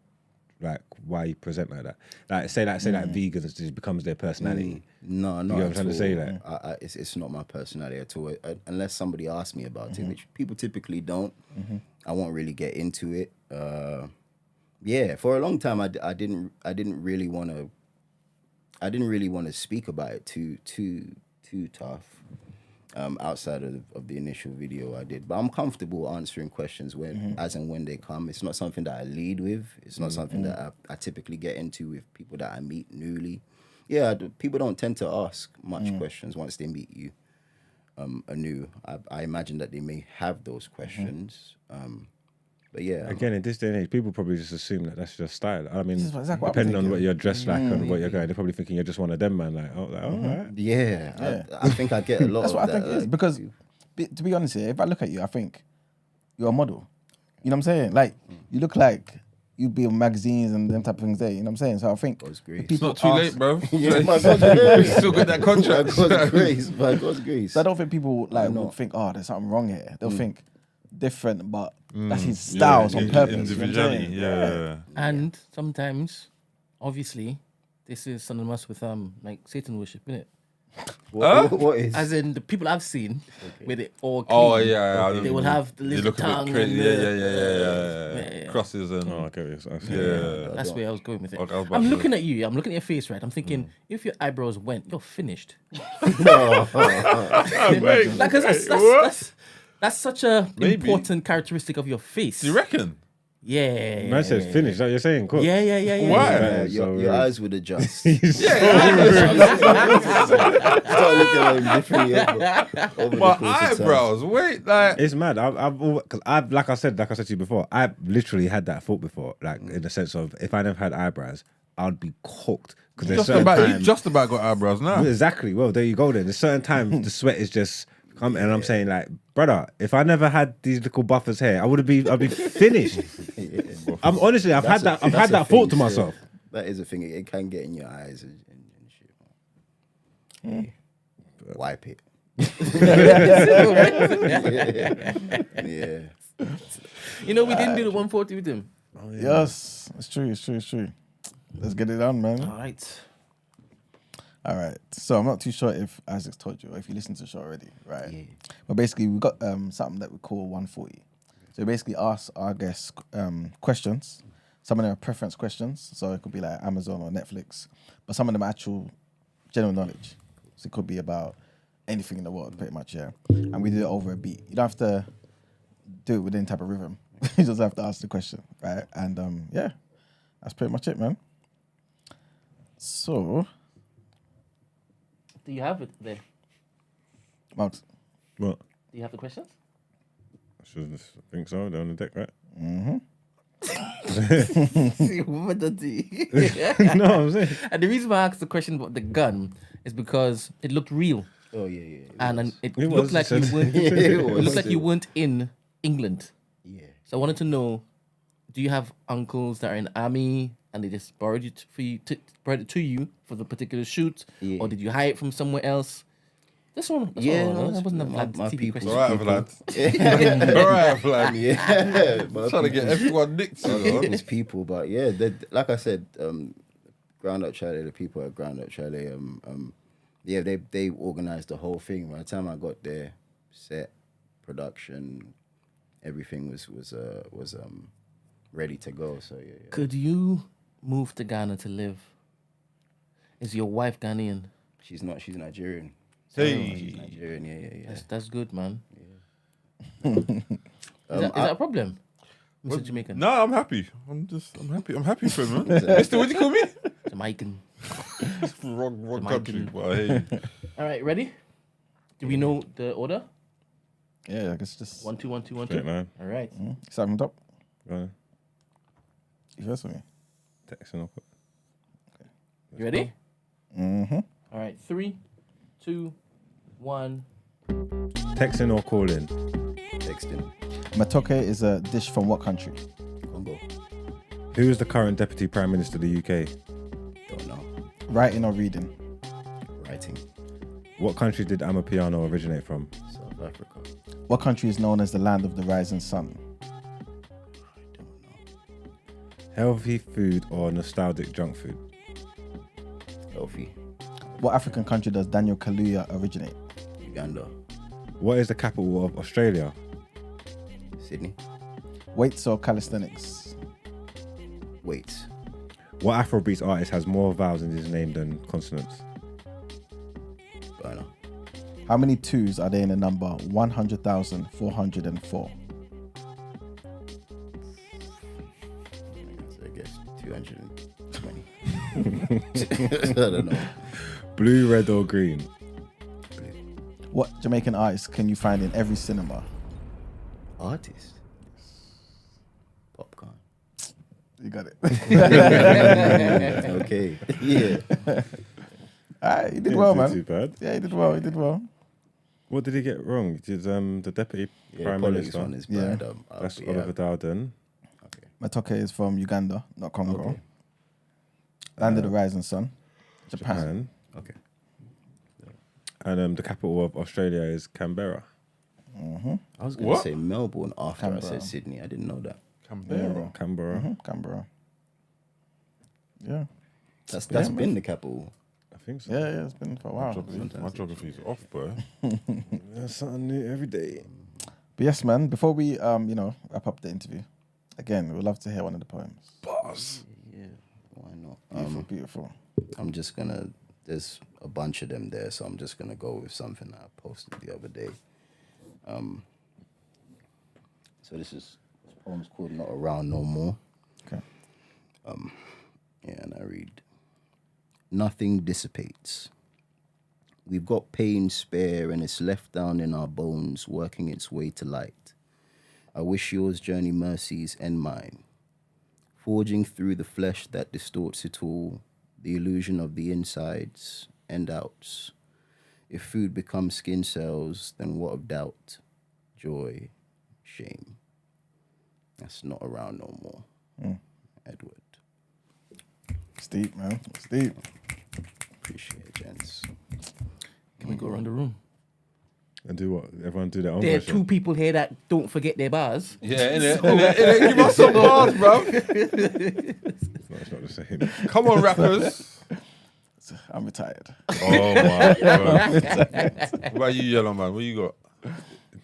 like, why you present like that? Like, say vegans, it becomes their personality. No, you know what I'm trying to say? Like, it's not my personality at all. Unless somebody asks me about it, which people typically don't. I won't really get into it. For a long time, I didn't really want to speak about it too tough. Outside of the initial video I did, but I'm comfortable answering questions as and when they come. It's not something that I lead with. It's not something that I typically get into with people that I meet newly. Yeah, people don't tend to ask much questions once they meet you anew. I imagine that they may have those questions. But yeah. Again, in this day and age, people probably just assume that that's your style. I mean, depending on what you're dressed like and what you're going, they're probably thinking you're just one of them, man. Like, all right. Yeah. I think I get a lot that's of what that. I think it is. Because, to be honest here, if I look at you, I think you're a model. You know what I'm saying? Like, you look like you'd be in magazines and them type of things there. You know what I'm saying? So I think it's not too late, bro. Yeah, my God's grace. Still got that contract. My God's grace. So I don't think people would think, there's something wrong here. They'll think different, but that's his styles on purpose. Individuality, yeah. And sometimes, obviously, this is synonymous with like Satan worship, isn't it? What is? As in the people I've seen with it all clean. Oh yeah, they will have the little tongue. Yeah. Crosses and That's where I was going with it. I'm looking at you. I'm looking at your face, right? I'm thinking if your eyebrows went, you're finished. That's such a important characteristic of your face. Do you reckon? Yeah. Man says finished. Like you're saying, cool. Yeah. Why? Your eyes would adjust. Start looking at them differently over my eyebrows. Wait, like it's mad. I've like I said to you before, I've literally had that thought before. Like in the sense of if I never had eyebrows, I'd be cooked. Because You just about got eyebrows now. Exactly. Well, there you go then. There's certain times the sweat is just coming, and I'm saying like, brother, if I never had these little buffers here, I'd be finished. I'm honestly, I've had that thought to myself. That is a thing. It can get in your eyes and shit. Wipe it. Yeah. You know, we didn't do the 140 with him. Oh, yeah. Yes, it's true. Let's get it done, man. All right. So I'm not too sure if Isaac's told you or if you listened to the show already, right? Yeah. But basically, we got something that we call 140. So we basically ask our guests questions. Some of them are preference questions, so it could be like Amazon or Netflix. But some of them are actual general knowledge. So it could be about anything in the world, pretty much, yeah. And we do it over a beat. You don't have to do it with any type of rhythm. You just have to ask the question, right? And yeah, that's pretty much it, man. So, do you have it there, Marks? What? Do you have the questions? I think so. They're on the deck, right? Mm-hmm. No, I'm saying. And the reason why I asked the question about the gun is because it looked real. Oh yeah. And it looked like you weren't. It looked like you weren't in England. Yeah. So I wanted to know: do you have uncles that are in the army and they just borrowed it borrowed it to you for the particular shoot, or did you hire it from somewhere else? That's all. That wasn't a Vlad TV question. All right, Vlad. All right, Vlad. Yeah. Trying to get everyone nicked. It's people, but yeah, like I said, Ground Up Chalet, the people at Ground Up Chalet, yeah, they organised the whole thing. By the time I got there, set, production, everything was ready to go. So yeah. Could you move to Ghana to live? Is your wife Ghanaian? She's not. She's Nigerian. Hey. She's Nigerian. Yeah. That's good, man. Yeah. Is that a problem, Mr. Jamaican? No, I'm happy. I'm happy for him, man. Mister, what do you call me? Jamaican. wrong country. But hey. All right, ready? Do we know the order? Yeah, I guess just 1, 2, 1, 2, 1, 2. Straight, man. All right. Summed up. Go on. You first for me. Text and I'll put. You ready? Mm-hmm. All right, 3, 2, 1. Texting or calling? Texting. Matoke is a dish from what country? Congo. Who is the current Deputy Prime Minister of the UK? Don't know. Writing or reading? Writing. What country did Amapiano originate from? South Africa. What country is known as the land of the rising sun? I don't know. Healthy food or nostalgic junk food? Healthy. What African country does Daniel Kaluuya originate? Uganda. What is the capital of Australia? Sydney. Weights or calisthenics? Weights. What Afrobeats artist has more vowels in his name than consonants? Burner. How many twos are there in the number 100,404? I guess 220. I don't know. Blue, red, or green? What Jamaican artist can you find in every cinema? Artist. Popcorn. You got it. Okay. Yeah. Alright, you did well, man. Too bad. Yeah, you did well. What did he get wrong? Did the Deputy Prime politics Minister? one is bad. That's Oliver Dowden. Okay. Matoke is from Uganda, not Congo. Okay. Land of the rising sun. Japan. Okay. And the capital of Australia is Canberra. Mm-hmm. I was going to say Melbourne after I said Sydney. I didn't know that. Canberra. Canberra. Mm-hmm. Canberra. Yeah. That's been the capital. I think so. Yeah, it's been for a while. My geography's off, bro. There's something new every day. But yes, man, before we wrap up the interview, again, we'd love to hear one of the poems. Boss. Yeah, why not? Beautiful. I'm just gonna. There's a bunch of them there, so I'm just gonna go with something I posted the other day. So this poem's called "Not Around No More." Okay. Yeah, and I read. Nothing dissipates. We've got pain spare, and it's left down in our bones, working its way to light. I wish yours journey mercies and mine. forging through the flesh that distorts it all, the illusion of the insides and outs. If food becomes skin cells, then what of doubt, joy, shame? That's not around no more. Edward. It's deep, man. It's deep. Appreciate it, gents. Can we go around the room? And do what? Everyone do their own There are version. 2 people here that don't forget their bars. Yeah, innit? Give us some bars, bro. It's not the same. Come on, rappers. I'm retired. Oh my god. What about you, Yellow Man? What you got?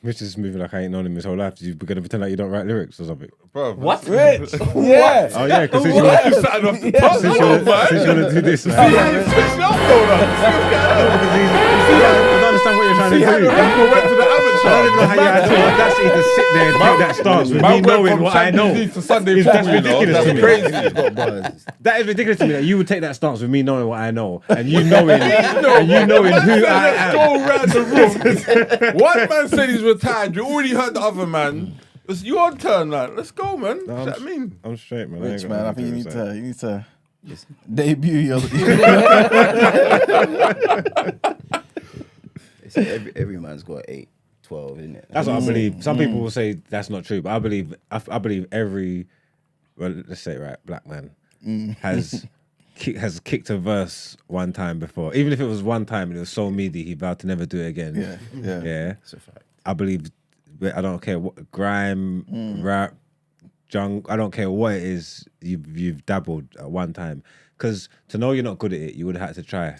Mitch is moving like I ain't known him his whole life. You're gonna pretend like you don't write lyrics or something. Bro, What? Rich. Yeah. Oh yeah, because since you started off the top, you wanna do this, man. I I don't understand what you're trying to do. went to the amateur. I don't even know how you had the audacity to sit there and take that stance with me knowing what I know. To Sunday That's football, ridiculous to me. crazy. That is ridiculous to me that you would take that stance with me knowing what I know and you knowing who I Let's am. go round the room. One man said he's retired. You already heard the other man. It's your turn, man. Let's go, man. No, What does that mean? I'm straight, man. Rich, man. I think you need to debut your. Every man's got 8, 12, isn't it? That's what I believe. Some people will say that's not true, but I believe every, well, let's say black man has kicked a verse one time before. Even if it was one time and it was so meaty, he vowed to never do it again. Yeah. That's a fact. I believe. I don't care what grime, rap, junk. I don't care what it is. You've dabbled at one time. Because to know you're not good at it, you would have had to try.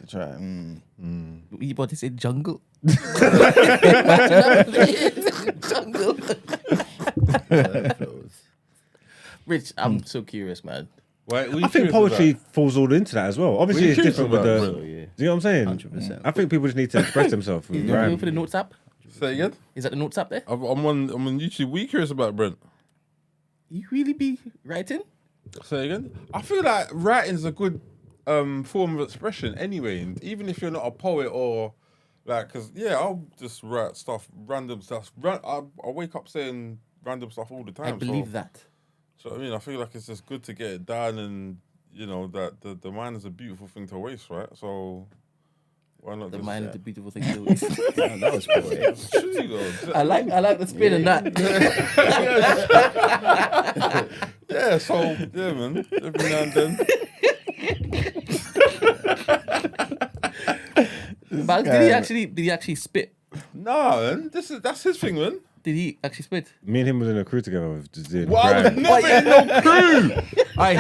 You about to say jungle? Jungle. Rich, I'm so curious, man. I think poetry falls all into that as well. Obviously, it's different with the. So, yeah. Do you know what I'm saying? 100%. I think people just need to express themselves. With You rhyme. going for the notes app? Say again? Is that the notes app there? I'm on YouTube. What are you curious about, Brent? You really be writing? Say again? I feel like writing's a good form of expression anyway. And even if you're not a poet or like, because I'll just write stuff, random stuff. I wake up saying random stuff all the time. I believe that. So I mean, I feel like it's just good to get it done, and you know that the mind is a beautiful thing to waste, right? So why not? The just, mind is a beautiful thing to waste. That was poetic. True, though. I like the spin on that. Yeah, so man, every now and then. But did he actually spit? Nah, man, that's his thing, man. Did he actually spit? Me and him was in a crew together. Just doing Well, I was grime. never in no crew.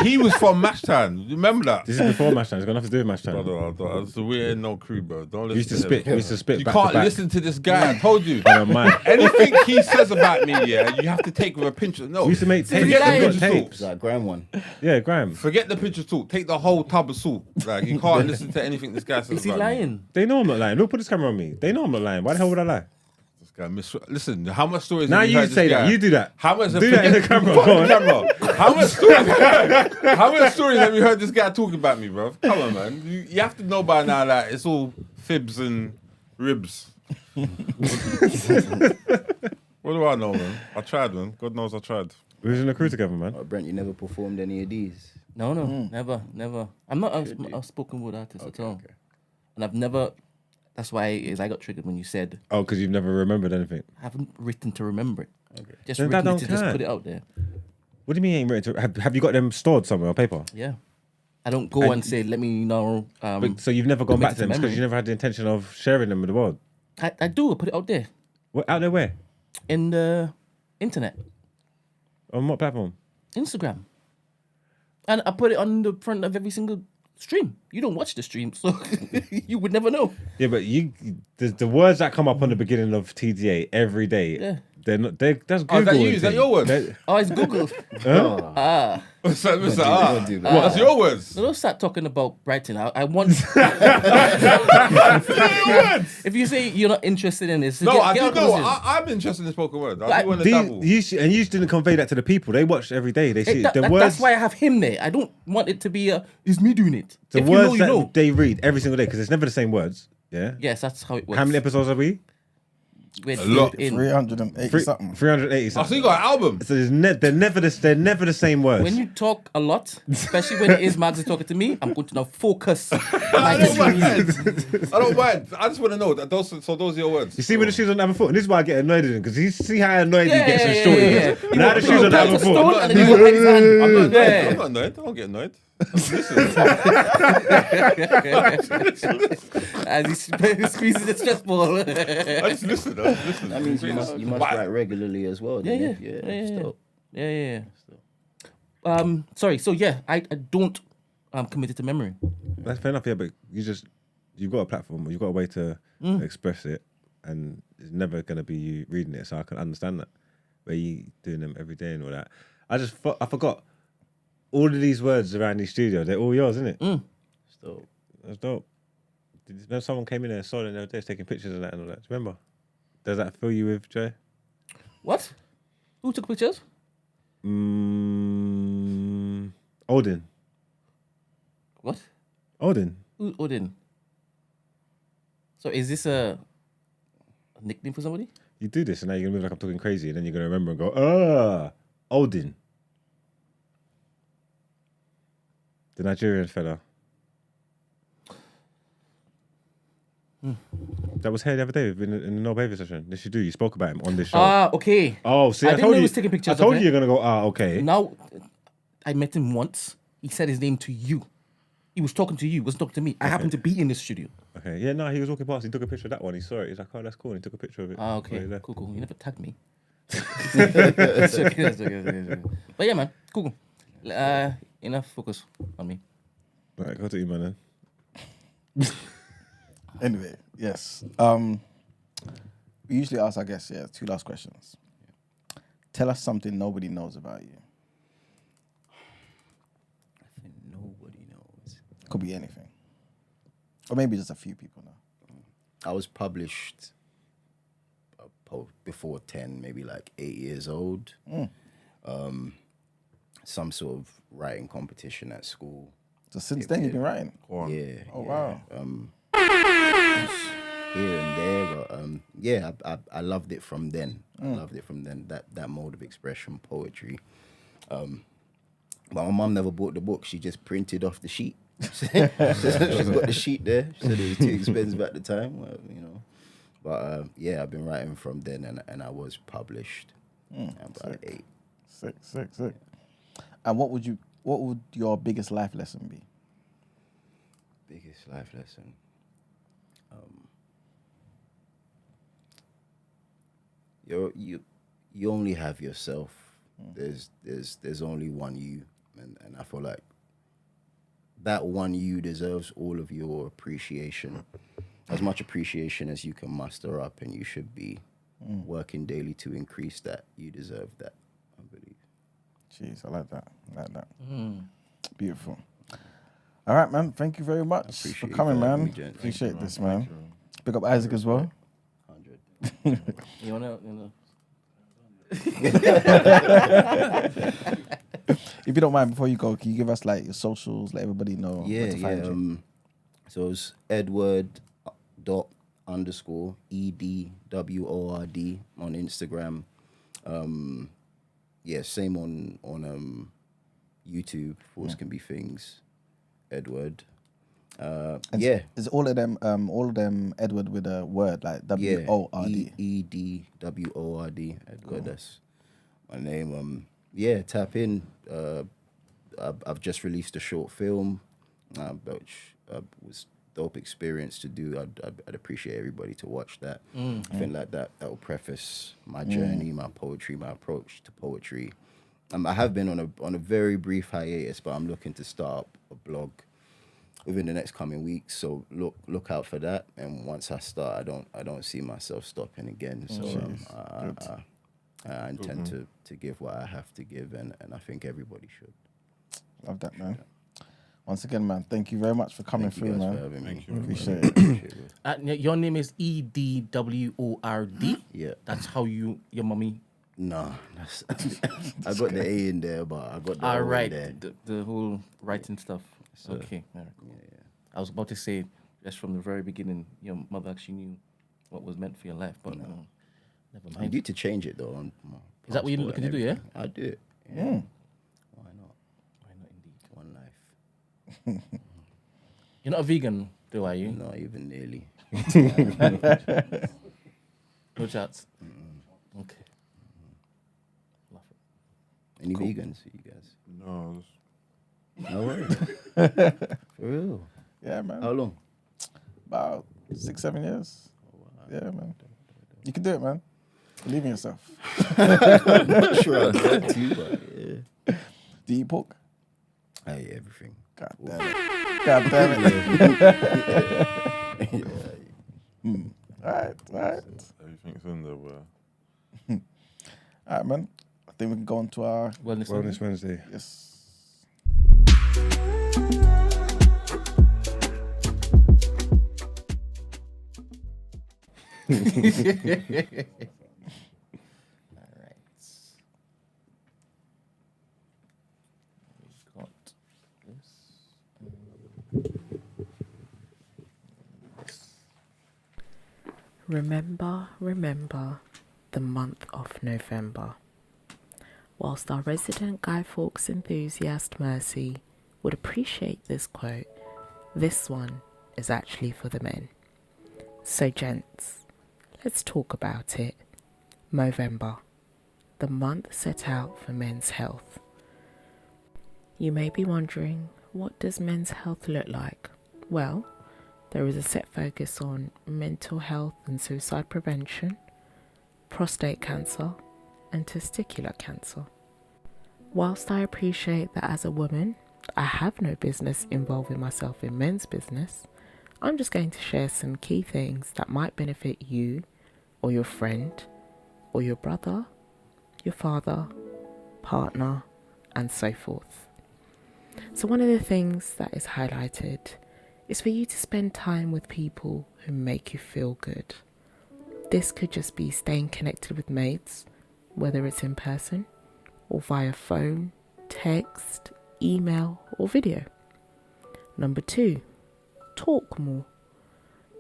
He was from Matchtown. Remember that? This is before Match Time. It's got nothing to do with Match Time. Brother, we're in no crew, bro. Don't We listen used to to him. spit. We used to spit You back can't to back. listen to this guy. I told you. I don't mind. Anything he says about me, you have to take with a pinch of no. We used to make tapes. Forget the We've got pinch of tapes. salt. That grand one. Yeah, grime. Forget the pinch of salt. Take the whole tub of salt. Like you can't listen to anything this guy says Is he about me. lying? They know I'm not lying. Look, put this camera on me. They know I'm not lying. Why the hell would I lie? This guy listen, how much stories Now have you you heard say this that. guy? You do that. How much Do that in the camera. Fuck Go the on. camera. How much stories have you heard this guy talking about me, bro? Come on, man. You have to know by now that it's all fibs and ribs. What do I know, man? I tried, man. God knows I tried. We was in a crew together, man. Oh, Brent, you never performed any of these? No, never. I'm not a spoken word artist at all. And I've never. That's why I got triggered when you said Oh, because you've never remembered anything. I haven't written to remember it. Just Then that written don't to just count. put it out there. What do you mean you ain't written to? Have you got them stored somewhere on paper? Yeah. I don't go and say, let me know. But, so you've never gone commit back to to them because memory. you never had the intention of sharing them with the world. I do. I put it out there What, out there where? in the internet, On what platform? Instagram. And I put it on the front of every single stream. You don't watch the stream, so you would never know. Yeah, but the words that come up on the beginning of TDA every day. Yeah. They're not. That's Google. Oh, is that you? and Is that thing. your words? Oh, it's Google. Mr. Don't do that. What? That's your words. So don't start talking about writing. I want. If you say you're not interested in this, No, I do out know. of this. I'm interested in spoken word. I Like, do want to dabble. You just didn't convey that to the people. They watch every day. They see the words. That's why I have him there. I don't want it to be it's me doing it. the if words you that they read every single day because it's never the same words. Yeah. Yes, that's how it works. How many episodes are we? We're A lot. deep in. 380 something. 380 Oh, something. so you got an album? So they're never the same words. When you talk a lot, especially when it is Mags is talking to me, I'm going to now focus. I don't mind. I don't mind. I just want to know that those are your words. you see when the shoes on the other foot, and this is why I get annoyed with him because you see how annoyed he gets with yeah, shorty. yeah. Now the shoes on the other foot. And then you go hide his hand. I'm not annoyed. Yeah. I'm not annoyed. I don't get annoyed. As he squeezes the stress ball. I just listen. That means you must write regularly as well. Yeah. It's dope. Yeah. Sorry. So yeah, I don't commit it to memory. That's fair enough, yeah, but you've got a platform, you've got a way to express it, and it's never going to be you reading it, so I can understand that. Where you doing them every day and all that. I forgot all of these words around the studio, they're all yours, isn't it? It's dope. That's dope. Did you know someone came in there and saw it the other day, taking pictures of that and all that? Do you remember? Does that fill you with joy? What? Who took pictures? Odin. What? Odin. Who Odin? So is this a nickname for somebody? You do this and now you're going to move like I'm talking crazy and then you're going to remember and go, Odin. The Nigerian fella. That was here the other day in the No Behavior session. Yes, you do. You spoke about him on this show. Okay. Oh, see, I didn't know he was taking pictures I told of you it. you're going to go, okay. Now, I met him once. He said his name to you. He was talking to you. He wasn't talking to me. I happened to be in the studio. Okay, yeah, no, he was walking past. He took a picture of that one. He saw it. He's like, oh, that's cool. And he took a picture of it. Okay. So Cool. You never tagged me. It's okay. But yeah, man. Cool. Enough focus on me. All right, go to you, man, then. Anyway, yes. We usually ask our guests, two last questions. Tell us something nobody knows about you. Nobody knows. Could be anything. Or maybe just a few people know. I was published before 10, maybe like 8 years old. Some sort of writing competition at school. So since then you've been writing? Yeah. Oh, wow. Here and there, but I loved it from then. That mode of expression, poetry. But my mum never bought the book. She just printed off the sheet. She's got the sheet there. She said it was too expensive at the time. Well, But I've been writing from then, and I was published about 8. Sick. And what would your biggest life lesson be? Biggest life lesson. You only have yourself. There's only one you, and I feel like that one you deserves all of your appreciation, as much appreciation as you can muster up, and you should be working daily to increase that. You deserve that, I believe. Jeez, I like that. Beautiful. All right, man. Thank you very much for coming, man. Appreciate this, man. Pick up Isaac as well. 100. You wanna If you don't mind, before you go, can you give us like your socials, let everybody know where to find you? So it's Edward _EDWORD on Instagram. Same on YouTube. Thoughts Can Be Things. Edward. Is all of them Edward with a word like WORD? EDWORD. Edward. That's my name. Tap in. I've just released a short film, which was dope experience to do. I'd appreciate everybody to watch that. I think like that will preface my journey, my poetry, my approach to poetry. I have been on a very brief hiatus, but I'm looking to start up a blog within the next coming weeks. So look out for that. And once I start, I don't see myself stopping again. So I intend to give what I have to give, and I think everybody should. Love that, man. Once again, man, thank you very much for coming through, man. Thank you. Appreciate it. your name is EDWORD? Yeah. That's how your mommy... No, I got the A in there, but I got the O in there. The whole writing stuff. Okay. Cool. Yeah. I was about to say, just from the very beginning, your mother actually knew what was meant for your life, but I'm due to change it though. Is that what you're looking to do? Yeah, I do it. Yeah. Why not? why not indeed? One life. You're not a vegan, though, are you? Not even nearly. No chats. Okay. Love it. Any vegans, you guys? No, No way. For real. Yeah, man. How long? About 6-7 years. Yeah, man. You can do it, man. Believe in yourself. I'm not sure I got to, but yeah. Do you eat pork? I eat everything. God damn it. God damn it. All right. everything's in there, bro. All right, man. I think we can go on to our Wellness Wednesday. Yes. All right. We've got this. Remember the month of November. Whilst our resident Guy Fawkes enthusiast Mercy would appreciate this quote, this one is actually for the men. So gents, let's talk about it. Movember, the month set out for men's health. You may be wondering, what does men's health look like? Well, there is a set focus on mental health and suicide prevention, prostate cancer, and testicular cancer. Whilst I appreciate that as a woman, I have no business involving myself in men's business, I'm just going to share some key things that might benefit you, or your friend, or your brother, your father, partner, and so forth. So one of the things that is highlighted is for you to spend time with people who make you feel good. This could just be staying connected with mates, whether it's in person or via phone, text, email, or video. Number 2, talk more.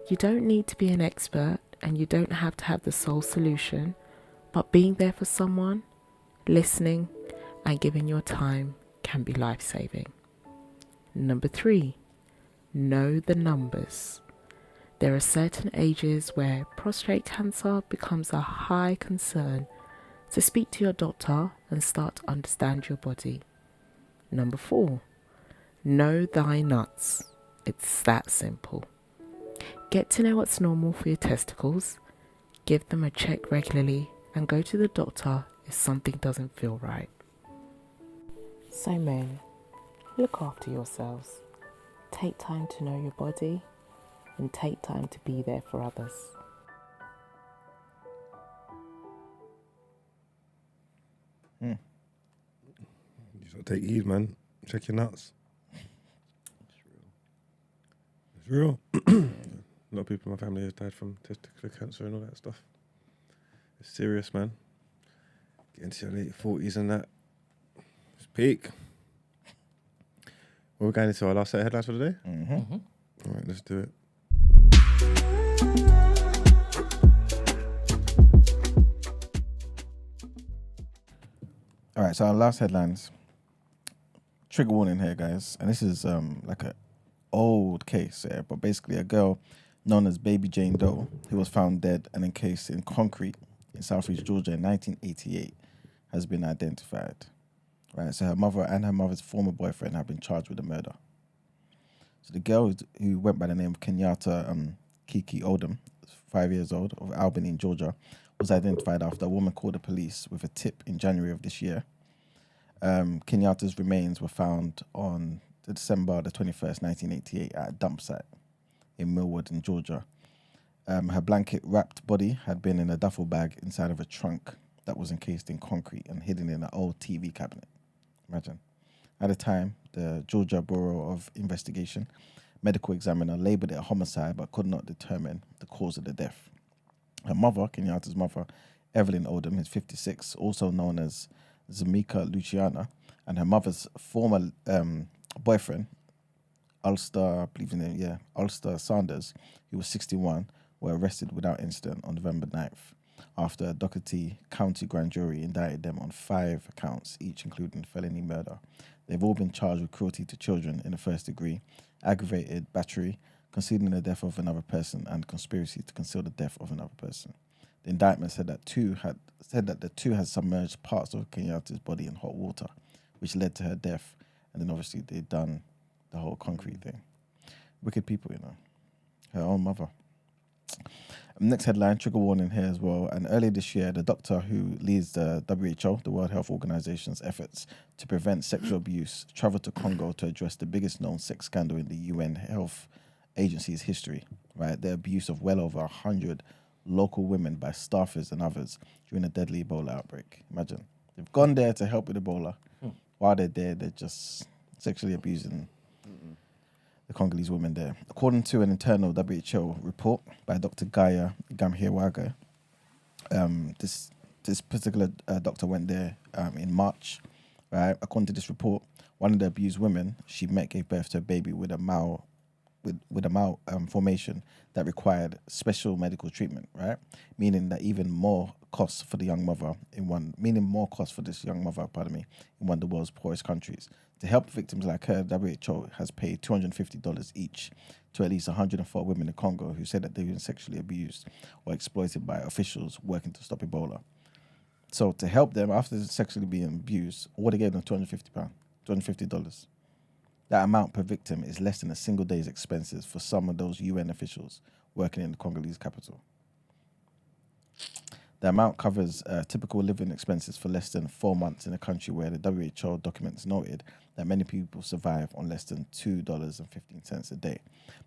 You don't need to be an expert and you don't have to have the sole solution, but being there for someone, listening, and giving your time can be life-saving. Number 3, know the numbers. There are certain ages where prostate cancer becomes a high concern, so speak to your doctor and start to understand your body. Number 4, know thy nuts. It's that simple. Get to know what's normal for your testicles, give them a check regularly, and go to the doctor if something doesn't feel right. So men, look after yourselves. Take time to know your body and take time to be there for others. You just gotta take heed, man. Check your nuts. It's real. A lot of people in my family have died from testicular cancer and all that stuff. It's serious, man. Get into your late 40s and that. It's peak. Well, we're going into our last set of headlines for the day. All right, let's do it. All right, so our last headlines. Trigger warning here, guys. And this is like a old case here, but basically a girl known as Baby Jane Doe, who was found dead and encased in concrete in Southeast Georgia in 1988, has been identified. Right, so her mother and her mother's former boyfriend have been charged with the murder. So the girl who went by the name of Kenyatta Kiki Oldham, 5 years old, of Albany in Georgia, was identified after a woman called the police with a tip in January of this year. Kenyatta's remains were found on December the 21st, 1988 at a dump site in Millwood in Georgia. Her blanket-wrapped body had been in a duffel bag inside of a trunk that was encased in concrete and hidden in an old TV cabinet. Imagine. At the time, the Georgia Bureau of Investigation medical examiner labelled it a homicide but could not determine the cause of the death. Her mother, Kenyatta's mother, Evelyn Oldham, is 56, also known as Zamika Luciana, and her mother's former boyfriend, Ulster Sanders, who was 61, were arrested without incident on November 9th. after a Doherty County grand jury indicted them on 5 counts, each including felony murder. They've all been charged with cruelty to children in the first degree, aggravated battery, concealing the death of another person, and conspiracy to conceal the death of another person. The indictment said that the two had submerged parts of Kenyatta's body in hot water, which led to her death. And then obviously they'd done the whole concrete thing. Wicked people, you know. Her own mother. Next headline, trigger warning here as well. And earlier this year, the doctor who leads the WHO, the World Health Organization's efforts to prevent sexual abuse, traveled to Congo to address the biggest known sex scandal in the UN Health Agency's history, right? The abuse of well over 100 local women by staffers and others during a deadly Ebola outbreak. Imagine. They've gone there to help with Ebola. While they're there, they're just sexually abusing the Congolese women there. According to an internal WHO report by Dr. Gaia Gamhiwaga, this particular doctor went there in March. Right? According to this report, one of the abused women she met gave birth to a baby with a malformation that required special medical treatment, right? Meaning even more costs for the young mother in one of the world's poorest countries. To help victims like her, WHO has paid $250 each to at least 104 women in Congo who said that they've been sexually abused or exploited by officials working to stop Ebola. So to help them after sexually being abused, all they gave them $250. That amount per victim is less than a single day's expenses for some of those UN officials working in the Congolese capital. The amount covers typical living expenses for less than 4 months in a country where the WHO documents noted that many people survive on less than $2.15 a day.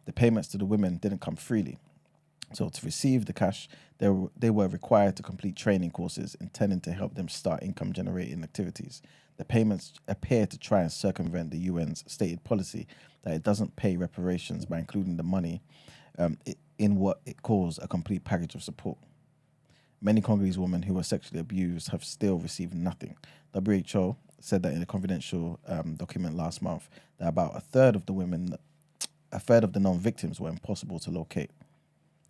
The payments to the women didn't come freely. So to receive the cash, they were required to complete training courses intending to help them start income-generating activities. The payments appear to try and circumvent the UN's stated policy that it doesn't pay reparations by including the money in what it calls a complete package of support. Many Congolese women who were sexually abused have still received nothing. WHO said that in a confidential document last month that about a third of the known victims were impossible to locate.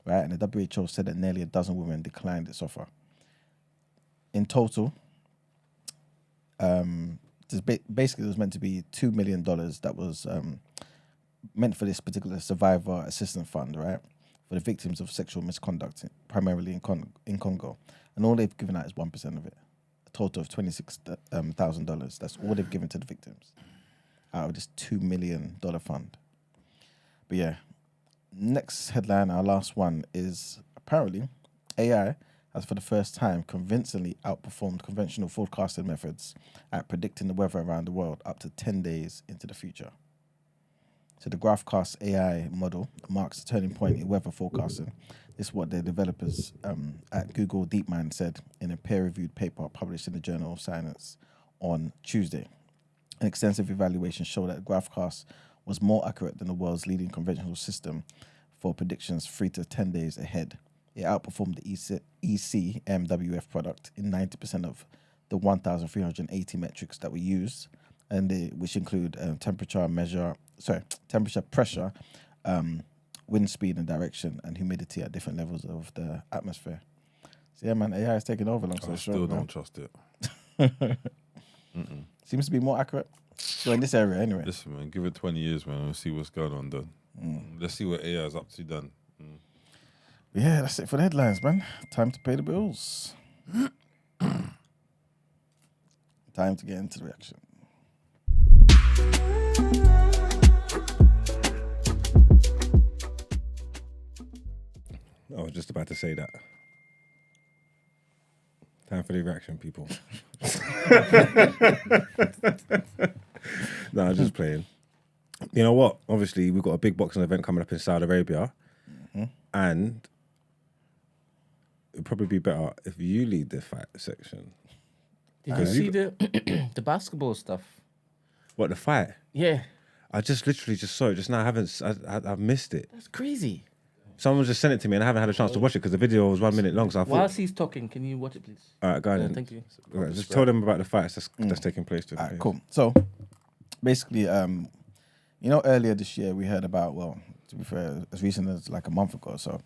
Right, and the WHO said that nearly a dozen women declined its offer. In total, basically it was meant to be $2 million that was meant for this particular survivor assistance fund, right, for the victims of sexual misconduct, primarily in Congo. And all they've given out is 1% of it, a total of $26,000. That's all they've given to the victims out of this $2 million fund. But yeah. Next headline, our last one, is apparently AI has for the first time convincingly outperformed conventional forecasting methods at predicting the weather around the world up to 10 days into the future. So the GraphCast AI model marks a turning point in weather forecasting. This is what the developers at Google DeepMind said in a peer-reviewed paper published in the Journal of Science on Tuesday. An extensive evaluation showed that GraphCast was more accurate than the world's leading conventional system for predictions 3 to 10 days ahead. It outperformed the ECMWF product in 90% of the 1,380 metrics that were used, and which include temperature, pressure, wind speed and direction, and humidity at different levels of the atmosphere. So yeah, man, AI is taking over. I still don't trust it. Seems to be more accurate. So in this area, anyway. Listen, man, give it 20 years, man, and see what's going on then. Let's see what AI is up to then. Yeah, that's it for the headlines, man. Time to pay the bills. Time to get into the reaction. I was just about to say that. Time for the reaction, people. No, I'm just playing. You know what? Obviously, we've got a big boxing event coming up in Saudi Arabia. And it'd probably be better if you lead the fight section. Did you see the basketball stuff? What, the fight? Yeah. I just literally just saw it just now. I've missed it. That's crazy. Someone just sent it to me and I haven't had a chance to watch it because the video was 1 minute long. So I thought, whilst he's talking, can you watch it, please? All right, go ahead. Thank you. Right, just tell them about the fights that's taking place today. All right, cool. So basically, earlier this year we heard about, well, to be fair, as recent as like a month ago, so it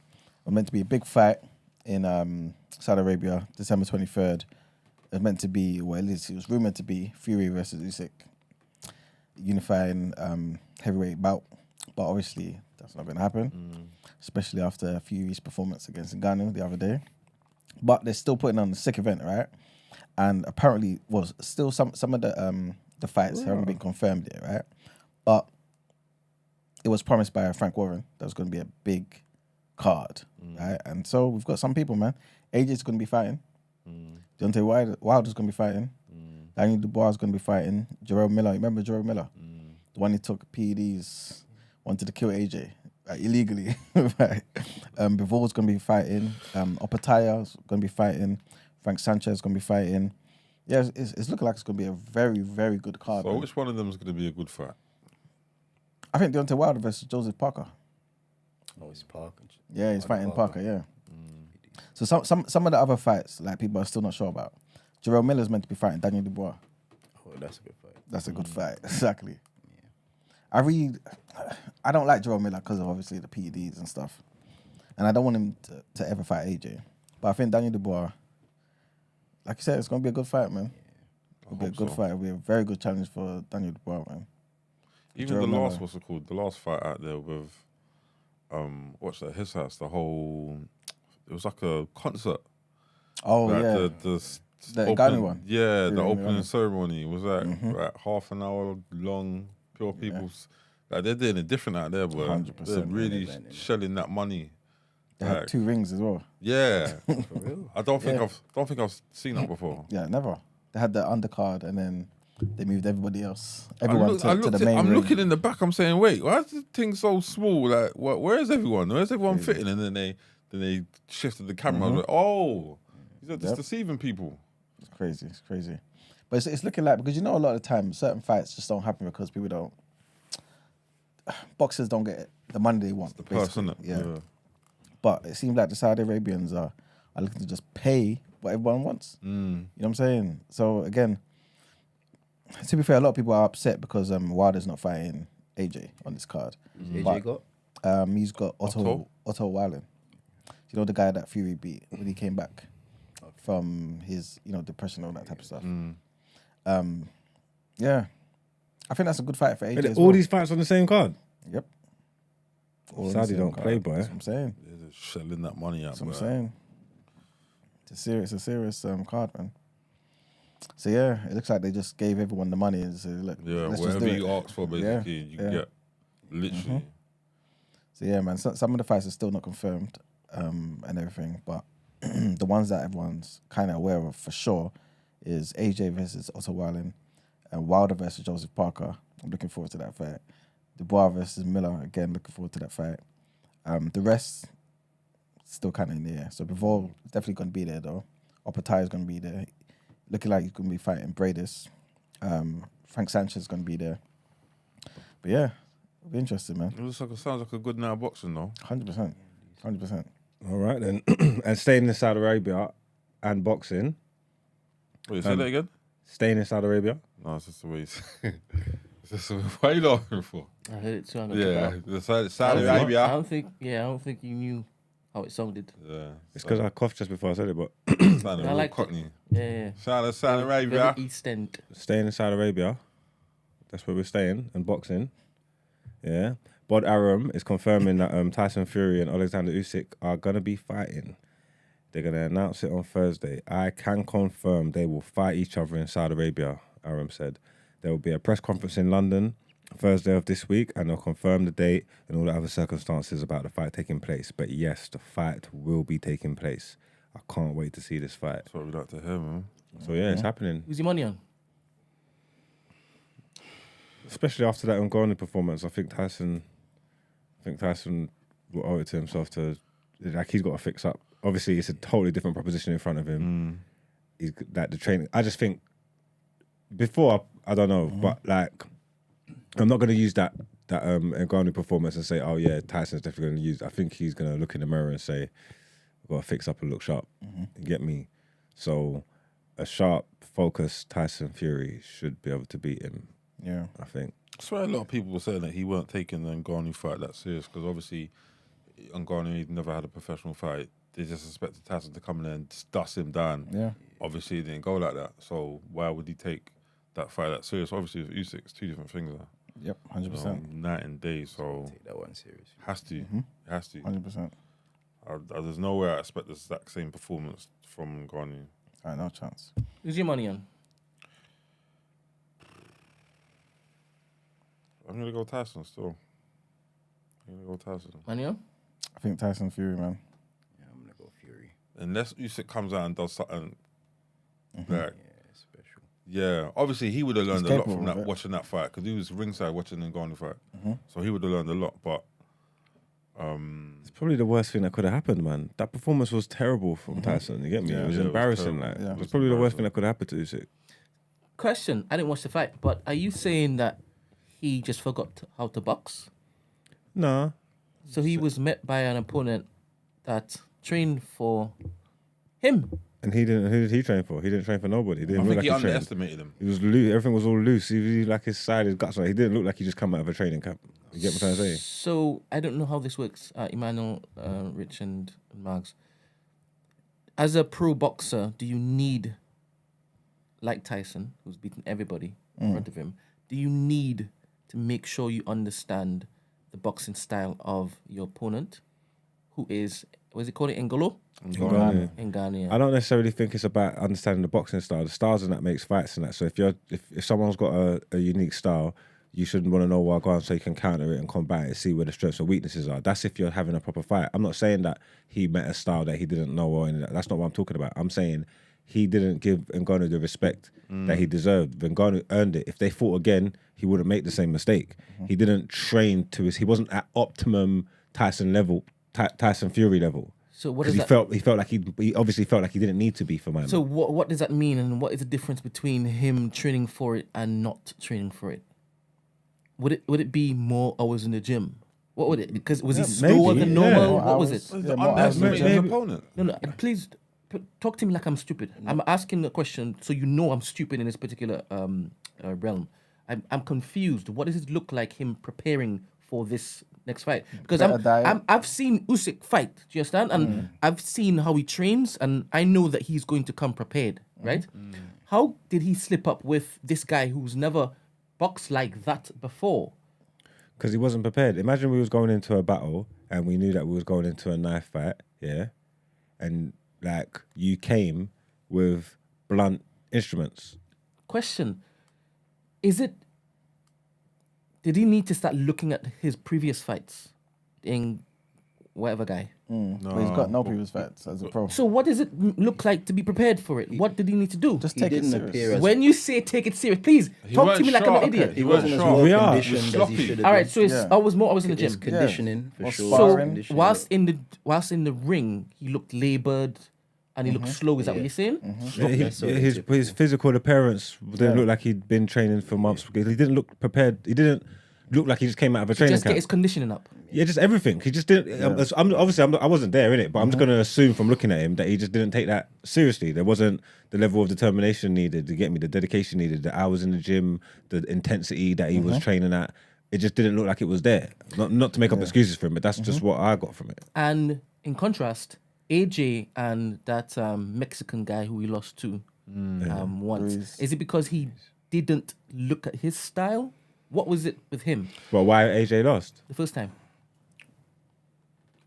was meant to be a big fight in Saudi Arabia, December 23rd. It was meant to be, well, at least it was rumored to be Fury versus Usyk, unifying heavyweight bout. But obviously, that's not going to happen, especially after Fury's performance against Ngannou the other day. But they're still putting on a sick event, right? And apparently, was still some of the fights haven't been confirmed yet, right? But it was promised by Frank Warren that was going to be a big card, right? And so we've got some people, man. AJ's going to be fighting. Deontay Wilder's going to be fighting. Daniel Dubois is going to be fighting. Jerome Miller, you remember Jerome Miller? The one who took PEDs, wanted to kill AJ illegally, right? Bivol's going to be fighting. Opataya's going to be fighting. Frank Sanchez is going to be fighting. Yeah, it's looking like it's going to be a very, very good card. So which one of them is going to be a good fight? I think Deontay Wilder versus Joseph Parker. Oh, it's Parker. Yeah, he's fighting Parker, yeah. So some of the other fights, like, people are still not sure about. Jerome Miller's meant to be fighting Daniel Dubois. Oh, that's a good fight. That's a good fight, exactly. Yeah. I don't like Jerome Miller because of obviously the PEDs and stuff. And I don't want him to ever fight AJ. But I think Daniel Dubois, like you said, it's going to be a good fight, man. It'll be a good fight. It'll be a very good challenge for Daniel Dubois, man. Even Jerome Miller. What's it called? The last fight out there with, what's that, his house, it was like a concert. Oh, like yeah. The Ghana one. Yeah, the opening ceremony was like half an hour long, pure people's. Like, they're doing it different out there, but 100%, they're really shelling that money. They had 2 rings as well. Yeah. For real? I don't think I've seen that before. Yeah, never. They had the undercard and then they moved everybody else. Everyone to the main I'm ring. looking in the back, I'm saying, wait, why is the thing so small? Like, where is everyone? Where's everyone fitting? And then they shifted the camera. I was like, oh, these are just deceiving people. It's crazy. But it's looking like, because you know a lot of the time, certain fights just don't happen because people don't, boxers don't get the money they want. It's the person. Yeah. But it seems like the Saudi Arabians are looking to just pay what everyone wants. You know what I'm saying? So again, to be fair, a lot of people are upset because Wilder's not fighting AJ on this card. AJ got? He's got Otto Wallin. You know, the guy that Fury beat when he came back from his, depression, all that type of stuff. Yeah. I think that's a good fight for AJ. All these fights on the same card? Yep. Saudi don't play, boy. That's what I'm saying. They're just shelling that money out. That's what I'm saying. It's a serious card, man. So yeah, it looks like they just gave everyone the money and said, look, let's whatever just do you it. ask for, basically, you get literally. So yeah, man, some of the fights are still not confirmed and everything, but the ones that everyone's kind of aware of for sure is AJ versus Otto Wallin and Wilder versus Joseph Parker. I'm looking forward to that fight. Dubois versus Miller, again, looking forward to that fight. The rest, still kind of in the air. So Bivol is definitely going to be there, though. Opataya is going to be there. Looking like he's going to be fighting Bradis. Frank Sanchez is going to be there. But yeah, it'll be interesting, man. It sounds like a good night of boxing, though. 100%. All right, then. And staying in Saudi Arabia and boxing. Wait, say that again? Staying in Saudi Arabia? No, it's just the way what are you laughing for? I heard it too. The Saudi Arabia. I don't think you knew how it sounded. Yeah. It's because I coughed just before I said it, but Sounded real cockney. Yeah. Shout out Saudi Arabia. East End. staying in Saudi Arabia. That's where we're staying and boxing. Yeah. Bod Arum is confirming that Tyson Fury and Oleksandr Usyk are going to be fighting. They're going to announce it on Thursday. I can confirm they will fight each other in Saudi Arabia, Arum said. There will be a press conference in London Thursday of this week, and they'll confirm the date and all the other circumstances about the fight taking place. But yes, the fight will be taking place. I can't wait to see this fight. That's what we like to hear, man. So yeah, it's happening. Who's your money on? Especially after that Ngannou performance, I think Tyson will owe it to himself to, like, he's got to fix up. Obviously, it's a totally different proposition in front of him. He's like the training. I just think before, I don't know, but like, I'm not going to use that Ngannou performance and say, oh yeah, Tyson's definitely going to use it. I think he's going to look in the mirror and say, I've got to fix up and look sharp. You get me? So a sharp, focused Tyson Fury should be able to beat him. Yeah, I think. I swear a lot of people were saying that he weren't taking the Ngannou fight that serious because obviously Ngannou never had a professional fight they just expected Tyson to come in there and just dust him down. Yeah. Obviously, it didn't go like that. So why would he take that fight that serious? Obviously, with Usyk, it's two different things. Yep, 100%. Night and day. So Take that one serious. has to, it has to. 100%. There's no way I expect the exact same performance from Ngannou. No chance. Who's your money on? I'm gonna go Tyson still. Money on? I think Tyson Fury, man. Yeah, I'm gonna go Fury. Unless Usyk comes out and does something like, Yeah, special. yeah, obviously he would have learned a lot capable from of that it. watching that fight because he was ringside watching the Ngannou fight, so he would have learned a lot. But It's probably the worst thing that could have happened, man. That performance was terrible from Tyson. You get me? Yeah, it was yeah, it was embarrassing. terrible. Yeah. It was probably the worst thing that could have happened to Usyk. Question. I didn't watch the fight, but are you saying that he just forgot how to box? Nah. So he was met by an opponent that trained for him. And he didn't. Who did he train for? He didn't train for nobody. He didn't I look think like he he trained. underestimated him. He was loose. Everything was all loose. He like his side, his guts. Like, he didn't look like he just come out of a training camp. You get what I'm trying to say? So I don't know how this works, Emmanuel, Rich, and Margs. As a pro boxer, do you need, like Tyson, who's beaten everybody in front of him, do you need to make sure you understand the boxing style of your opponent, who is, what is it called? Ngannou? Ngannou. I don't necessarily think it's about understanding the boxing style. The styles and that makes fights and that. So if someone's got a unique style, you should want to know where I go on so you can counter it and combat it, see where the strengths and weaknesses are. That's if you're having a proper fight. I'm not saying that he met a style that he didn't know or any of that. That's not what I'm talking about. I'm saying he didn't give Ngannou the respect that he deserved. Ngannou earned it. If they fought again, he wouldn't make the same mistake. He didn't train to his. He wasn't at optimum Tyson level, Tyson Fury level. So what Because does that? he felt like he obviously felt like he didn't need to be for my So man. what does that mean, and what is the difference between him training for it and not training for it? Would it be more hours in the gym? What would it? Because was he slower maybe, than yeah. normal? More What was hours. it? Yeah, more hours. Underestimated his opponent. No. Please talk to me like I'm stupid. I'm asking the question so you know I'm stupid in this particular realm. I'm confused. What does it look like him preparing for this next fight? Because Better diet. I've seen Usyk fight. Do you understand? And I've seen how he trains, and I know that he's going to come prepared. Right? How did he slip up with this guy who's never boxed like that before? Because he wasn't prepared. Imagine we was going into a battle and we knew that we was going into a knife fight, yeah? And like you came with blunt instruments. Question. Did he need to start looking at his previous fights in whatever guy? But he's got no previous fights as a pro. So what does it look like to be prepared for it? What did he need to do? Just He take it didn't serious. appear as When you say take it serious, please talk to weren't me like I'm sharp. an idiot. Okay. he wasn't as sharp. well We are. conditioned as he Sloppy. should have All right, been. so it's Yeah. always more hours in the It's gym. conditioning for Or sure. So sparring. Conditioning. whilst in the ring, he looked labored and he looked slow. Is that what you're saying? His physical appearance didn't look like he'd been training for months. He didn't look prepared. He didn't look like he just came out of a training Just get camp. his conditioning up. Yeah, just everything. He just didn't. I wasn't there in it, but I'm just going to assume from looking at him that he just didn't take that seriously. There wasn't the level of determination needed to get me, the dedication needed, the hours in the gym, the intensity that he was training at. It just didn't look like it was there. Not to make up excuses for him, but that's just what I got from it. And in contrast, AJ and that Mexican guy who we lost to once, Ruiz. is it because he didn't look at his style? What was it with him But why AJ lost? the first time?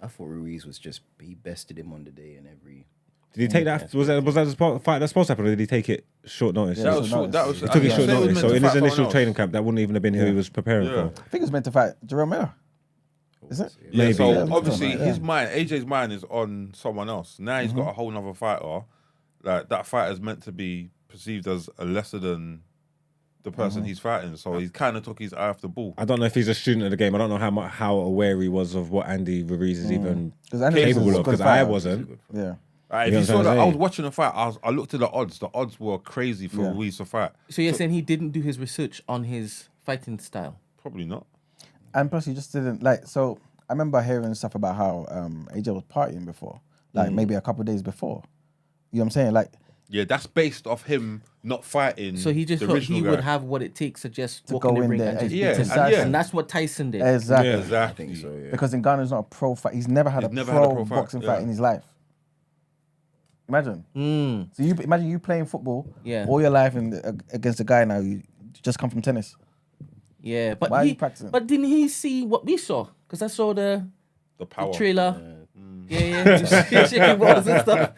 I thought Ruiz was just, he bested him on the day and every. Did he take that? Was that the fight that's supposed to happen, or did he take it short notice? Yeah, That was short. That was. He took it I short think it was notice. meant So to in fight his someone initial else. training camp, that wouldn't even have been who he was preparing Yeah. for. I think it's meant to fight Jerome Miller. Is it? Yeah, Maybe. so Yeah, obviously yeah. his mind, AJ's mind is on someone else. Now he's got a whole nother fighter. Like that fighter is meant to be perceived as a lesser than the person he's fighting. So he kind of took his eye off the ball. I don't know if he's a student of the game. I don't know how aware he was of what Andy Ruiz is even 'Cause Andy Ruiz is capable a of. good Because I fighter. wasn't. Yeah. If You know you saw what I'm that, I was saying? watching the fight. I looked at the odds. The odds were crazy for Ruiz to fight. So you're saying he didn't do his research on his fighting style? Probably not. And plus, he just didn't like. So I remember hearing stuff about how AJ was partying before, like maybe a couple of days before. You know what I'm saying? Like, Yeah, that's based off him not fighting. So he just the thought original he guy. would have what it takes to just walk go in the in ring there and and just Yeah, beat him. and yeah. And that's what Tyson did. exactly. Exactly. I think so, yeah. Because Ngannou's not a pro fight. He's never had He's a never had a pro pro fight, boxing yeah. fight in his life. Imagine. So you imagine you playing football Yeah. all your life against a guy now you just come from tennis. Yeah, but Why are you practicing? But didn't he see what we saw? Because I saw the power trailer. Yeah. Shaking balls and stuff.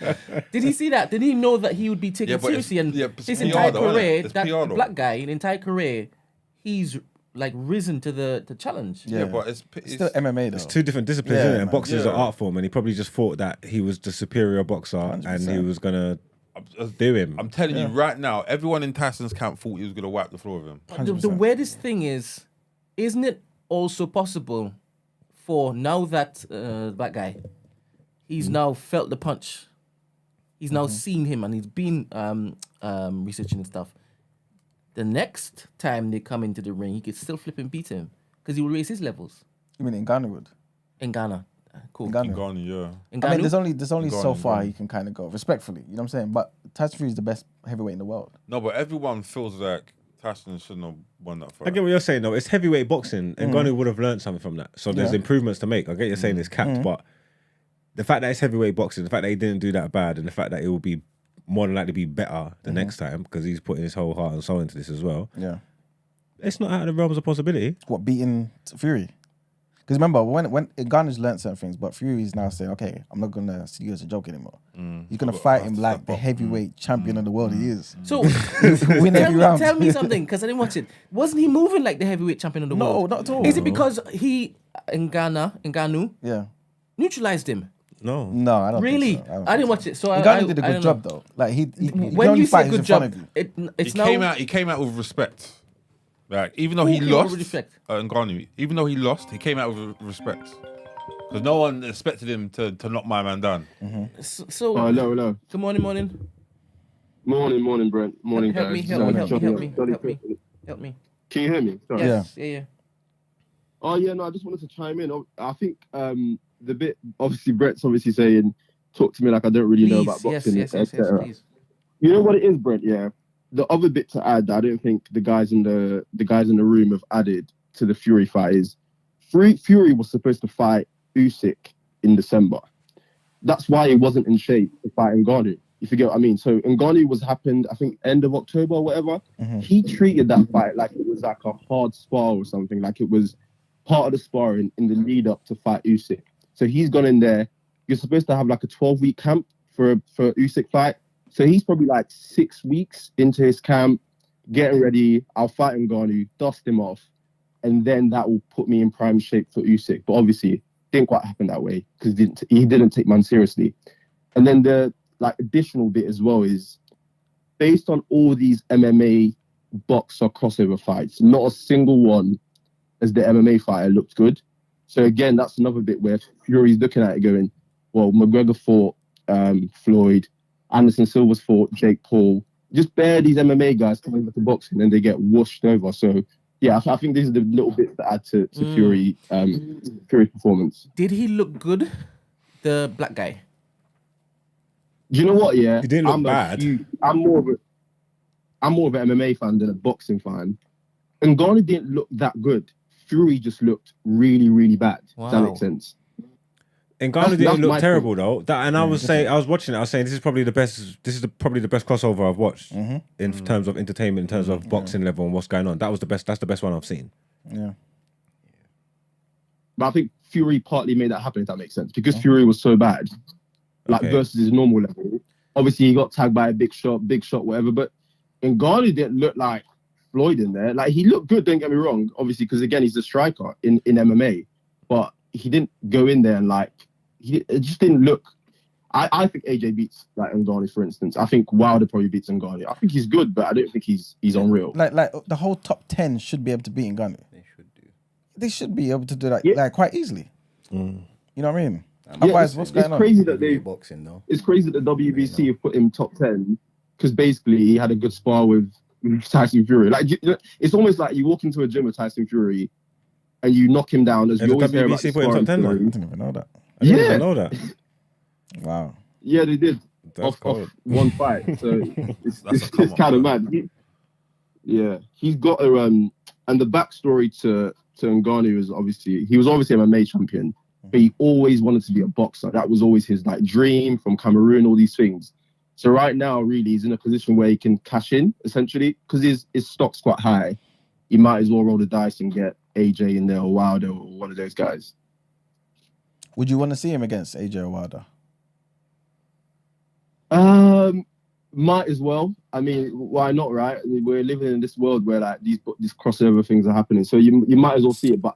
Did he see that? Did he know that he would be taken seriously? And his entire career, that black guy, in entire career, he's like risen to the challenge. Yeah, but it's still MMA though. It's two different disciplines, isn't it? And boxing is an art form, and he probably just thought that he was the superior boxer 100%. And he was gonna do him. I'm telling you right now, everyone in Tyson's camp thought he was gonna wipe the floor with him. The weirdest thing is, isn't it also possible for now that black guy, he's now felt the punch, he's now seen him, and he's been researching and stuff. The next time they come into the ring, he could still flip and beat him because he will raise his levels. You mean in Ghana would? In Ghana. Cool. In Ghana, yeah. I mean, there's only so far you can kind of go, respectfully. You know what I'm saying? But Tyson Fury is the best heavyweight in the world. No, but everyone feels like Tyson shouldn't have won that fight. I get what you're saying, though. It's heavyweight boxing, and Ngannou would have learned something from that. So there's improvements to make. I get you're saying it's capped, but the fact that it's heavyweight boxing, the fact that he didn't do that bad, and the fact that it will be more than likely be better the next time because he's putting his whole heart and soul into this as well. Yeah, it's not out of the realms of possibility. What, beating Fury? Because remember, when Nganou's learned certain things, but Fury is now saying, okay, I'm not going to see you as a joke anymore. He's going to fight him like the heavyweight champion of the world he is. So, win every round. Tell me something, because I didn't watch it. Wasn't he moving like the heavyweight champion of the world? No, not at all. Is it because he, Ngannou, neutralized him? No, I don't really. think so. I didn't watch it, so Ngannou did a good job though. Like he when you say good job, he came out with respect. Like even though he lost, Ngannou, even though he lost, he came out with respect because no one expected him to knock my man down. So hello. Good morning. Morning, Brent. Morning, help guys. Help me. Can you hear me? Sorry. Yes. Yeah. Oh yeah, no. I just wanted to chime in. I think the bit obviously Brett's obviously saying talk to me like I don't really know about boxing. Yes, please. You know what it is, Brent? Yeah. The other bit to add that I don't think the guys in the room have added to the Fury fight is Fury was supposed to fight Usyk in December. That's why he wasn't in shape to fight Ngannou, if you get what I mean. So Ngannou happened, I think, end of October or whatever. He treated that fight like it was like a hard spar or something, like it was part of the sparring in the lead up to fight Usyk. So he's gone in there. You're supposed to have like a 12-week camp for a Usyk fight. So he's probably like 6 weeks into his camp, getting ready. I'll fight Ngannou, dust him off, and then that will put me in prime shape for Usyk. But obviously, it didn't quite happen that way because he didn't take man seriously. And then the additional bit as well is based on all these MMA boxer crossover fights, not a single one as the MMA fighter looked good. So again, that's another bit where Fury's looking at it going, well, McGregor fought Floyd. Anderson Silva's fought Jake Paul. Just bear these MMA guys coming into boxing and they get whooshed over. So yeah, I think these are the little bits that add to Fury's performance. Did he look good, the black guy? Do you know what? Yeah, he didn't look bad. I'm more of an MMA fan than a boxing fan. And Ngannou didn't look that good. Fury just looked really, really bad. Wow. Does that make sense? Ngannou didn't look terrible though. I was watching it. I was saying this is probably the best. This is probably the best crossover I've watched in terms of entertainment, in terms of boxing level and what's going on. That was the best. That's the best one I've seen. Yeah. But I think Fury partly made that happen. If that makes sense, because Fury was so bad, versus his normal level. Obviously, he got tagged by a big shot, whatever. But Ngannou didn't look like Floyd in there. Like he looked good. Don't get me wrong. Obviously, because again, he's a striker in MMA, but he didn't go in there and it just didn't look. I think AJ beats Ngannou, for instance. I think Wilder probably beats Ngannou. I think he's good, but I don't think he's unreal. Like the whole top 10 should be able to beat Ngannou. They should be able to do that like quite easily. You know what I mean? Otherwise, what's going on? Crazy that it's crazy that the WBC have put him top 10 because basically he had a good spar with Tyson Fury. Like it's almost like you walk into a gym with Tyson Fury and you knock him down as you always hear about the put him top 10. I didn't even know that. I didn't even know that. Wow. Yeah, they did. Off one fight. So it's kind of mad. He's got a and the backstory to Ngannou is he was obviously MMA champion, but he always wanted to be a boxer. That was always his like dream from Cameroon, all these things. So right now, really, he's in a position where he can cash in, essentially, because his stock's quite high. He might as well roll the dice and get AJ in there or Wilder or one of those guys. Would you want to see him against AJ or Wilder? Might as well. I mean, why not, right? I mean, we're living in this world where like these crossover things are happening. So you might as well see it, but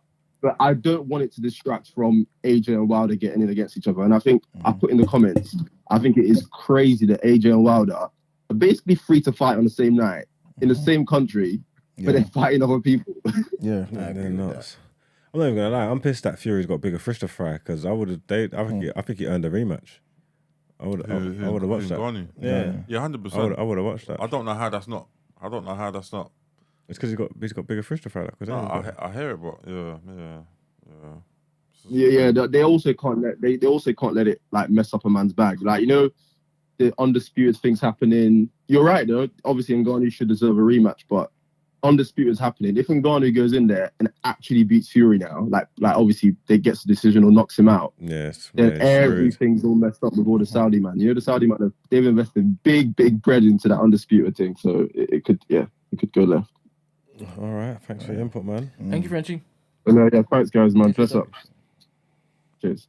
I don't want it to distract from AJ and Wilder getting in against each other. And I think I put in the comments, I think it is crazy that AJ and Wilder are basically free to fight on the same night in the same country, but they're fighting other people. Yeah, they're nuts. I'm not even gonna lie. I'm pissed that Fury's got bigger fish to fry because I think he earned a rematch. I would have watched that. Yeah, 100%. I would have watched that. I don't know how that's not. It's because he's got bigger fish to fry. I hear it, but yeah. They also can't let it like mess up a man's bag. Like, you know, the undisputed things happening. You're right though. Obviously, Ngannou should deserve a rematch, but undisputed is happening. If Ngannou goes in there and actually beats Fury now, like obviously they gets the decision or knocks him out, then everything's all messed up with all the Saudi man. You know, the Saudi man, they've invested big bread into that undisputed thing, so it could go left. All right, thanks for your input, man. Thank you, Frenchie. But no, yeah, thanks guys, man. Bless up. Cheers.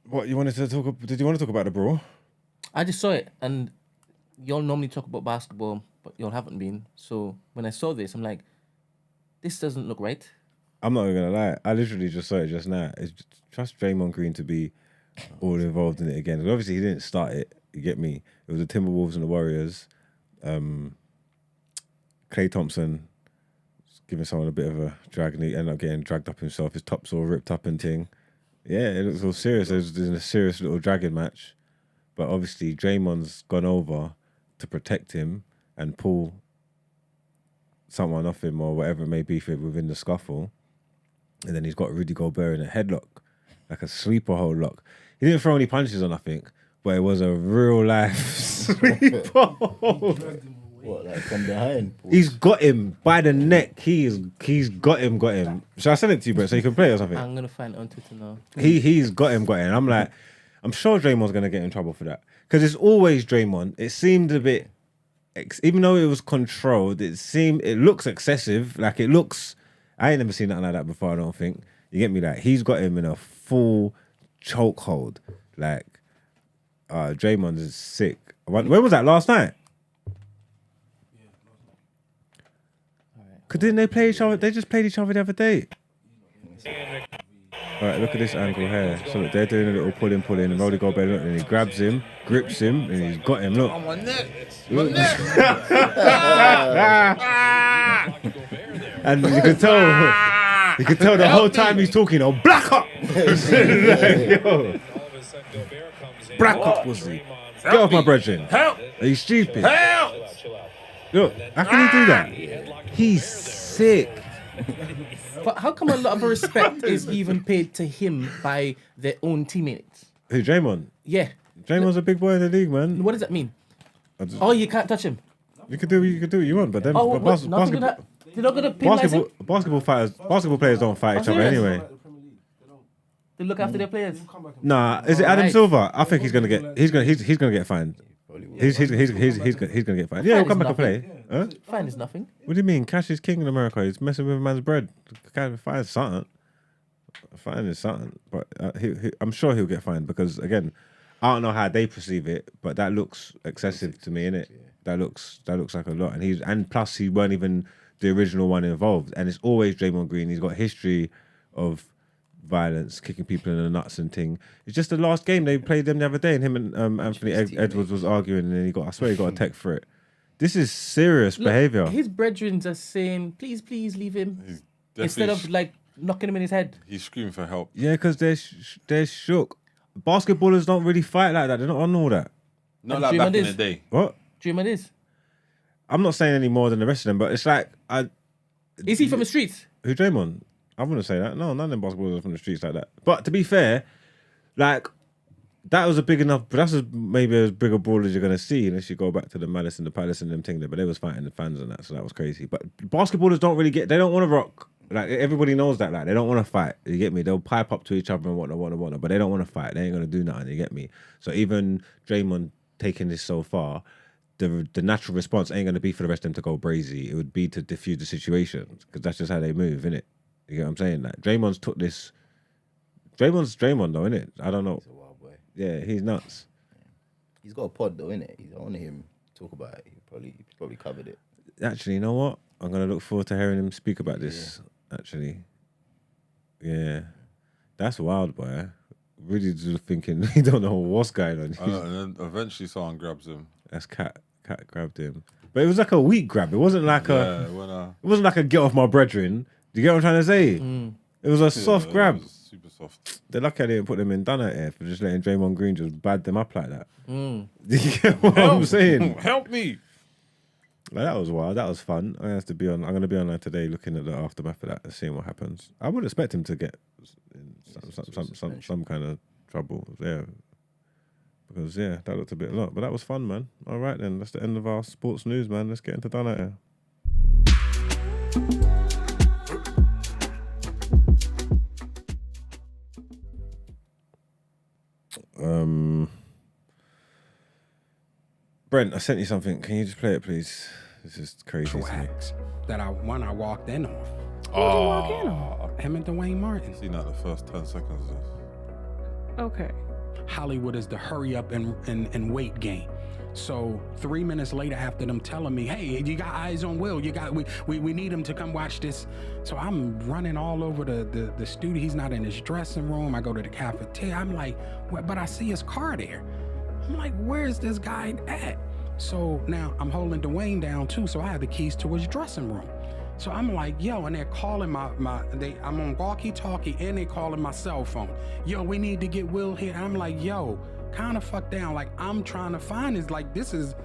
What you wanted to talk? Did you want to talk about the brawl? I just saw it, and y'all normally talk about basketball, but y'all haven't been. So when I saw this, I'm like, this doesn't look right. I'm not even gonna lie. I literally just saw it just now. It's just Draymond Green to be all involved in it again. Obviously, he didn't start it. You get me? It was the Timberwolves and the Warriors. Klay Thompson giving someone a bit of a drag, and he ended up getting dragged up himself. His top's all ripped up and thing. Yeah, it looks all serious. There's a serious little dragging match. But obviously, Draymond's gone over to protect him and pull someone off him or whatever it may be within the scuffle. And then he's got Rudy Gobert in a headlock, like a sleeper hold lock. He didn't throw any punches on, I think, but it was a real life sleeper hold. What, like from behind? He's got him by the neck. He's got him. Shall I send it to you, bro, so you can play it or something? I'm gonna find it on Twitter now. He's got him. I'm like, I'm sure Draymond's gonna get in trouble for that because it's always Draymond. It seemed a bit, even though it was controlled, it looks excessive. Like it looks. I ain't never seen nothing like that before. I don't think you get me. Like he's got him in a full chokehold. Like Draymond is sick. When was that? Last night? Because didn't they play each other? They just played each other the other day. All right, look at this angle here. So look, they're doing a little pull in, and Rudy Gobert, look, and he grabs him, grips him, and he's got him. Look. Oh, my neck. And you can tell the whole time he's talking, oh, black up! Like, yo. Black up, pussy. Get off my brethren. Help! Are you stupid? Help! Look, how can he do that? He's sick. But how come a lot of respect is even paid to him by their own teammates? Who, Draymond? Yeah. Draymond's a big boy in the league, man. What does that mean? You can't touch him. You can do what you want, but then they're not gonna penalize him? basketball players don't fight each other anyway. They look after their players. Nah, is it Adam Silver? I think he's gonna get fined. He's gonna get fined. Yeah, he'll come back and play. Huh? Fine is nothing. What do you mean? Cash is king in America. He's messing with a man's bread. Fine is something. Fine is something. But I'm sure he'll get fined because again, I don't know how they perceive it, but that looks excessive to me, innit? That looks like a lot. And plus he weren't even the original one involved. And it's always Draymond Green. He's got history of violence, kicking people in the nuts and thing. It's just the last game they played them the other day, and him and Anthony Edwards was arguing, and I swear he got a tech for it. This is serious behavior. His brethren are saying, please leave him. Instead of like knocking him in his head. He's screaming for help. Yeah, because they're shook. Basketballers don't really fight like that. They're not on all that. Not like back in the day. What? Draymond is. I'm not saying any more than the rest of them, but it's like Is he from the streets? Who, Draymond? I wouldn't say that. No, none of them basketballers are from the streets like that. But to be fair, like that was a big enough. But that's maybe as big a brawl as you're gonna see, unless you go back to the Malice and the Palace and them thing there. But they was fighting the fans and that, so that was crazy. But basketballers don't really they don't want to rock. Like everybody knows that. Like they don't want to fight. You get me? They'll pipe up to each other and whatnot, but they don't want to fight. They ain't gonna do nothing. You get me? So even Draymond taking this so far, the natural response ain't gonna be for the rest of them to go brazy. It would be to diffuse the situation because that's just how they move, innit? You get what I'm saying? Like Draymond's took this. Draymond's Draymond though, innit? I don't know. He's a wild boy. Yeah, he's nuts. He's got a pod though, innit? I want to hear him talk about it. He probably covered it. Actually, you know what? I'm gonna look forward to hearing him speak about this. Actually, yeah, that's wild, boy. Really just thinking he don't know what's going on. And then eventually someone grabs him. That's Cat grabbed him, but it was like a weak grab. It wasn't like it wasn't like a get off my brethren. Do you get what I'm trying to say? It was a soft grab. Super soft. They're lucky I didn't put them in Out Ere for just letting Draymond Green just bad them up like that. Do you get what I'm saying? Help me. Like, that was wild. That was fun. I'm gonna be on there today, looking at the aftermath of that and seeing what happens. I would expect him to get some kind of trouble there, because that looked a lot. But that was fun, man. All right then, that's the end of our sports news, man. Let's get into Out Ere. Brent, I sent you something. Can you just play it, please? This is crazy. Acts that I walked in on. Who did you walk in on? Him and Dwayne Martin. Seen that the first 10 seconds of this. Okay. Hollywood is the hurry up and wait game. So 3 minutes later, after them telling me, "Hey, you got eyes on Will. We need him to come watch this." So I'm running all over the studio. He's not in his dressing room. I go to the cafeteria. I'm like, but I see his car there. I'm like, where's this guy at? So now I'm holding Dwayne down too, so I have the keys to his dressing room. So I'm like, yo, and they're calling I'm on walkie-talkie and they're calling my cell phone. Yo, we need to get Will here. I'm like, yo, kind of fuck down. Like, I'm trying to find this. Like, this is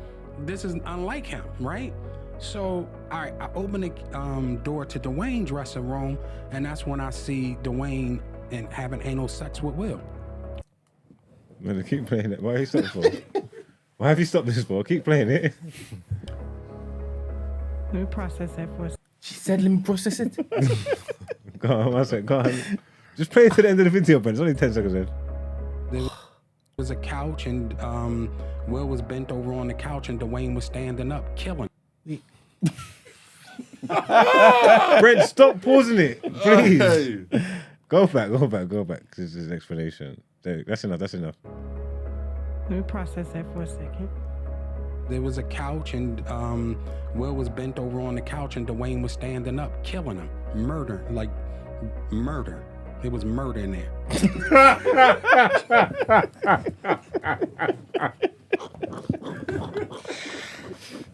unlike him, right? So, all right, I open the door to Dwayne's dressing room, and that's when I see Dwayne and having anal sex with Will. Man, keep playing it. Why have you stopped for? Why have you stopped this for? Keep playing it. Let me process that for a second. She said, let me process it. Go on, one second, go on. Just play it to the end of the video, Ben. It's only 10 seconds in. There was a couch, and Will was bent over on the couch, and Dwayne was standing up, killing. Brent, stop pausing it, please. Hey. Go back. This is an explanation. That's enough. Let me process that for a second. There was a couch, and Will was bent over on the couch, and Dwayne was standing up, killing him. Murder. There was murder in there.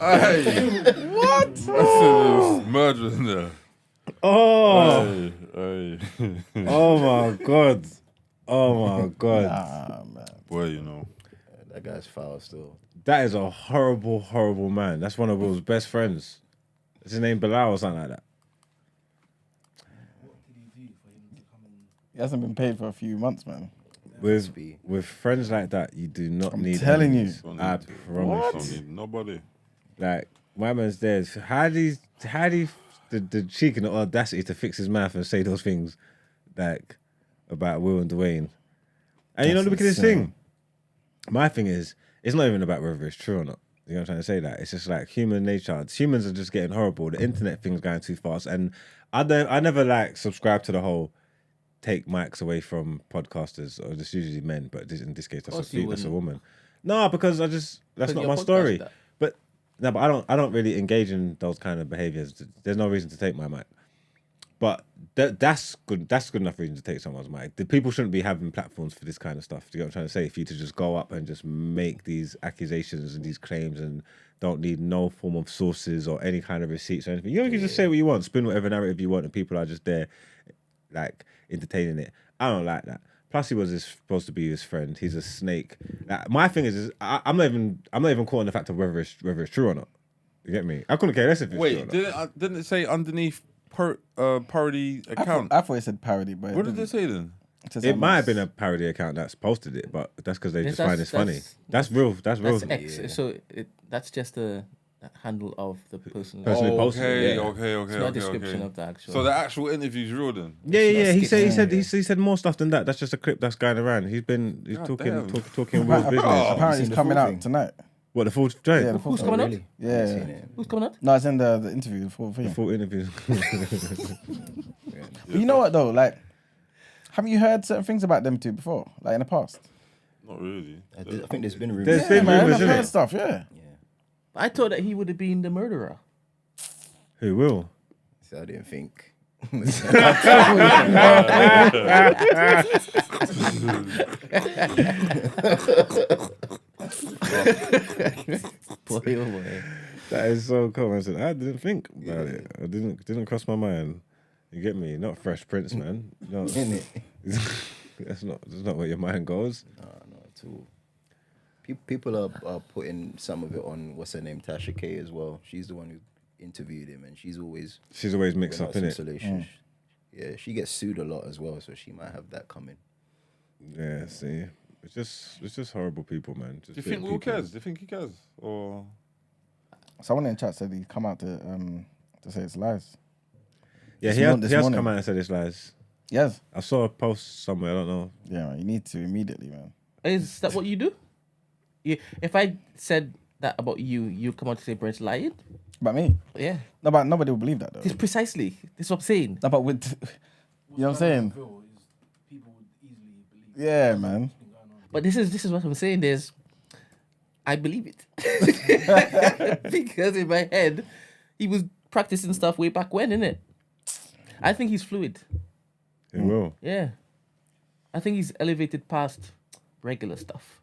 Hey, what? There's murder in there. Oh. Hey. Oh my god. Nah, man. Boy, you know. That guy's foul still. That is a horrible, horrible man. That's one of Will's best friends. Is his name Bilal or something like that? He hasn't been paid for a few months, man. With friends like that, you do not I'm need telling enemies. you. I promise. Don't need nobody. Like, my man's there. How do the cheek and the audacity to fix his mouth and say those things, like, about Will and Dwayne? And you know the wickedest thing? My thing is, it's not even about whether it's true or not. You know what I'm trying to say? That it's just like human nature. Humans are just getting horrible. The internet thing's going too fast, and I never like subscribe to the whole take mics away from podcasters, or just usually men, but in this case that's a woman. No, because that's not my story. But I don't really engage in those kind of behaviors. There's no reason to take my mic. But that's good. That's good enough reason to take someone's mic. The people shouldn't be having platforms for this kind of stuff. Do you know what I'm trying to say? For you to just go up and just make these accusations and these claims and don't need no form of sources or any kind of receipts or anything. You can just say what you want, spin whatever narrative you want, and people are just there, like, entertaining it. I don't like that. Plus, he was supposed to be his friend. He's a snake. Like, my thing is I'm not even caught on the fact of whether it's true or not. You get me? I couldn't care less if it's true or not. Didn't it say underneath parody account? I thought it said parody, but what did it say then? It might have been a parody account that's posted it, but that's because they just find it funny. That's real. So that's just a handle of the person. Personally posted it, Okay. It's not a description of the actual. So the actual interview's real then? Yeah. He said more stuff than that. That's just a clip that's going around. He's talking real business. Apparently, he's coming out tonight. What, the full joint? Yeah, the full Who's coming out? Yeah. Who's coming out? No, it's in the interview, the full thing. The full interview. But you know what though? Like, haven't you heard certain things about them two before? Like in the past? Not really. I think there's been rumors. There's been Man, rumors, I've isn't heard it? stuff, yeah. I thought that he would have been the murderer. Who will? So I didn't think. Boy, oh boy. That is so cool. I said, I didn't think about it. It didn't cross my mind. You get me? Not Fresh Prince, man. No, that's not where your mind goes. No, not at all. People are putting some of it on, what's her name, Tasha K as well. She's the one who interviewed him, and she's always mixed up in it. Yeah, she gets sued a lot as well, so she might have that coming. Yeah, see, it's just horrible people, man. Do you think Will cares? Do you think he cares? Or Someone in chat said he come out to say it's lies. Yeah, he has come out and said it's lies. Yes. I saw a post somewhere. I don't know. Yeah, man, you need to immediately, man. Is that what you do? If I said that about you, you come out to say Brent's lying? About me? Yeah. No, but nobody will believe that though. This is what I'm saying. No, but with, you know what I'm saying? Yeah, man. But this is what I'm saying. I believe it because in my head, he was practicing stuff way back when, innit? I think he's fluid. He will. Yeah. I think he's elevated past regular stuff.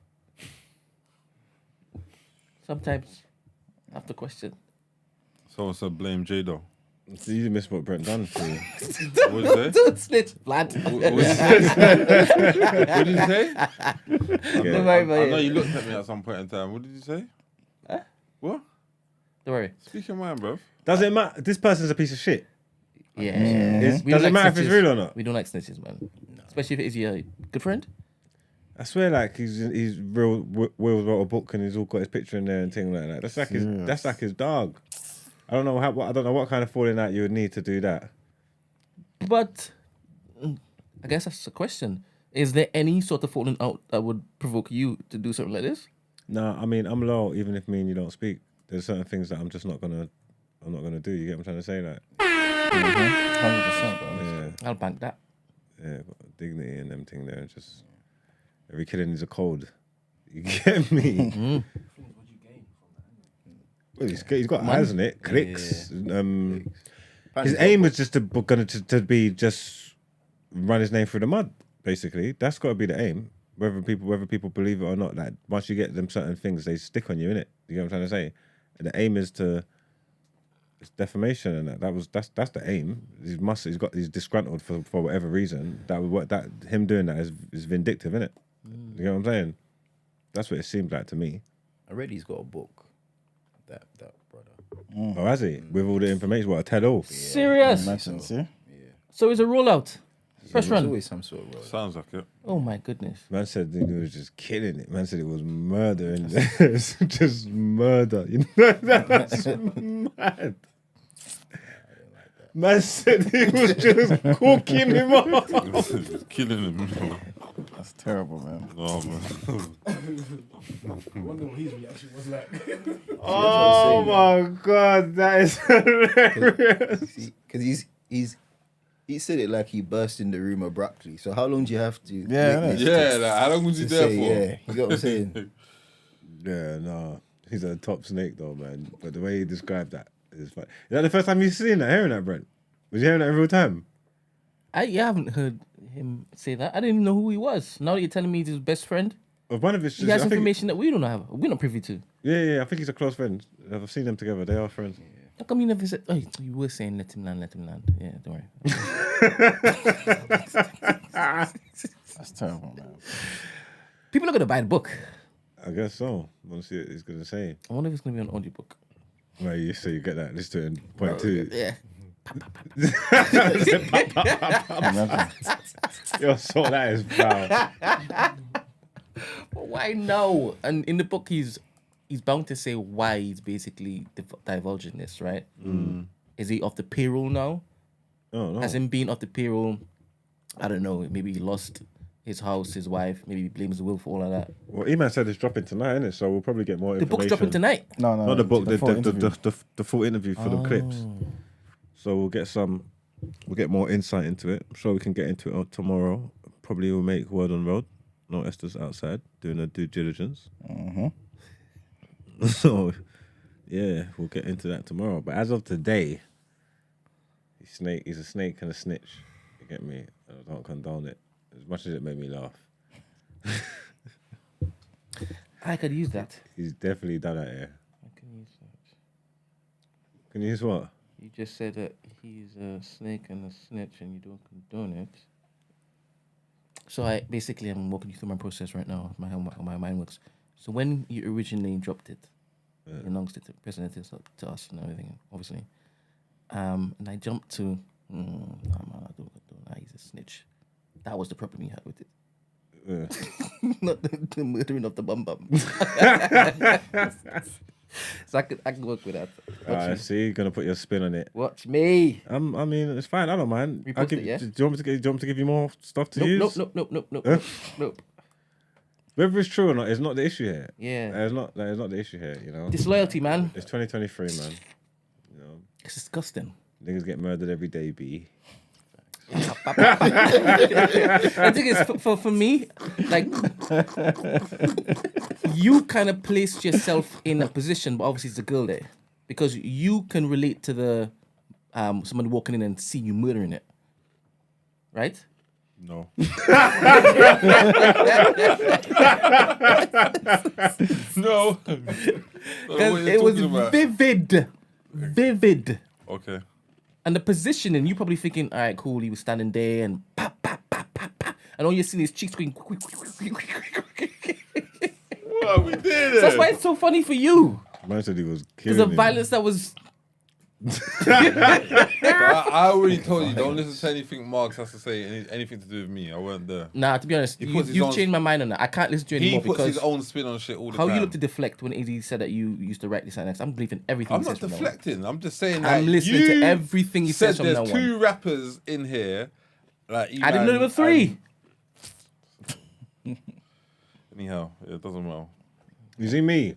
Sometimes I have to question. someone said blame J-Do. So you missed what Brent done for you. What did you say? Don't snitch, lad. What did you say? I know you looked at me at some point in time. What did you say? Huh? What? Don't worry. Speak your mind, bro. Does it matter? This person's a piece of shit. Yeah. Does it matter if it's real or not? We don't like snitches, man. No. Especially if it's your good friend. I swear, like he's real. Will wrote a book and he's all got his picture in there and things like that. That's like his dog. I don't know what kind of falling out you would need to do that. But I guess that's the question. Is there any sort of falling out that would provoke you to do something like this? No, I mean I'm low. Even if me and you don't speak, there's certain things that I'm not gonna do. You get what I'm trying to say? Like, 100%, bro. yeah, I'll bank that. yeah, got dignity and them thing there. And just every killing is a code. You get me? Well, he's got eyes on it, clicks. Yeah. His aim was just to be just run his name through the mud. Basically, that's got to be the aim. Whether people believe it or not, like once you get them certain things, they stick on you, innit? You get what I'm trying to say? And the aim is it's defamation, and that's the aim. He's disgruntled for whatever reason. That him doing that is vindictive, innit? You know what I'm saying? That's what it seems like to me. I read he's got a book. That brother. Oh, has he? With all the information, what a tell-all. Serious? So it's a rollout. Fresh There's run. always some sort of role. Sounds like it. Oh my goodness. Man said he was just killing it. Man said it was murder in there. It's just murder. You know, that's mad. Man said he was just cooking him up. Just killing him. That's terrible, man. No, man. I wonder what his reaction was like. Oh my God, that is hilarious. Because he said it like he burst in the room abruptly. So how long do you have to? Yeah, Like, how long was he there for? Yeah, you get what I'm saying? Yeah, no. He's a top snake though, man. But the way he described that is fun. Is that the first time you've seen that, hearing that, Brent? Was you hearing that in real time? I haven't heard him say that. I didn't even know who he was. Now that you're telling me he's his best friend, Of one of his he has information that we don't have. We're not privy to. Yeah. I think he's a close friend. I've seen them together. They are friends. How come you never said? Oh, you were saying let him land. Yeah, don't worry. That's terrible, man. People are gonna buy the book. I guess so. I want to see what he's going to say. I wonder if it's gonna be an audiobook. Right, you get that. Listen to it in point two. Yeah. Yo, so that is foul. But why no? And in the book, he's he's bound to say why he's basically divulging this, right? Is he off the payroll now? Oh, no. Has him been off the payroll? I don't know. Maybe he lost his house, his wife. Maybe he blames Will for all of that. Well, E-Man said it's dropping tonight, isn't it? So we'll probably get more information. The book's dropping tonight? No. Not the book, the full full interview for the clips. So we'll get more insight into it. I'm sure we can get into it tomorrow. Probably we'll make word on road. No, Esther's outside doing her due diligence. So, yeah, we'll get into that tomorrow. But as of today, he's a snake and a snitch. You get me? I don't condone it. As much as it made me laugh. I could use that. He's definitely done that here. I can use that. Can you use what? You just said that he's a snake and a snitch and you don't condone it. So I'm walking you through my process right now, how my mind works. So when you originally dropped it, you announced it, presented it to us and everything, obviously. And I jumped to, no, man, I don't condone that. He's a snitch. That was the problem you had with it. Not the murdering of the bum. So I could work with that. I see. You're gonna put your spin on it. Watch me. I mean, it's fine. I don't mind. Repost it, yeah? Do you want me to give you more stuff to use? Nope. Whether it's true or not is not the issue here. Yeah. That is not the issue here. You know. Disloyalty, man. It's 2023, man. You know. It's disgusting. Niggas get murdered every day, B. I think it's for me, like, you kind of placed yourself in a position, but obviously it's a girl there, because you can relate to the someone walking in and seeing you murdering it, right? No. No. Because it was vivid. Okay. And the positioning, you probably thinking, all right, cool, he was standing there and pop, pop, pop, pop, pop. And all you see is cheeks going quick. What we did So that's why it's so funny for you. Man said he was Because killing the violence that was... I already told you, don't listen to anything Marks has to say, anything to do with me. I weren't there. Nah, to be honest, you've changed my mind on that. I can't listen to you anymore because... He puts because his own spin on shit all the how time. you look to deflect when he said that you used to write this and next. I'm believing everything I'm he not says deflecting. I'm just saying I'm listening to everything he says from now on. There's two rappers in here. Like I didn't know there were three. Anyhow, it doesn't matter. You see me?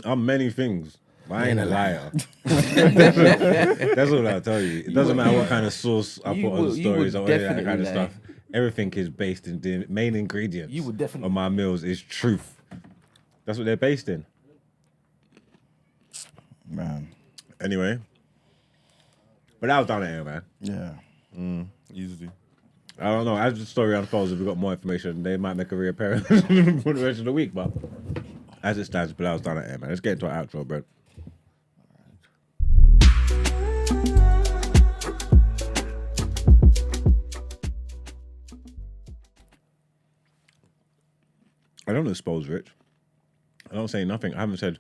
I'm many things. But I ain't a liar. That's all I'll tell you. It doesn't matter what kind of sauce I put on the stories or any of that kind of stuff. Everything is based in the main ingredients of my meals is truth. That's what they're based in. Man. Anyway. But that was down there, man. Yeah. Easily. I don't know. As the story unfolds, if we've got more information, they might make a reappearance for the rest of the week. But as it stands, Bilal's down there, man. Let's get into our outro, bro. I don't expose Rich. I don't say nothing. I haven't said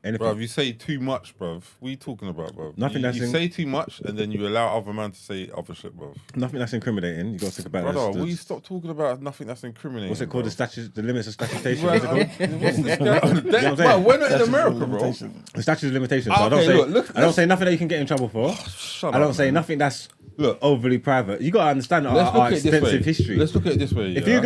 anything. Bruv, you say too much, bruv. What are you talking about, bruv? Nothing you say too much and then you allow other man to say other shit, bruv. Nothing that's incriminating. You got to think about Brother, it. will you stop talking about nothing that's incriminating? What's it called? The limits of statutation. What's this guy? Bro, we're not in America, bro. The statute of limitations. So I don't say nothing that you can get in trouble for. I don't say nothing that's overly private. You got to understand our extensive history. Let's look at it this way. If you're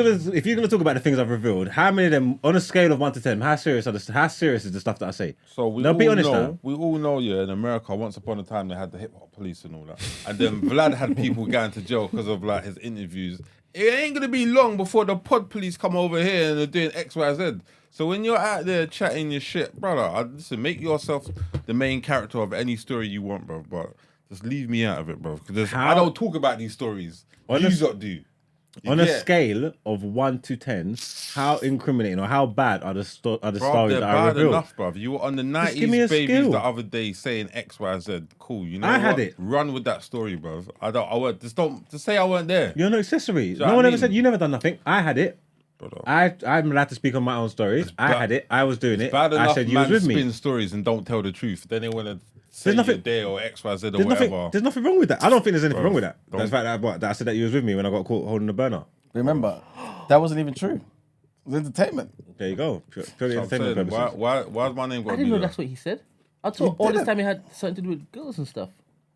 gonna talk about the things I've revealed, how many of them on a scale of 1 to 10? How serious is the stuff that I say? So we all know, in America, once upon a time they had the hip hop police and all that, and then Vlad had people going to jail because of like his interviews. It ain't gonna be long before the pod police come over here and they're doing X, Y, Z. So when you're out there chatting your shit, brother, listen, make yourself the main character of any story you want, bro. But just leave me out of it, bro. Because I don't talk about these stories. You lot do. On a scale of 1 to 10, how incriminating or how bad are the stories that I revealed? They're bad enough, bruv. You were on the 90s babies the other day saying X, Y, Z. Cool. You know I had it. Run with that story, bruv. Just say I weren't there. You're no accessory. Do you know No what one I ever mean? said you never done nothing. I had it. Brother. I'm allowed to speak on my own stories. I had it. I was doing it. Bad enough I said you was with me. spin stories and don't tell the truth. Then they want to say you're there or X, Y, Z or whatever. There's nothing wrong with that. I don't think there's anything wrong with that. That's the fact that I said that you was with me when I got caught holding the burner. Remember, that wasn't even true. was entertainment. There you go. Purely So I'm saying, entertainment purposes. why's my name got I to be didn't know there? that's what he said. I thought all this time he had something to do with girls and stuff.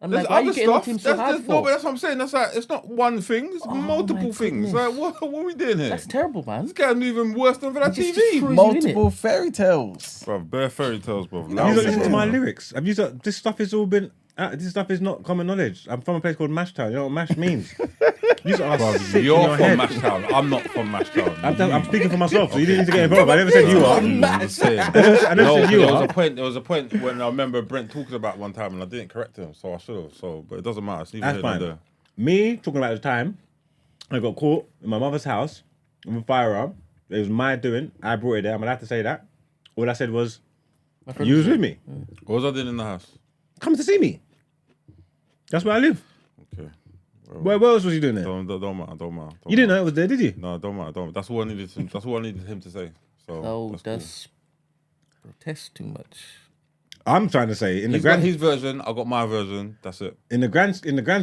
I'm There's like, why are you other getting on stuff. him so hard No, for? but that's what I'm saying. That's like, it's not one thing. It's multiple my things. goodness. Like, what are we doing here? That's terrible, man. This guy's even worse than that He just TV. destroys you, Multiple fairy tales. Bro, bare fairy tales, bro. You don't listen to my lyrics. Have you? This stuff has all been. This stuff is not common knowledge. I'm from a place called Mashtown. You know what mash means? You are Bro, sick you're in your from head. Mashtown. I'm not from Mashtown. I'm speaking for myself, so you didn't need to get involved. I never said you are. I'm just saying. I never said you there are. was a point when I remember Brent talking about one time and I didn't correct him, so I should have. So, but it doesn't matter. It's neither That's here nor fine. there. Me talking about the time I got caught in my mother's house with a firearm. It was my doing. I brought it there. I'm allowed to say that. All I said was, you was with me. What was I doing in the house? Come to see me. That's where I live. Okay. Where else was you doing there? Don't matter. You didn't know it was there, did you? No, don't matter. That's all I needed him. That's all I needed him to say. So Oh, that's that's protest too much. I'm trying to say in the He's got grand his version. I got my version. That's it. in the grand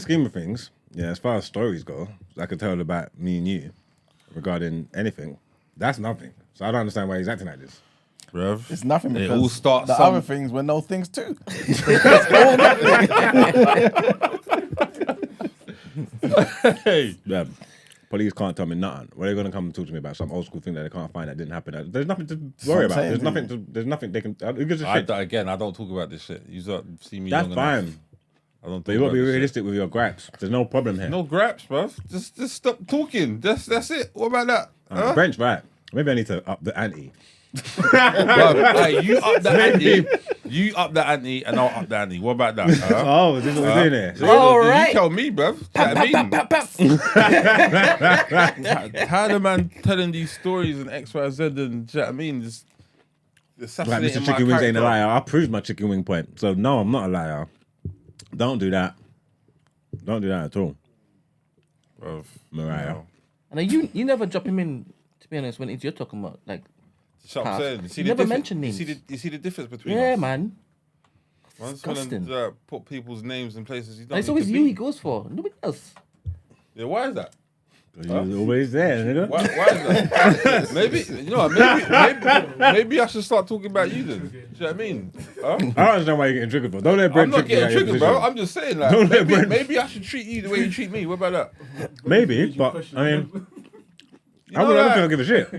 scheme of things, yeah, as far as stories go, I could tell about me and you regarding anything. That's nothing. So I don't understand why he's acting like this. Bruv. It's nothing It because all starts the some- other things were no things too. Hey. Yeah. Police can't tell me nothing. What are they gonna come and talk to me about some old school thing that they can't find that didn't happen? There's nothing to worry about. saying, There's nothing they can. Who gives a I shit? don't talk about this shit. You see me. That's young fine. enough. I don't. But you gotta be realistic with your gripes. There's no problem here. No grapes, bruv. Just stop talking. That's it. What about that? Huh? Brent's right. Maybe I need to up the ante. Bruv, hey, you up the ante. You up the ante, and I'll up the ante. What about that? Huh? Oh, is this what we're doing here? All You right. tell me, bruv. How the man telling these stories and X, Y, Z, and do you know what I mean? Just Like assassinating Mr. my Chicken Wings ain't a character. liar. I proved my chicken wing point. So no, I'm not a liar. Don't do that. Don't do that at all, Bruv, Mariah. no. And you never drop him in, to be honest, when it's you're talking about, like, So I'm saying, you see You the never difference- mention names. You see the difference between yeah, us? man. Man's Disgusting. gonna put people's names in places you don't And it's need always to you be. he goes for. Nobody else. Yeah, why is that? You're always there, nigga. Why is that? maybe I should start talking about you then. Do you know what I mean? Huh? I don't understand why you're getting triggered for. Don't let I'm Brent not trick you out getting your triggered, bro. position. I'm just saying, like, Don't let Brent- maybe I should treat you the way you treat me. What about that? Maybe, but I mean, I know don't that. think I'll give a shit.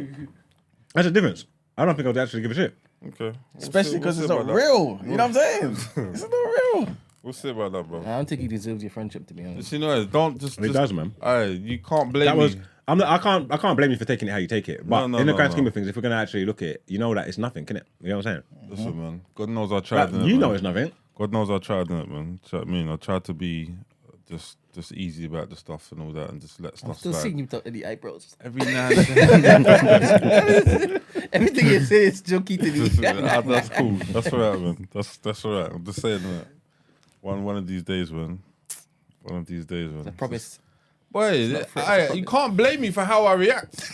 That's the difference. I don't think I'll actually give a shit. Okay. Especially because it's not about that. real. You know what I'm saying? It's not real. We'll see about that, bro. I don't think he deserves your friendship, to be honest. You know, don't just. It does, man. You can't blame That was. me. I can't blame you for taking it how you take it. But No, in the no, grand no. scheme of things, if we're gonna actually look at it, you know that it's nothing, can it? You know what I'm saying? Listen, man. God knows I tried. Like, innit, you know man? it's nothing. God knows I tried in it, man. Do you know what I mean? I tried to be just easy about the stuff and all that, and just let I'm stuff still slide. seeing you without any eyebrows. Every now and then. Everything you say is jokey to me. That's cool. That's all right, man. That's all right. I'm just saying that. One of these days, man. One of these days, man. I promise. Boy, fair, you can't blame me for how I react.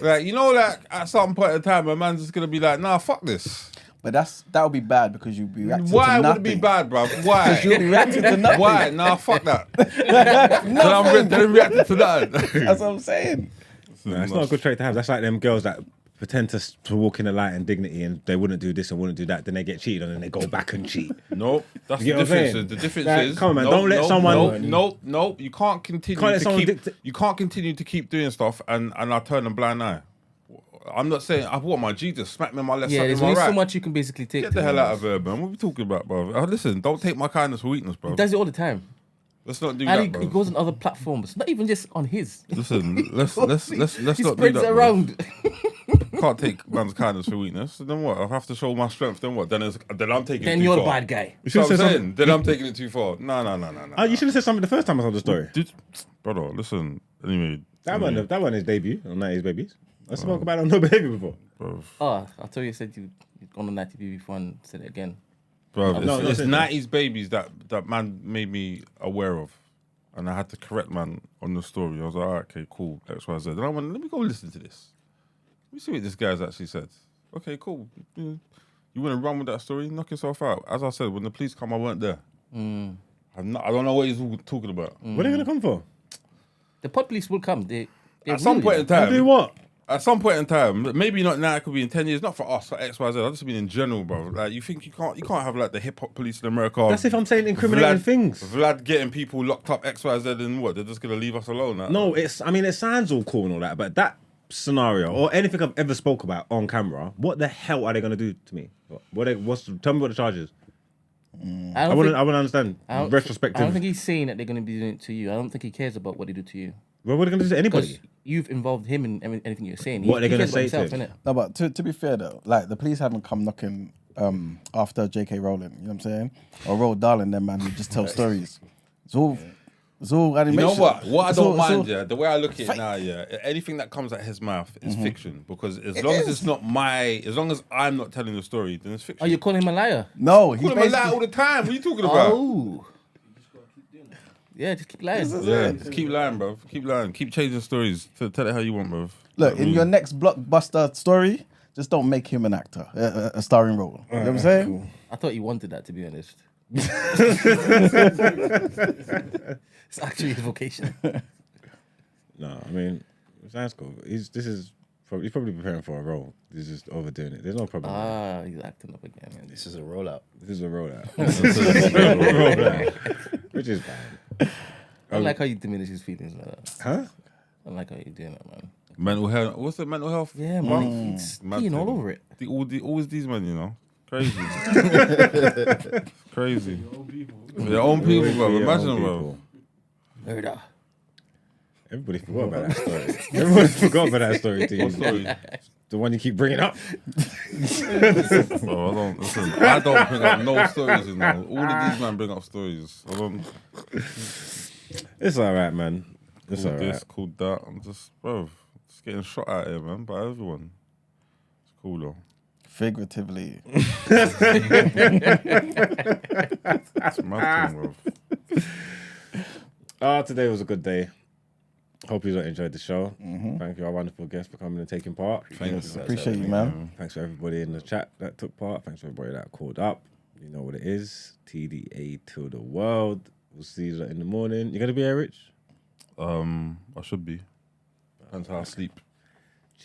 Like, you know, like at some point in time, a man's just gonna be like, "Nah, fuck this." But that would be bad because you'll be reacting Why to would nothing. it be bad, bro? Why? You'll be reacting to nothing. Why? Nah, fuck that. Then I'm reacting to that. That's what I'm saying. No, it's not a good trait to have. That's like them girls that pretend to walk in the light and dignity, and they wouldn't do this and wouldn't do that. Then they get cheated on, and they go back and cheat. Nope, that's You the get what I'm difference. saying? The difference Like, is, come on, man, nope, don't let nope, someone- Nope. You can't continue Can't let to someone keep. dict- You can't continue to keep doing stuff, and I turn a blind eye. I'm not saying I want my Jesus smack me on my left Yeah, side there's of my only right. so much you can basically take. Get the hell out of here, man. What are we talking about, bro? Listen, don't take my kindness for weakness, bro. He does it all the time. Let's not do And that, he bro. goes on other platforms, not even just on his. Listen, let's He not do that. spreads it bro. around. Can't take man's kindness for weakness. So then what? I have to show my strength. Then what? Then I'm taking Then it too you're the far. bad guy. You So should I'm have said saying, something. then I'm taking it too far. No. You should have said something the first time I told the story. Dude, brother, listen. Anyway, That one is debut on 90s Babies. I spoke about it on No Behavior before. bro. Oh, I thought you said you'd gone on that TV before and said it again. Bro, No, it's listen. 90s babies that man made me aware of. And I had to correct man on the story. I was like, all right, okay, cool, X, Y, Z. Then I went, let me go listen to this. Let me see what this guy's actually said. Okay, cool. You want to run with that story? Knock yourself out. As I said, when the police come, I weren't there. I don't know what he's talking about. What are they going to come for? The pod police will come. They At some will, point in I'll time, do what? At some point in time, maybe not now. It could be in 10 years. Not for us, for XYZ. I just mean in general, bro. Like you think you can't have like the hip hop police in America. That's if I'm saying incriminating things. Vlad getting people locked up XYZ and what? They're just gonna leave us alone. No, it sounds all cool and all that, but that scenario or anything I've ever spoke about on camera, what the hell are they gonna do to me? Tell me what the charge is. I want to understand retrospectively. I don't think he's saying that they're going to be doing it to you. I don't think he cares about what they do to you. Well, what are they going to do to anybody? You've involved him in anything you're saying. What are they going to say to him? No, but to be fair though, like the police haven't come knocking after J.K. Rowling. You know what I'm saying? Or Roald Dahl and them man who just tell stories. It's all animation. You know what? What I don't mind, the way I look at it now, anything that comes out his mouth is fiction. Because as long as I'm not telling the story, then it's fiction. Oh, you calling him a liar? No, he's calling him a liar all the time. What are you talking about? Oh. Yeah, just keep lying. Just keep lying, bro. Keep lying. Keep changing stories. Tell it how you want, bro. Look, in your next blockbuster story, just don't make him an actor, a starring role. You know what I'm saying? Cool. I thought you wanted that, to be honest. It's actually his vocation. No, I mean, sounds cool. He's probably preparing for a role. He's just overdoing it. There's no problem. He's acting up again, man. This is a rollout. Which is bad. I don't like how you diminish his feelings like that. Huh? I don't like how you're doing that, man. Mental health. What's the mental health? Yeah, man. It's peeing all over it. Always these men, you know. Crazy. Crazy. Their own people, bro. Imagine, bro. Murder. Everybody forgot about that story. Everybody forgot about that story, too. What story? The one you keep bringing up. Bro, I don't bring up no stories, you know. All of these men bring up stories. It's all right, man. It's all right. This, called that. I'm just getting shot at here, man, by everyone. It's cool, though. Figuratively. It's mad thing, bro. Today was a good day. Hope you enjoyed the show. Thank you, our wonderful guests, for coming and taking part. Thanks. Appreciate you, man. Thanks for everybody in the chat that took part. Thanks for everybody that called up. You know what it is. TDA to the world. We'll see you in the morning. You gonna be here, Rich? I should be. Depends how I sleep.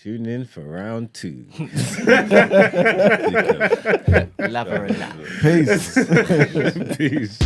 Tune in for round 2. Love her a lot. Peace. Peace.